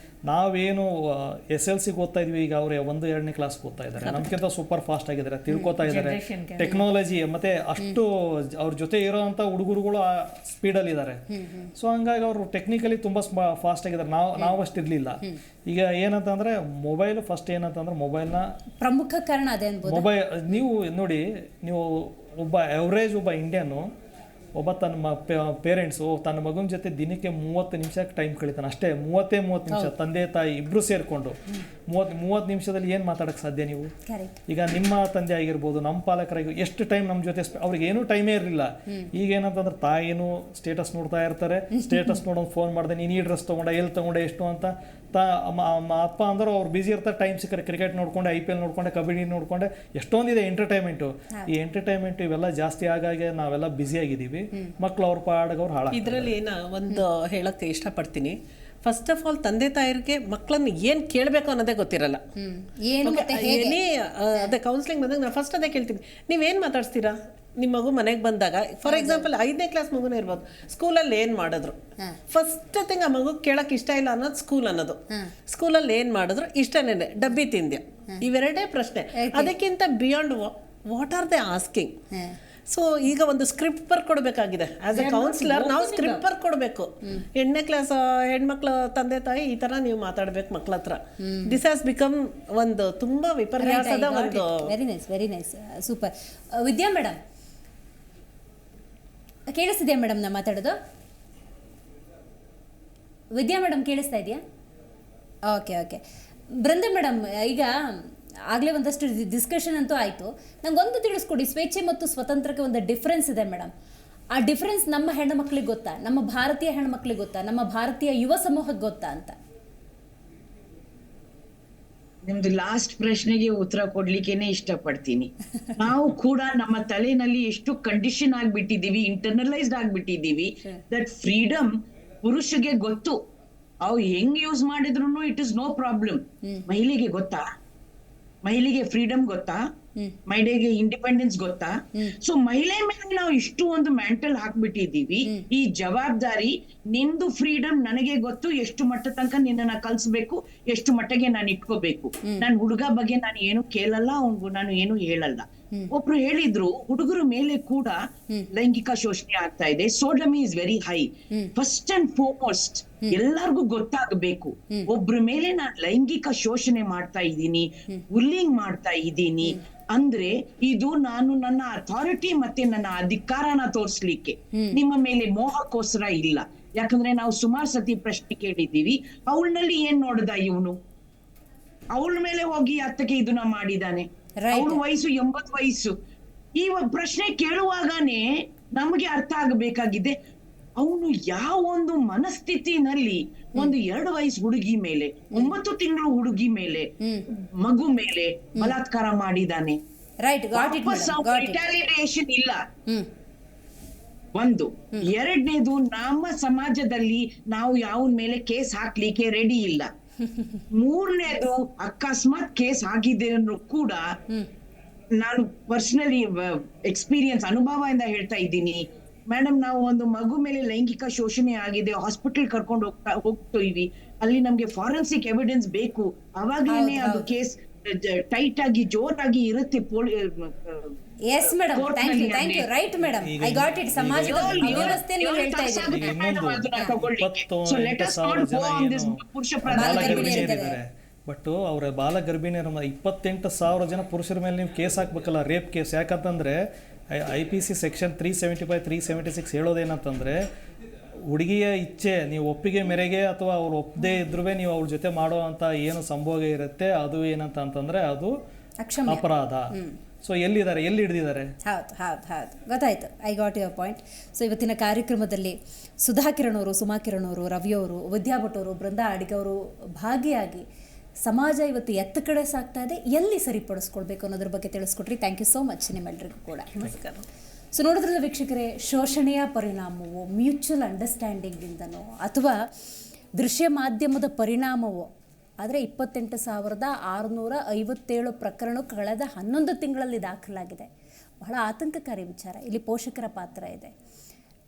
ನಾವೇನು SLC ಓದ್ತಾ ಇದ್ವಿ, ಈಗ ಅವ್ರು 1-2ನೇ ಕ್ಲಾಸ್ಗೆ ಓದ್ತಾ ಇದ್ದಾರೆ, ನಮ್ಗಿಂತ ಸೂಪರ್ ಫಾಸ್ಟ್ ಆಗಿದ್ದಾರೆ, ತಿಳ್ಕೊತಾ ಇದ್ದಾರೆ ಟೆಕ್ನಾಲಜಿ. ಮತ್ತೆ ಅಷ್ಟು ಅವ್ರ ಜೊತೆ ಇರೋಂಥ ಹುಡುಗರುಗಳು ಆ ಸ್ಪೀಡಲ್ಲಿ ಇದ್ದಾರೆ. ಸೊ ಹಂಗಾಗಿ ಅವರು ಟೆಕ್ನಿಕಲಿ ತುಂಬ ಫಾಸ್ಟ್ ಆಗಿದ್ದಾರೆ. ನಾವು ಅಷ್ಟು ಇರಲಿಲ್ಲ. ಈಗ ಏನಂತಂದ್ರೆ ಮೊಬೈಲ್ ಫಸ್ಟ್ ಏನಂತಂದ್ರೆ ಮೊಬೈಲ್ನ ಪ್ರಮುಖ ಕಾರಣ ಅದೇ ಅನ್ಬೋದು. ಮೊಬೈಲ್ ನೀವು ನೋಡಿ, ನೀವು ಒಬ್ಬ ಇಂಡಿಯನ್ನು ಒಬ್ಬ ತನ್ನ ಪೇರೆಂಟ್ಸು ತನ್ನ ಮಗನ ಜೊತೆ ದಿನಕ್ಕೆ 30 ನಿಮಿಷ ಟೈಮ್ ಕಳೀತಾನೆ ಅಷ್ಟೇ. 30 ನಿಮಿಷ ತಂದೆ ತಾಯಿ ಇಬ್ರು ಸೇರಿಕೊಂಡು 30 ನಿಮಿಷದಲ್ಲಿ ಏನು ಮಾತಾಡೋಕ್ಕೆ ಸಾಧ್ಯ ನೀವು? ಈಗ ನಿಮ್ಮ ತಂದೆ ಆಗಿರ್ಬೋದು, ನಮ್ಮ ಪಾಲಕರಾಗಿ ಎಷ್ಟು ಟೈಮ್ ನಮ್ಮ ಜೊತೆ ಅವ್ರಿಗೆ ಏನೂ ಟೈಮೇ ಇರಲಿಲ್ಲ. ಈಗ ಏನಂತಂದ್ರೆ ತಾಯಿನೂ ಸ್ಟೇಟಸ್ ನೋಡ್ತಾ ಇರ್ತಾರೆ, ಸ್ಟೇಟಸ್ ನೋಡೋದು ಫೋನ್ ಮಾಡಿದೆ, ನೀನು ಈ ಡ್ರೆಸ್ ತೊಗೊಂಡೆ, ಎಲ್ಲಿ ತೊಗೊಂಡೆ, ಎಷ್ಟು ಅಂತ. ಅಪ್ಪ ಅಂದ್ರೆ ಅವ್ರು ಬ್ಯುಸಿ ಇರ್ತಾರೆ, ಟೈಮ್ ಸಿಕ್ಕರೆ ಕ್ರಿಕೆಟ್ ನೋಡ್ಕೊಂಡೆ, IPL ನೋಡ್ಕೊಂಡೆ, ಕಬಡ್ಡಿ ನೋಡ್ಕೊಂಡೆ, ಎಷ್ಟೊಂದಿದೆ ಎಂಟರ್ಟೈನ್ಮೆಂಟು. ಈ ಎಂಟರ್ಟೈನ್ಮೆಂಟ್ ಇವೆಲ್ಲ ಜಾಸ್ತಿ ಆಗಾಗೆ ನಾವೆಲ್ಲ ಬ್ಯುಸಿ ಆಗಿದ್ದೀವಿ. ಮಕ್ಕಳು ಅವ್ರ ಪಾಡಿಗೆ ಅವ್ರು ಹಾಳಾಗ್ತಾರೆ. ಇದರಲ್ಲಿ ಒಂದು ಹೇಳಕ್ಕೆ ಇಷ್ಟಪಡ್ತೀನಿ. ಫಸ್ಟ್ ಆಫ್ ಆಲ್ ತಂದೆ ತಾಯಿಗೆ ಮಕ್ಕಳನ್ನ ಏನು ಕೇಳಬೇಕು ಅನ್ನೋದೇ ಗೊತ್ತಿರಲ್ಲ. ಅದೇ ಕೌನ್ಸಿಲಿಂಗ್ ಬಂದಾಗ ನಾನು ಫಸ್ಟ್ ಅದೇ ಕೇಳ್ತೀನಿ, ನೀವೇನು ಮಾತಾಡ್ಸ್ತೀರಾ ನಿಮ್ಮ ಮಗು ಮನೆಗೆ ಬಂದಾಗ? ಫಾರ್ ಎಕ್ಸಾಂಪಲ್ 5ನೇ ಕ್ಲಾಸ್ ಮಗುನೇ ಇರ್ಬೋದು, ಸ್ಕೂಲಲ್ಲಿ ಏನು ಮಾಡಿದ್ರು, ಫಸ್ಟ್ ಥಿಂಗ್ ಆ ಮಗು ಕೇಳಕ್ಕೆ ಇಷ್ಟ ಇಲ್ಲ ಅನ್ನೋದು ಸ್ಕೂಲ್ ಅನ್ನೋದು. ಸ್ಕೂಲಲ್ಲಿ ಏನು ಮಾಡಿದ್ರು, ಇಷ್ಟನೇ ಡಬ್ಬಿ ತಿಂದ್ಯಾ, ಇವೆರಡೇ ಪ್ರಶ್ನೆ. ಅದಕ್ಕಿಂತ beyond what are they asking? So ಈಗ ಒಂದು ಸ್ಕ್ರಿಪ್ಟ್ ಬರ್ಕೊಡ್ಬೇಕಾಗಿದೆ. ಆಸ್ ಎ ಕೌನ್ಸಿಲರ್ ನಾವು ಸ್ಕ್ರಿಪ್ಟ್ ಬರ್ಕೊಡ್ಬೇಕು. 8ನೇ ಕ್ಲಾಸ್ ಹೆಣ್ಮಕ್ಳ ತಂದೆ ತಾಯಿ ಈ ತರ ನೀವು ಮಾತಾಡ್ಬೇಕು ಮಕ್ಳ ಹತ್ರ. ದಿಸ್ ಹ್ಯಾಸ್ ಬಿಕಮ್ ಒಂದು ತುಂಬಾ ವಿಪರ್ಯಾಸದ ಒಂದು. Very nice super. Vidya madam ಕೇಳಿಸ್ತಿದ್ಯಾ ಮೇಡಮ್ ನಾ ಮಾತಾಡೋದು? ವಿದ್ಯಾ ಮೇಡಮ್ ಕೇಳಿಸ್ತಾ ಇದೆಯಾ? ಓಕೆ. ಬೃಂದ ಮೇಡಮ್, ಈಗ ಆಗಲೇ ಒಂದಷ್ಟು ಡಿಸ್ಕಷನ್ ಅಂತೂ ಆಯಿತು. ನಂಗೊಂದು ತಿಳಿಸ್ಕೊಡಿ, ಸ್ವೇಚ್ಛೆ ಮತ್ತು ಸ್ವತಂತ್ರಕ್ಕೆ ಒಂದು ಡಿಫ್ರೆನ್ಸ್ ಇದೆ ಮೇಡಮ್. ಆ ಡಿಫ್ರೆನ್ಸ್ ನಮ್ಮ ಹೆಣ್ಣುಮಕ್ಳಿಗೆ ಗೊತ್ತಾ? ನಮ್ಮ ಭಾರತೀಯ ಹೆಣ್ಮಕ್ಳಿಗೆ ಗೊತ್ತಾ? ನಮ್ಮ ಭಾರತೀಯ ಯುವ ಸಮೂಹಕ್ಕೆ ಗೊತ್ತಾ ಅಂತ? ನಿಮ್ದು ಲಾಸ್ಟ್ ಪ್ರಶ್ನೆಗೆ ಉತ್ತರ ಕೊಡ್ಲಿಕ್ಕೇನೆ ಇಷ್ಟಪಡ್ತೀನಿ. ನಾವು ಕೂಡ ನಮ್ಮ ತಲೆನಲ್ಲಿ ಎಷ್ಟು ಕಂಡೀಷನ್ ಆಗ್ಬಿಟ್ಟಿದೀವಿ, ಇಂಟರ್ನಲೈಸ್ಡ್ ಆಗ್ಬಿಟ್ಟಿದೀವಿ, ದಟ್ ಫ್ರೀಡಮ್ ಪುರುಷಗೆ ಗೊತ್ತು, ಅವು ಹೆಂಗ್ ಯೂಸ್ ಮಾಡಿದ್ರು ಇಟ್ ಇಸ್ ನೋ ಪ್ರಾಬ್ಲಮ್. ಮಹಿಳೆಗೆ ಗೊತ್ತಾ? ಮಹಿಳೆಗೆ ಫ್ರೀಡಮ್ ಗೊತ್ತಾ? ಮಹಿಳೆಗೆ ಇಂಡಿಪೆಂಡೆನ್ಸ್ ಗೊತ್ತಾ? ಸೊ ಮಹಿಳೆ ಮೇಲೆ ನಾವು ಇಷ್ಟು ಒಂದು ಮ್ಯಾಂಟಲ್ ಹಾಕ್ಬಿಟ್ಟಿದೀವಿ. ಈ ಜವಾಬ್ದಾರಿ ನಿಂದು ಫ್ರೀಡಮ್ ನನಗೆ ಗೊತ್ತು, ಎಷ್ಟು ಮಟ್ಟ ತನಕ ನಿನ್ನ ಕಲ್ಸ್ಬೇಕು, ಎಷ್ಟು ಮಟ್ಟಿಗೆ ನಾನು ಇಟ್ಕೋಬೇಕು. ನಾನು ಹುಡುಗ ಬಗ್ಗೆ ನಾನು ಏನು ಕೇಳಲ್ಲ, ಅವ್ನಿಗೂ ನಾನು ಏನು ಹೇಳಲ್ಲ. ಒಬ್ರು ಹೇಳಿದ್ರು ಹುಡುಗರ ಮೇಲೆ ಕೂಡ ಲೈಂಗಿಕ ಶೋಷಣೆ ಆಗ್ತಾ ಇದೆ. Sodomy is very high. First and foremost ಎಲ್ಲಾರ್ಗು ಗೊತ್ತಾಗಬೇಕು, ಒಬ್ರ ಮೇಲೆ ನಾನು ಲೈಂಗಿಕ ಶೋಷಣೆ ಮಾಡ್ತಾ ಇದ್ದೀನಿ, ಬುಲ್ಲಿಂಗ್ ಮಾಡ್ತಾ ಇದ್ದೀನಿ ಅಂದ್ರೆ ಇದು ನಾನು ನನ್ನ ಅಥಾರಿಟಿ ಮತ್ತೆ ನನ್ನ ಅಧಿಕಾರನ ತೋರ್ಸ್ಲಿಕ್ಕೆ, ನಿಮ್ಮ ಮೇಲೆ ಮೋಹಕ್ಕೋಸ್ಕರ ಇಲ್ಲ. ಯಾಕಂದ್ರೆ ನಾವು ಸುಮಾರು ಸತಿ ಪ್ರಶ್ನೆ ಕೇಳಿದ್ದೀವಿ, ಅವಳನಲ್ಲಿ ಏನ್ ನೋಡ್ದ ಇವನು, ಅವಳ ಮೇಲೆ ಹೋಗಿ ಅತ್ತಕ್ಕೆ ಇದನ್ನ ಮಾಡಿದಾನೆ, ಅವಳ ವಯಸ್ಸು 80 ವಯಸ್ಸು. ಈ ಪ್ರಶ್ನೆ ಕೇಳುವಾಗನೇ ನಮಗೆ ಅರ್ಥ ಆಗಬೇಕಾಗಿದೆ ಅವನು ಯಾವ ಒಂದು ಮನಸ್ಥಿತಿನಲ್ಲಿ ಒಂದು 2 ವಯಸ್ಸು ಹುಡುಗಿ ಮೇಲೆ, 9 ತಿಂಗಳು ಹುಡುಗಿ ಮೇಲೆ, ಮಗು ಮೇಲೆ ಬಲಾತ್ಕಾರ ಮಾಡಿದಾನೆ. ರಿಟಾಲಿಯೇಷನ್ ಇಲ್ಲ. ಒಂದು. ಎರಡನೇದು, ನಮ್ಮ ಸಮಾಜದಲ್ಲಿ ನಾವು ಯಾವನ್ ಮೇಲೆ ಕೇಸ್ ಹಾಕ್ಲಿಕ್ಕೆ ರೆಡಿ ಇಲ್ಲ. ಮೂರನೇದು, ಅಕಸ್ಮಾತ್ ಕೇಸ್ ಆಗಿದೆ ಕೂಡ ನಾನು ಪರ್ಸನಲಿ ಎಕ್ಸ್ಪೀರಿಯನ್ಸ್ ಅನುಭವದಿಂದ ಹೇಳ್ತಾ ಇದ್ದೀನಿ ಮೇಡಮ್, ನಾವು ಒಂದು ಮಗು ಮೇಲೆ ಲೈಂಗಿಕ ಶೋಷಣೆ ಆಗಿದೆ, ಹಾಸ್ಪಿಟಲ್ ಕರ್ಕೊಂಡು ಹೋಗ್ತೀವಿ, ಅಲ್ಲಿ ನಮ್ಗೆ ಫಾರೆನ್ಸಿಕ್ ಎವಿಡೆನ್ಸ್ ಬೇಕು, ಅವಾಗ್ಲೇನೆ ಅದು ಕೇಸ್ ಟೈಟ್ ಆಗಿ ಜೋರಾಗಿ ಇರುತ್ತೆ. Yes madam, thank you. Right madam, I got it. ಸಮಾಜದ ಅವ್ಯವಸ್ಥೆ ನೀವು ಹೇಳ್ತಾ ಇದ್ದೀರಿ. ಬಟ್ ಅವರ ಬಾಲ ಗರ್ಭಿಣಿಯರ 28,000 ಜನ ಪುರುಷರ ಮೇಲೆ ನೀವು ಕೇಸ್ ಹಾಕ್ಬೇಕಲ್ಲ, ರೇಪ್ ಕೇಸ್. ಯಾಕಂತಂದ್ರೆ IPC ಸೆಕ್ಷನ್ 375, 376 ಹೇಳೋದೇನಂತಂದ್ರೆ, ಹುಡುಗಿಯ ಇಚ್ಛೆ ನೀವು ಒಪ್ಪಿಗೆ ಮೇರೆಗೆ ಅಥವಾ ಅವ್ರು ಒಪ್ಪದೇ ಇದ್ರೂ ನೀವು ಅವ್ರ ಜೊತೆ ಮಾಡೋ ಅಂತ ಏನು ಸಂಭೋಗ ಇರುತ್ತೆ ಅದು ಏನಂತ ಅಂತಂದ್ರೆ ಅದು ಅಪರಾಧ. ಸೊ ಎಲ್ಲಿ ಹಿಡಿದಿದ್ದಾರೆ? ಹೌದು ಹೌದು ಹೌದು, ಗೊತ್ತಾಯ್ತು. I got your point. So ಇವತ್ತಿನ ಕಾರ್ಯಕ್ರಮದಲ್ಲಿ ಸುಧಾ ಕಿರಣ್ ಅವರು, ಸುಮಾ ಕಿರಣ್ ಅವರು, ರವಿಯವರು, ವಿದ್ಯಾ ಭಟ್ ಅವರು, ಬೃಂದಾ ಅಡಿಗ ಅವರು ಭಾಗಿಯಾಗಿ ಸಮಾಜ ಇವತ್ತು ಎತ್ತ ಕಡೆ ಸಾಗ್ತಾ ಇದೆ, ಎಲ್ಲಿ ಸರಿಪಡಿಸ್ಕೊಳ್ಬೇಕು ಅನ್ನೋದ್ರ ಬಗ್ಗೆ ತಿಳಿಸ್ಕೊಟ್ರಿ. ಥ್ಯಾಂಕ್ ಯು ಸೋ ಮಚ್ ನಿಮ್ಮೆಲ್ಲರಿಗೂ ಕೂಡ. ನಮಸ್ಕಾರ. ಸೊ ನೋಡಿದ್ರಲ್ಲ ವೀಕ್ಷಕರೇ, ಶೋಷಣೆಯ ಪರಿಣಾಮವೋ, ಮ್ಯೂಚುವಲ್ ಅಂಡರ್ಸ್ಟ್ಯಾಂಡಿಂಗಿಂದನೋ ಅಥವಾ ದೃಶ್ಯ ಮಾಧ್ಯಮದ ಪರಿಣಾಮವೋ, ಆದರೆ 28,657 ಪ್ರಕರಣ ಕಳೆದ 11 ತಿಂಗಳಲ್ಲಿ ದಾಖಲಾಗಿದೆ. ಬಹಳ ಆತಂಕಕಾರಿ ವಿಚಾರ. ಇಲ್ಲಿ ಪೋಷಕರ ಪಾತ್ರ ಇದೆ,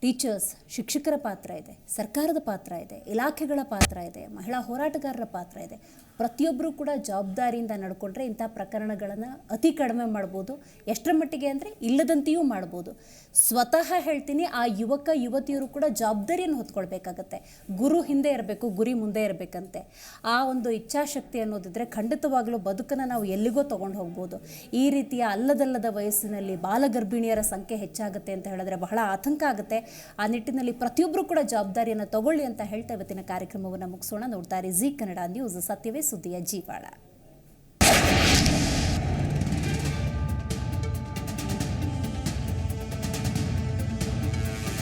ಟೀಚರ್ಸ್, ಶಿಕ್ಷಕರ ಪಾತ್ರ ಇದೆ, ಸರ್ಕಾರದ ಪಾತ್ರ ಇದೆ, ಇಲಾಖೆಗಳ ಪಾತ್ರ ಇದೆ, ಮಹಿಳಾ ಹೋರಾಟಗಾರರ ಪಾತ್ರ ಇದೆ. ಪ್ರತಿಯೊಬ್ಬರೂ ಕೂಡ ಜವಾಬ್ದಾರಿಯಿಂದ ನಡ್ಕೊಂಡ್ರೆ ಇಂಥ ಪ್ರಕರಣಗಳನ್ನು ಅತಿ ಕಡಿಮೆ ಮಾಡ್ಬೋದು. ಎಷ್ಟರ ಮಟ್ಟಿಗೆ ಅಂದರೆ ಇಲ್ಲದಂತೆಯೂ ಮಾಡ್ಬೋದು. ಸ್ವತಃ ಹೇಳ್ತೀನಿ, ಆ ಯುವಕ ಯುವತಿಯರು ಕೂಡ ಜವಾಬ್ದಾರಿಯನ್ನು ಹೊತ್ಕೊಳ್ಬೇಕಾಗತ್ತೆ. ಗುರು ಹಿಂದೆ ಇರಬೇಕು, ಗುರಿ ಮುಂದೆ ಇರಬೇಕಂತೆ. ಆ ಒಂದು ಇಚ್ಛಾಶಕ್ತಿ ಅನ್ನೋದಿದ್ರೆ ಖಂಡಿತವಾಗಲೂ ಬದುಕನ್ನು ನಾವು ಎಲ್ಲಿಗೋ ತೊಗೊಂಡು ಹೋಗ್ಬೋದು. ಈ ರೀತಿಯ ಅಲ್ಲದಲ್ಲದ ವಯಸ್ಸಿನಲ್ಲಿ ಬಾಲಗರ್ಭಿಣಿಯರ ಸಂಖ್ಯೆ ಹೆಚ್ಚಾಗುತ್ತೆ ಅಂತ ಹೇಳಿದ್ರೆ ಬಹಳ ಆತಂಕ ಆಗುತ್ತೆ. ಆ ನಿಟ್ಟಿನಲ್ಲಿ ಪ್ರತಿಯೊಬ್ಬರು ಕೂಡ ಜವಾಬ್ದಾರಿಯನ್ನು ತಗೊಳ್ಳಿ ಅಂತ ಹೇಳ್ತಾ ಇವತ್ತಿನ ಕಾರ್ಯಕ್ರಮವನ್ನು ಮುಗಿಸೋಣ. ನೋಡ್ತಾ ಇರಿ ಜೀ ಕನ್ನಡ ನ್ಯೂಸ್, ಸತ್ಯವೇ ಸುದ್ದಿಯ ಜೀವಾಳ.